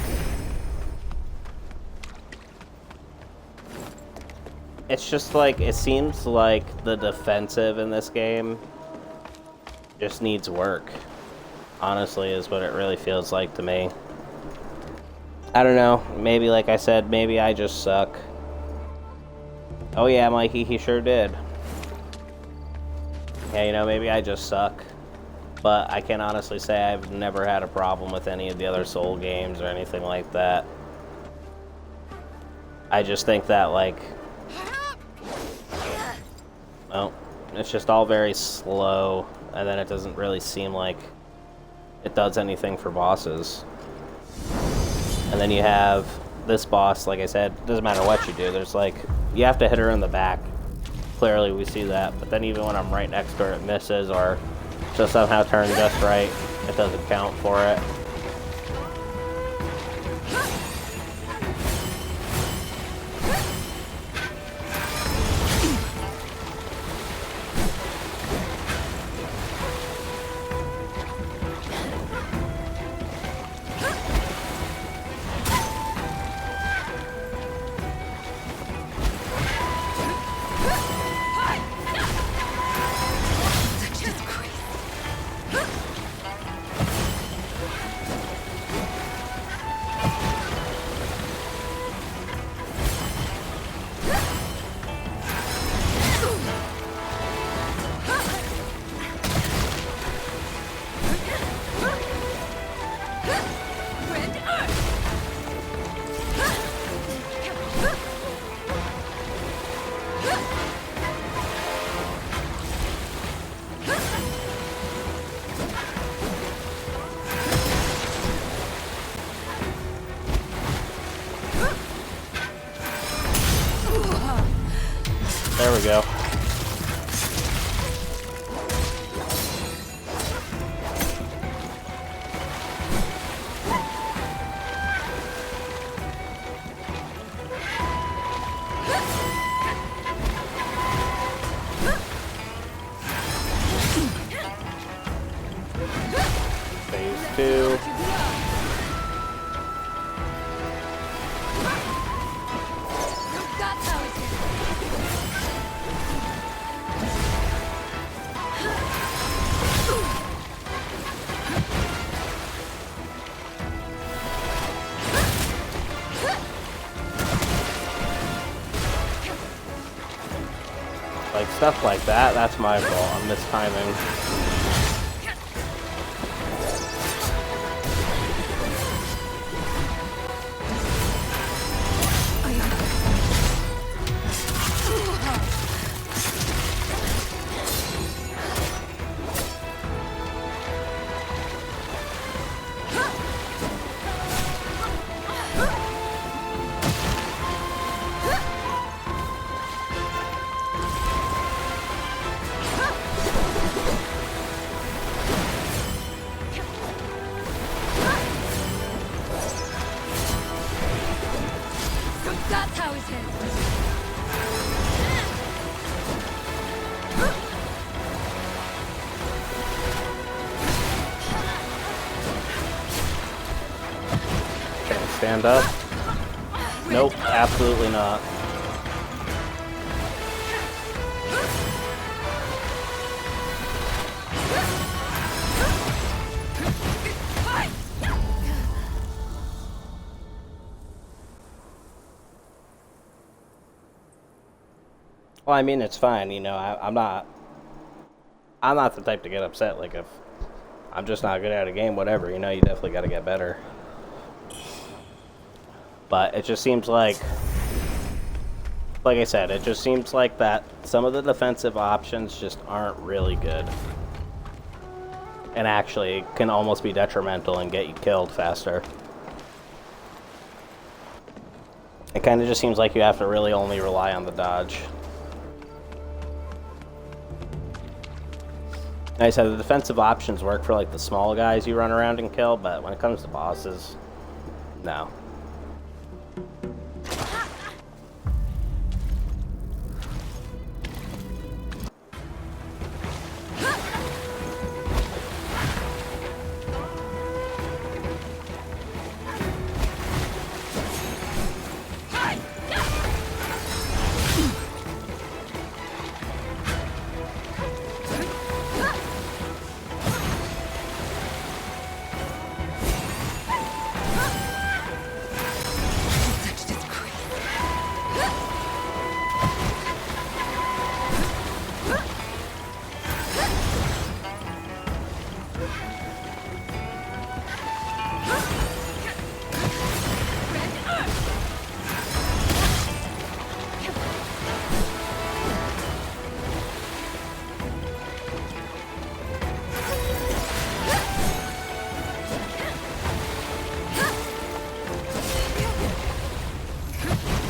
it's just like, it seems like the defensive in this game just needs work. Honestly, is what it really feels like to me. I don't know. Maybe, like I said, maybe I just suck. Oh yeah, Mikey, he sure did. Yeah, you know, maybe I just suck. But I can honestly say I've never had a problem with any of the other Soul games or anything like that. I just think that, like... well, it's just all very slow, and then it doesn't really seem like it does anything for bosses. And then you have this boss, like I said, doesn't matter what you do, there's like, you have to hit her in the back. Clearly we see that, but then even when I'm right next to her it misses, or just somehow turned just right, it doesn't count for it. There we go. Phase 2. Like, stuff like that, that's my fault. I'm mistiming. That's how he's hit. Can I stand up? Nope, absolutely not. Well, I mean, it's fine, you know, I'm not the type to get upset, like, if I'm just not good at a game, whatever, you know, you definitely gotta get better. But it just seems like I said, it just seems like that some of the defensive options just aren't really good. And actually can almost be detrimental and get you killed faster. It kind of just seems like you have to really only rely on the dodge. Like I said, the defensive options work for like the small guys you run around and kill, but when it comes to bosses, no.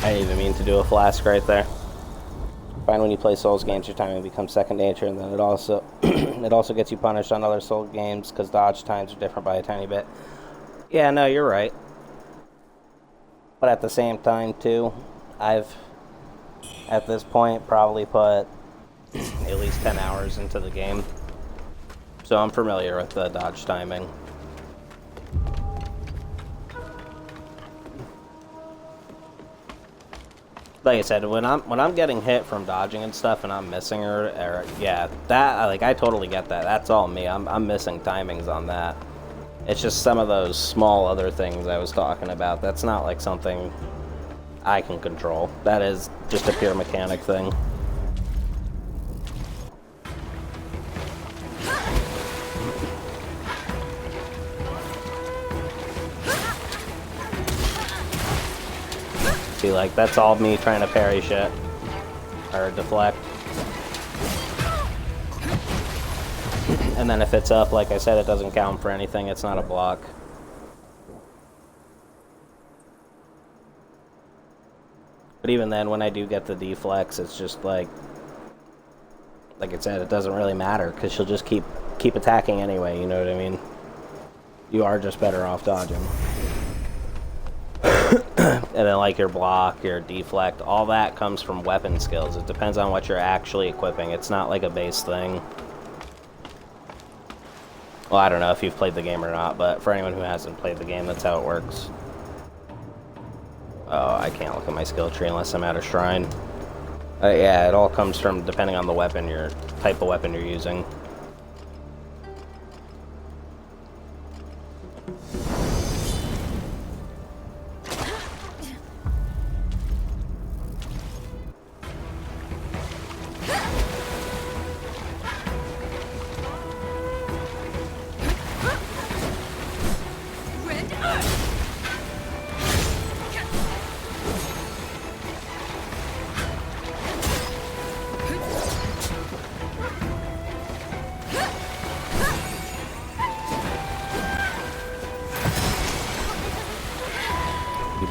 I didn't even mean to do a flask right there. Find when you play Souls games, your timing becomes second nature, and then it also it also gets you punished on other Soul games because dodge times are different by a tiny bit. Yeah, no, you're right. But at the same time, too, I've, at this point, probably put at least 10 hours into the game. So I'm familiar with the dodge timing. Like I said, when I'm getting hit from dodging and stuff, and I'm missing or yeah, that like I totally get that. That's all me. I'm missing timings on that. It's just some of those small other things I was talking about. That's not like something I can control. That is just a pure mechanic thing. See, like, that's all me trying to parry shit. Or deflect. And then if it's up, like I said, it doesn't count for anything. It's not a block. But even then, when I do get the deflex, it's just like I said, it doesn't really matter, because she'll just keep attacking anyway, you know what I mean? You are just better off dodging. And then like your block, your deflect, all that comes from weapon skills. It depends on what you're actually equipping. It's not like a base thing. Well, I don't know if you've played the game or not, but for anyone who hasn't played the game, that's how it works. Oh, I can't look at my skill tree unless I'm at a shrine. Yeah, it all comes from depending on the weapon, your type of weapon you're using.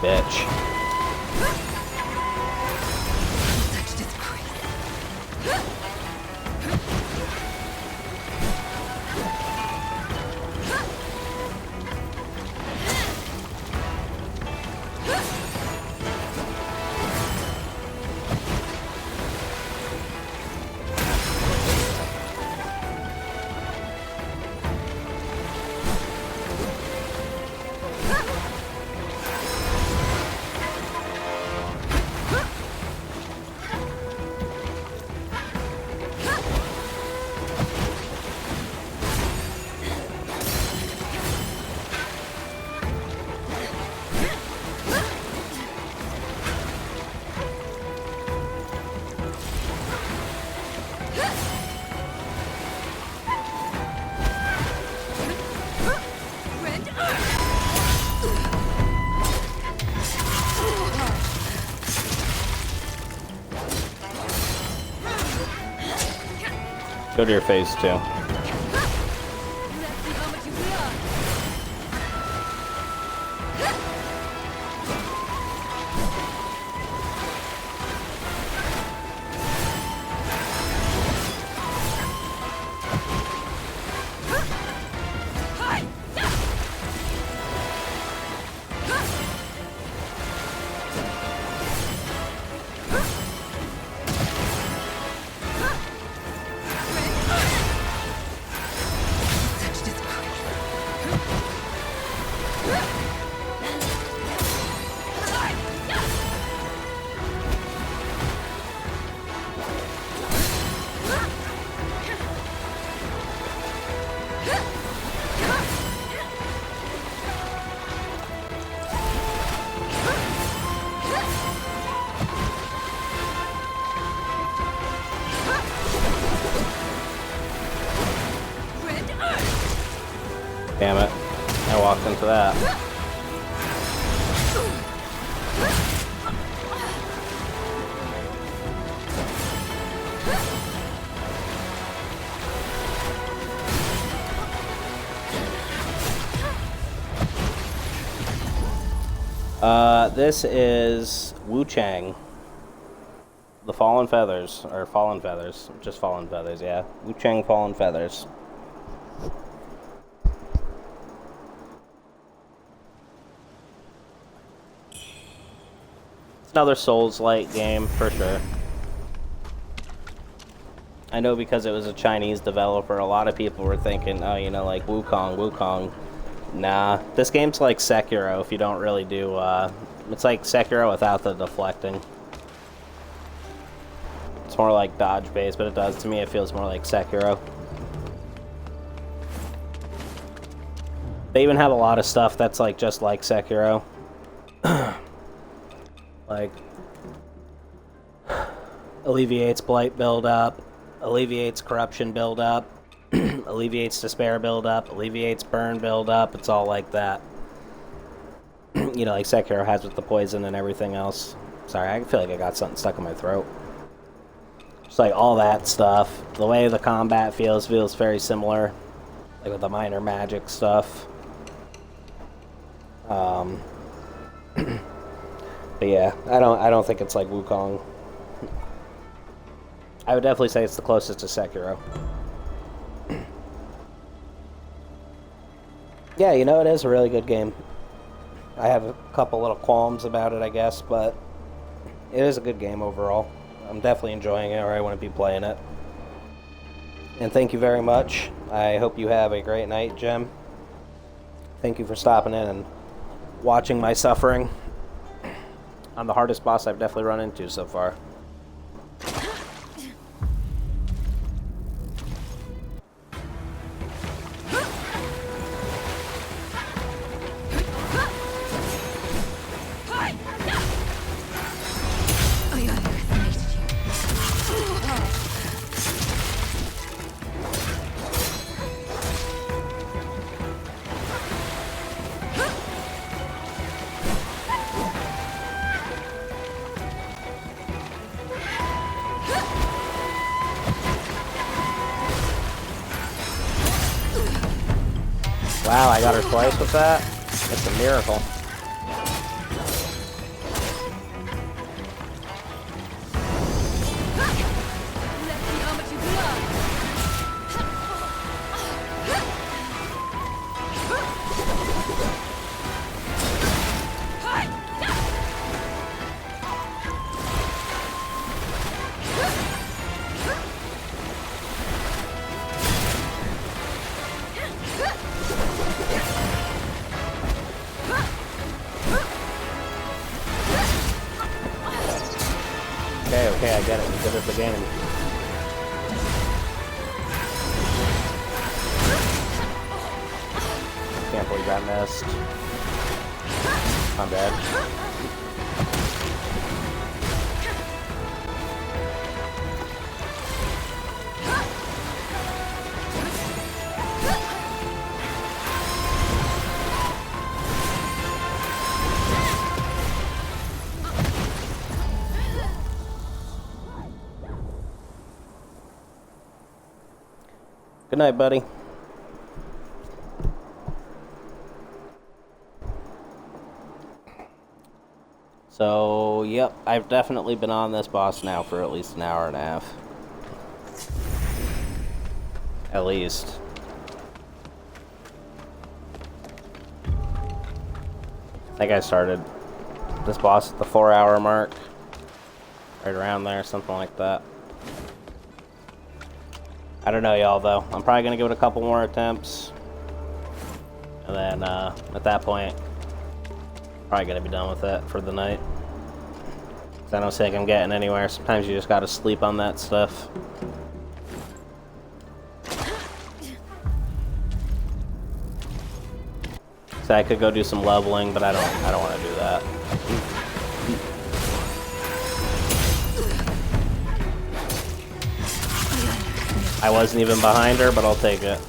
Bitch. Go to your phase 2. Damn it. I walked into that. This is Wuchang. The Fallen Feathers, or Fallen Feathers, just Fallen Feathers, yeah. Wuchang Fallen Feathers. It's another Souls-like game, for sure. I know because it was a Chinese developer, a lot of people were thinking, oh, you know, like Wukong. Nah, this game's like Sekiro if you don't really do, it's like Sekiro without the deflecting. It's more like dodge-based, but it does, to me, it feels more like Sekiro. They even have a lot of stuff that's like just like Sekiro. Like, alleviates blight build-up, alleviates corruption build-up, alleviates despair build-up, alleviates burn build-up. It's all like that. You know, like Sekiro has with the poison and everything else. Sorry, I feel like I got something stuck in my throat. Just like all that stuff. The way the combat feels very similar. Like with the minor magic stuff. But yeah, I don't think it's like Wukong. I would definitely say it's the closest to Sekiro. Yeah, you know, it is a really good game. I have a couple little qualms about it, I guess, but it is a good game overall. I'm definitely enjoying it, or I wouldn't be playing it. And thank you very much. I hope you have a great night, Jem. Thank you for stopping in and watching my suffering. I'm the hardest boss I've definitely run into so far. Wow, I got her twice with that? That's a miracle. Okay, I get it. We did it again. Can't believe that missed. I'm dead. Good night, buddy. So, yep, I've definitely been on this boss now for at least an hour and a half. At least. I think I started this boss at the 4-hour mark. Right around there, something like that. I don't know, y'all, though. I'm probably going to give it a couple more attempts. And then, at that point, probably going to be done with it for the night. 'Cause I don't think I'm getting anywhere. Sometimes you just got to sleep on that stuff. So I could go do some leveling, but I don't want to do that. I wasn't even behind her, but I'll take it.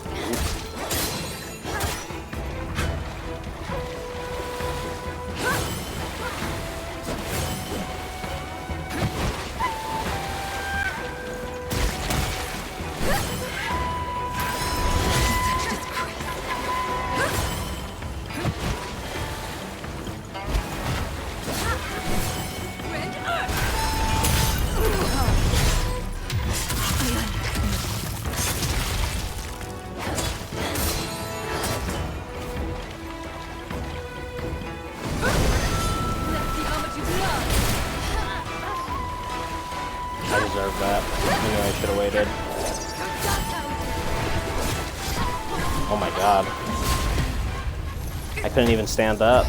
deserve that. I knew I should have waited. Oh my god. I couldn't even stand up.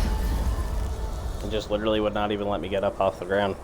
It just literally would not even let me get up off the ground.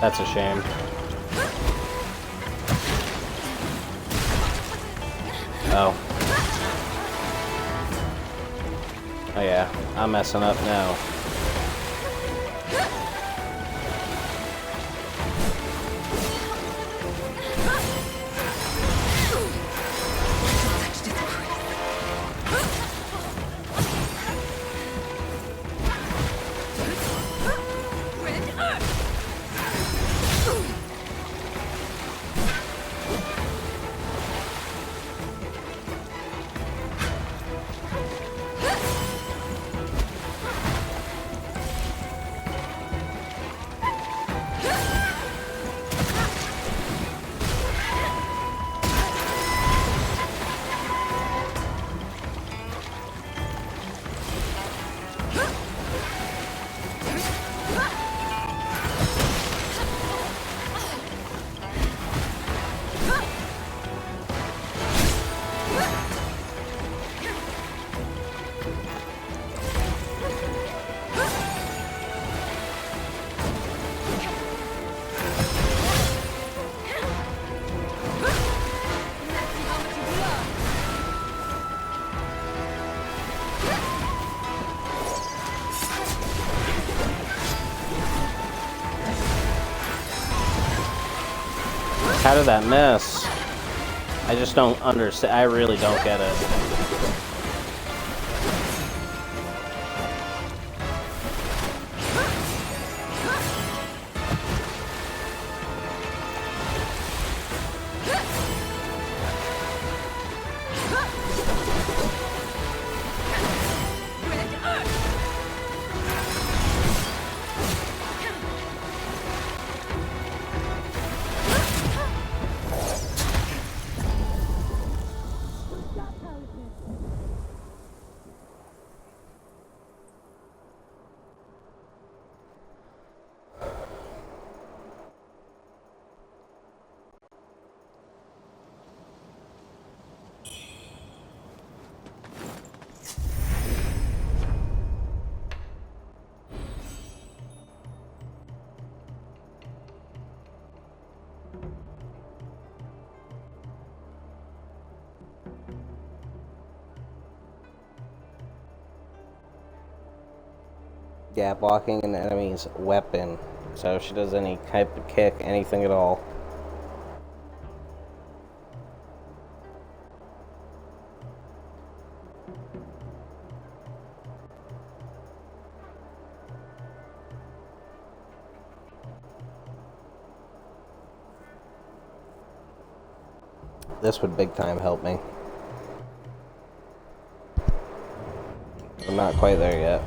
That's a shame. Oh. Oh yeah, I'm messing up now. How did that miss? I just don't understand. I really don't get it. Yeah, blocking an enemy's weapon. So if she does any type of kick, anything at all. This would big time help me. I'm not quite there yet.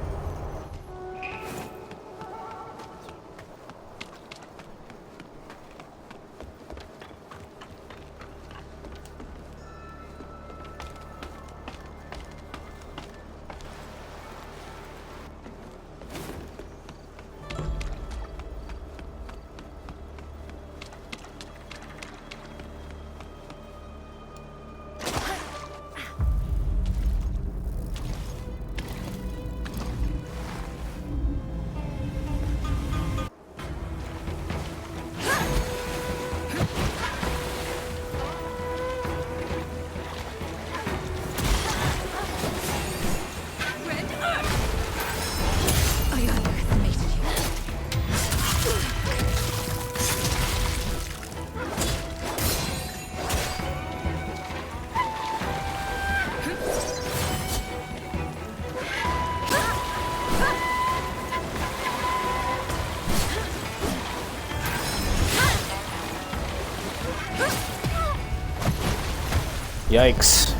Yikes.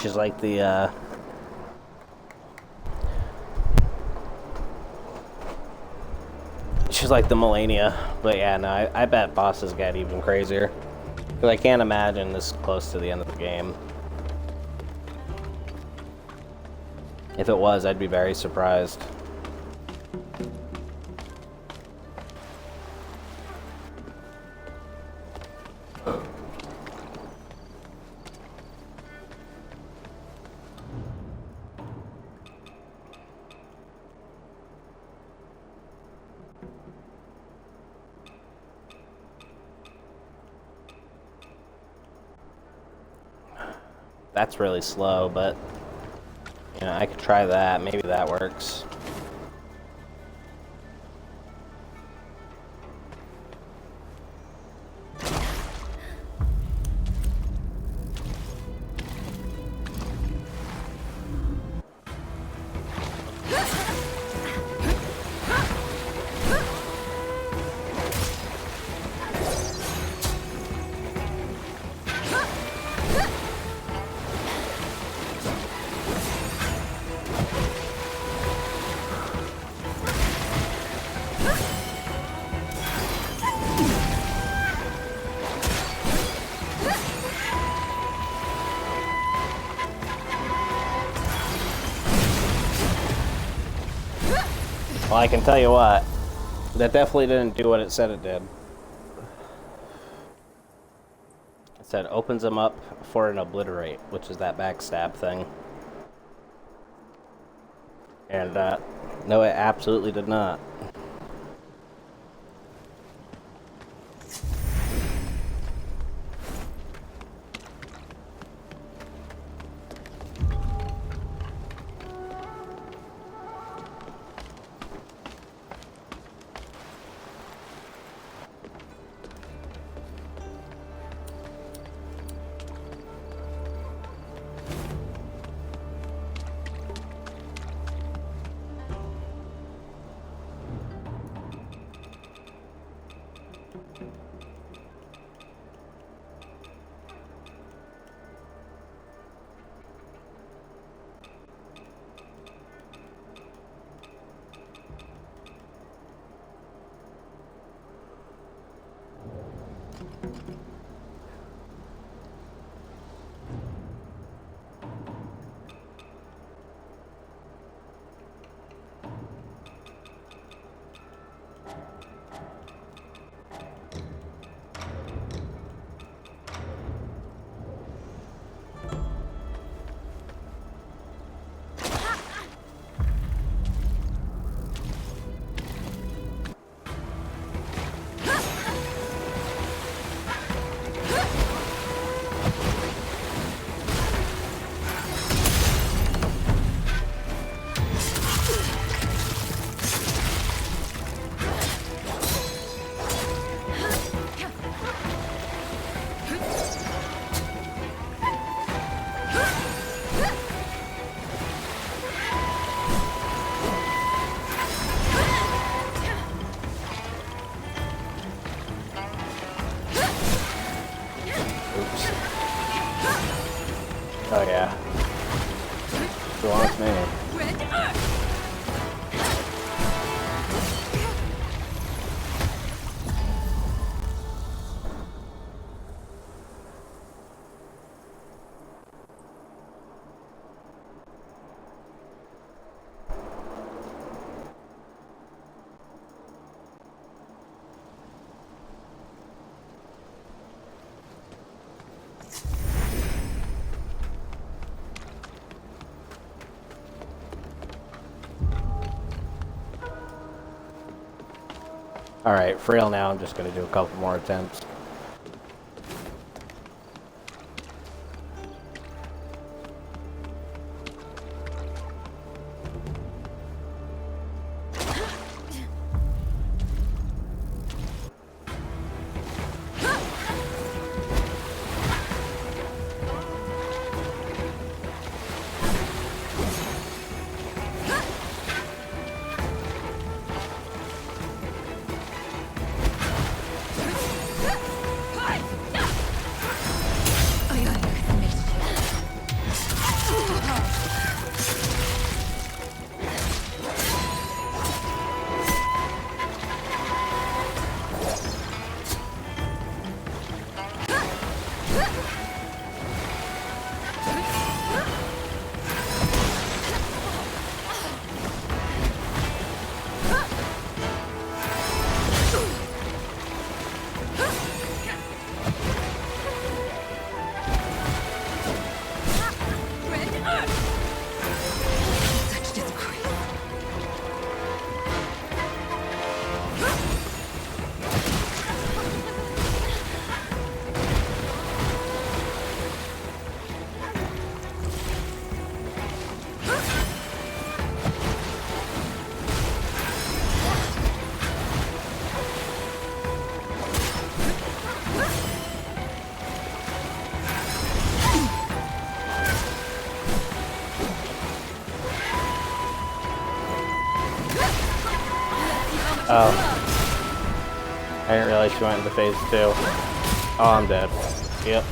She's like the, she's like the Melania. But yeah, no, I bet bosses get even crazier. Because I can't imagine this close to the end of the game. If it was, I'd be very surprised. That's really slow, but you know, I could try that. Maybe that works. Well, I can tell you what, that definitely didn't do what it said it did. It said opens them up for an obliterate, which is that backstab thing. And no, it absolutely did not. Oh yeah. Belongs to me. Alright, for real now, I'm just going to do a couple more attempts. Oh. I didn't realize she went into phase 2. Oh, I'm dead. Yep.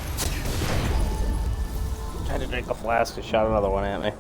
I had to drink a flask and shot another one at me.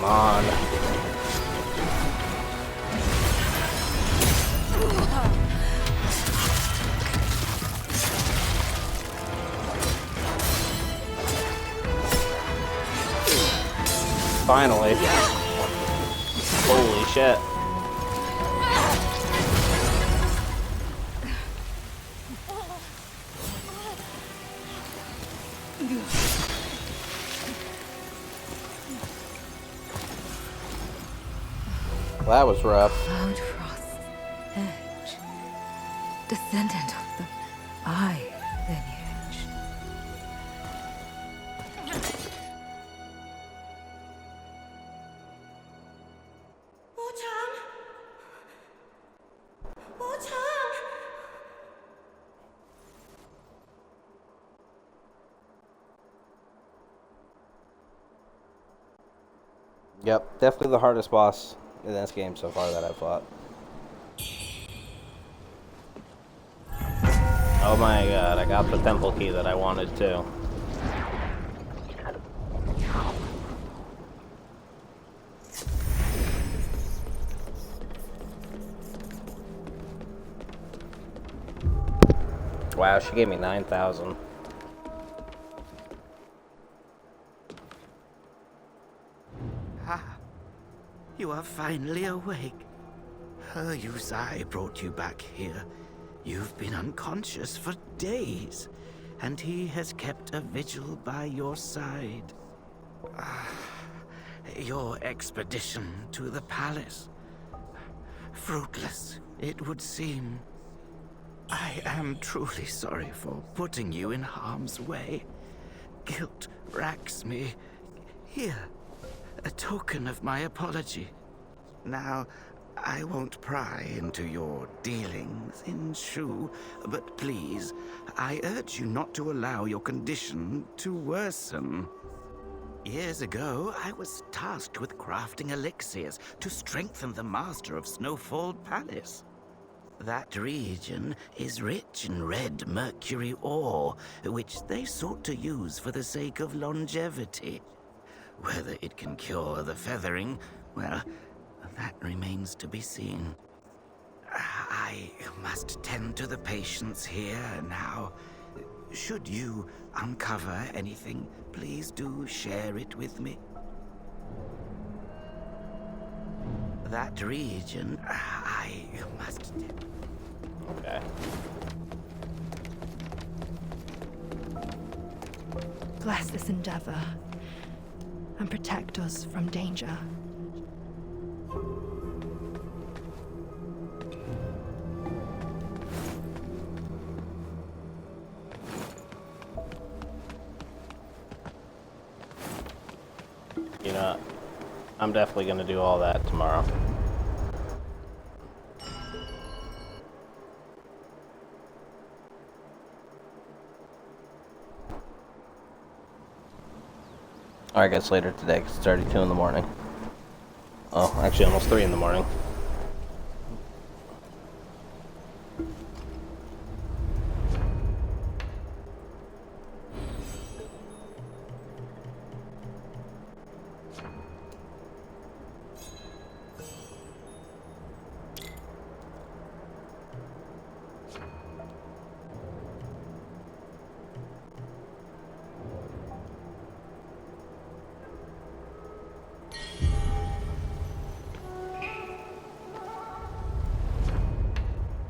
on. Finally. Holy shit. That was rough. Cloud Frost's edge. Descendant of the Eye lineage. Wuchang! Wuchang! Yep, definitely the hardest boss in this game so far that I've fought. Oh my god, I got the temple key that I wanted too. Wow, she gave me 9,000. Ah, you are finally awake. Her Yusai brought you back here. You've been unconscious for days, and he has kept a vigil by your side. Your expedition to the palace. Fruitless, it would seem. I am truly sorry for putting you in harm's way. Guilt racks me. Here, a token of my apology. Now, I won't pry into your dealings in Shu, but please, I urge you not to allow your condition to worsen. Years ago, I was tasked with crafting elixirs to strengthen the master of Snowfall Palace. That region is rich in red mercury ore, which they sought to use for the sake of longevity. Whether it can cure the feathering, well, that remains to be seen. I must tend to the patients here now. Should you uncover anything, please do share it with me. That region, I must... Okay. Bless this endeavor and protect us from danger. You know, I'm definitely going to do all that tomorrow. Or I guess later today, because it's already 2 in the morning. Oh, actually almost 3 in the morning.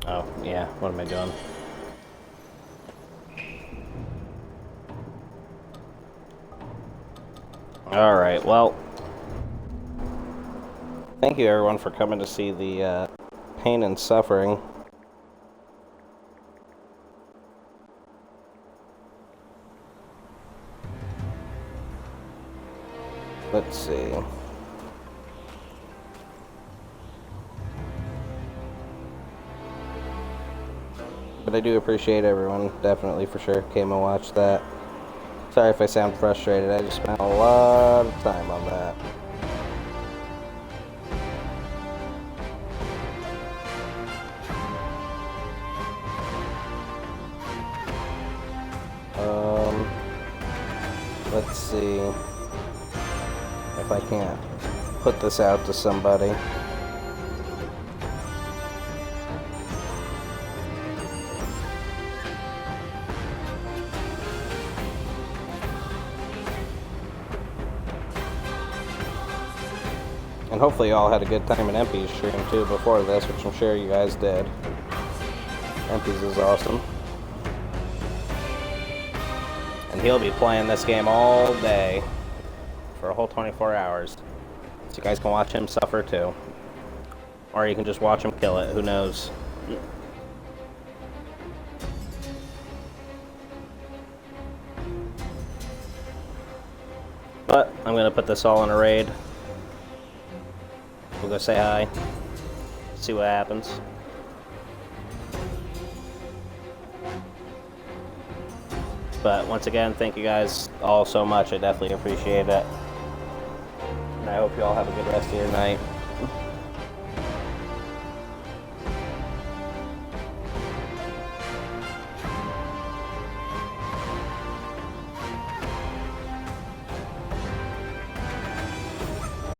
Oh, yeah, what am I doing? Alright, well, thank you everyone for coming to see the pain and suffering. Let's see. But I do appreciate everyone, definitely, for sure, came and watched that. Sorry if I sound frustrated, I just spent a lot of time on that. Let's see if I can't put this out to somebody. And hopefully you all had a good time in MP's stream too before this, which I'm sure you guys did. MP's is awesome. And he'll be playing this game all day for a whole 24 hours. So you guys can watch him suffer too. Or you can just watch him kill it, who knows. But I'm gonna put this all in a raid. We'll go say hi, see what happens. But once again, thank you guys all so much. I definitely appreciate it. and I hope you all have a good rest of your night.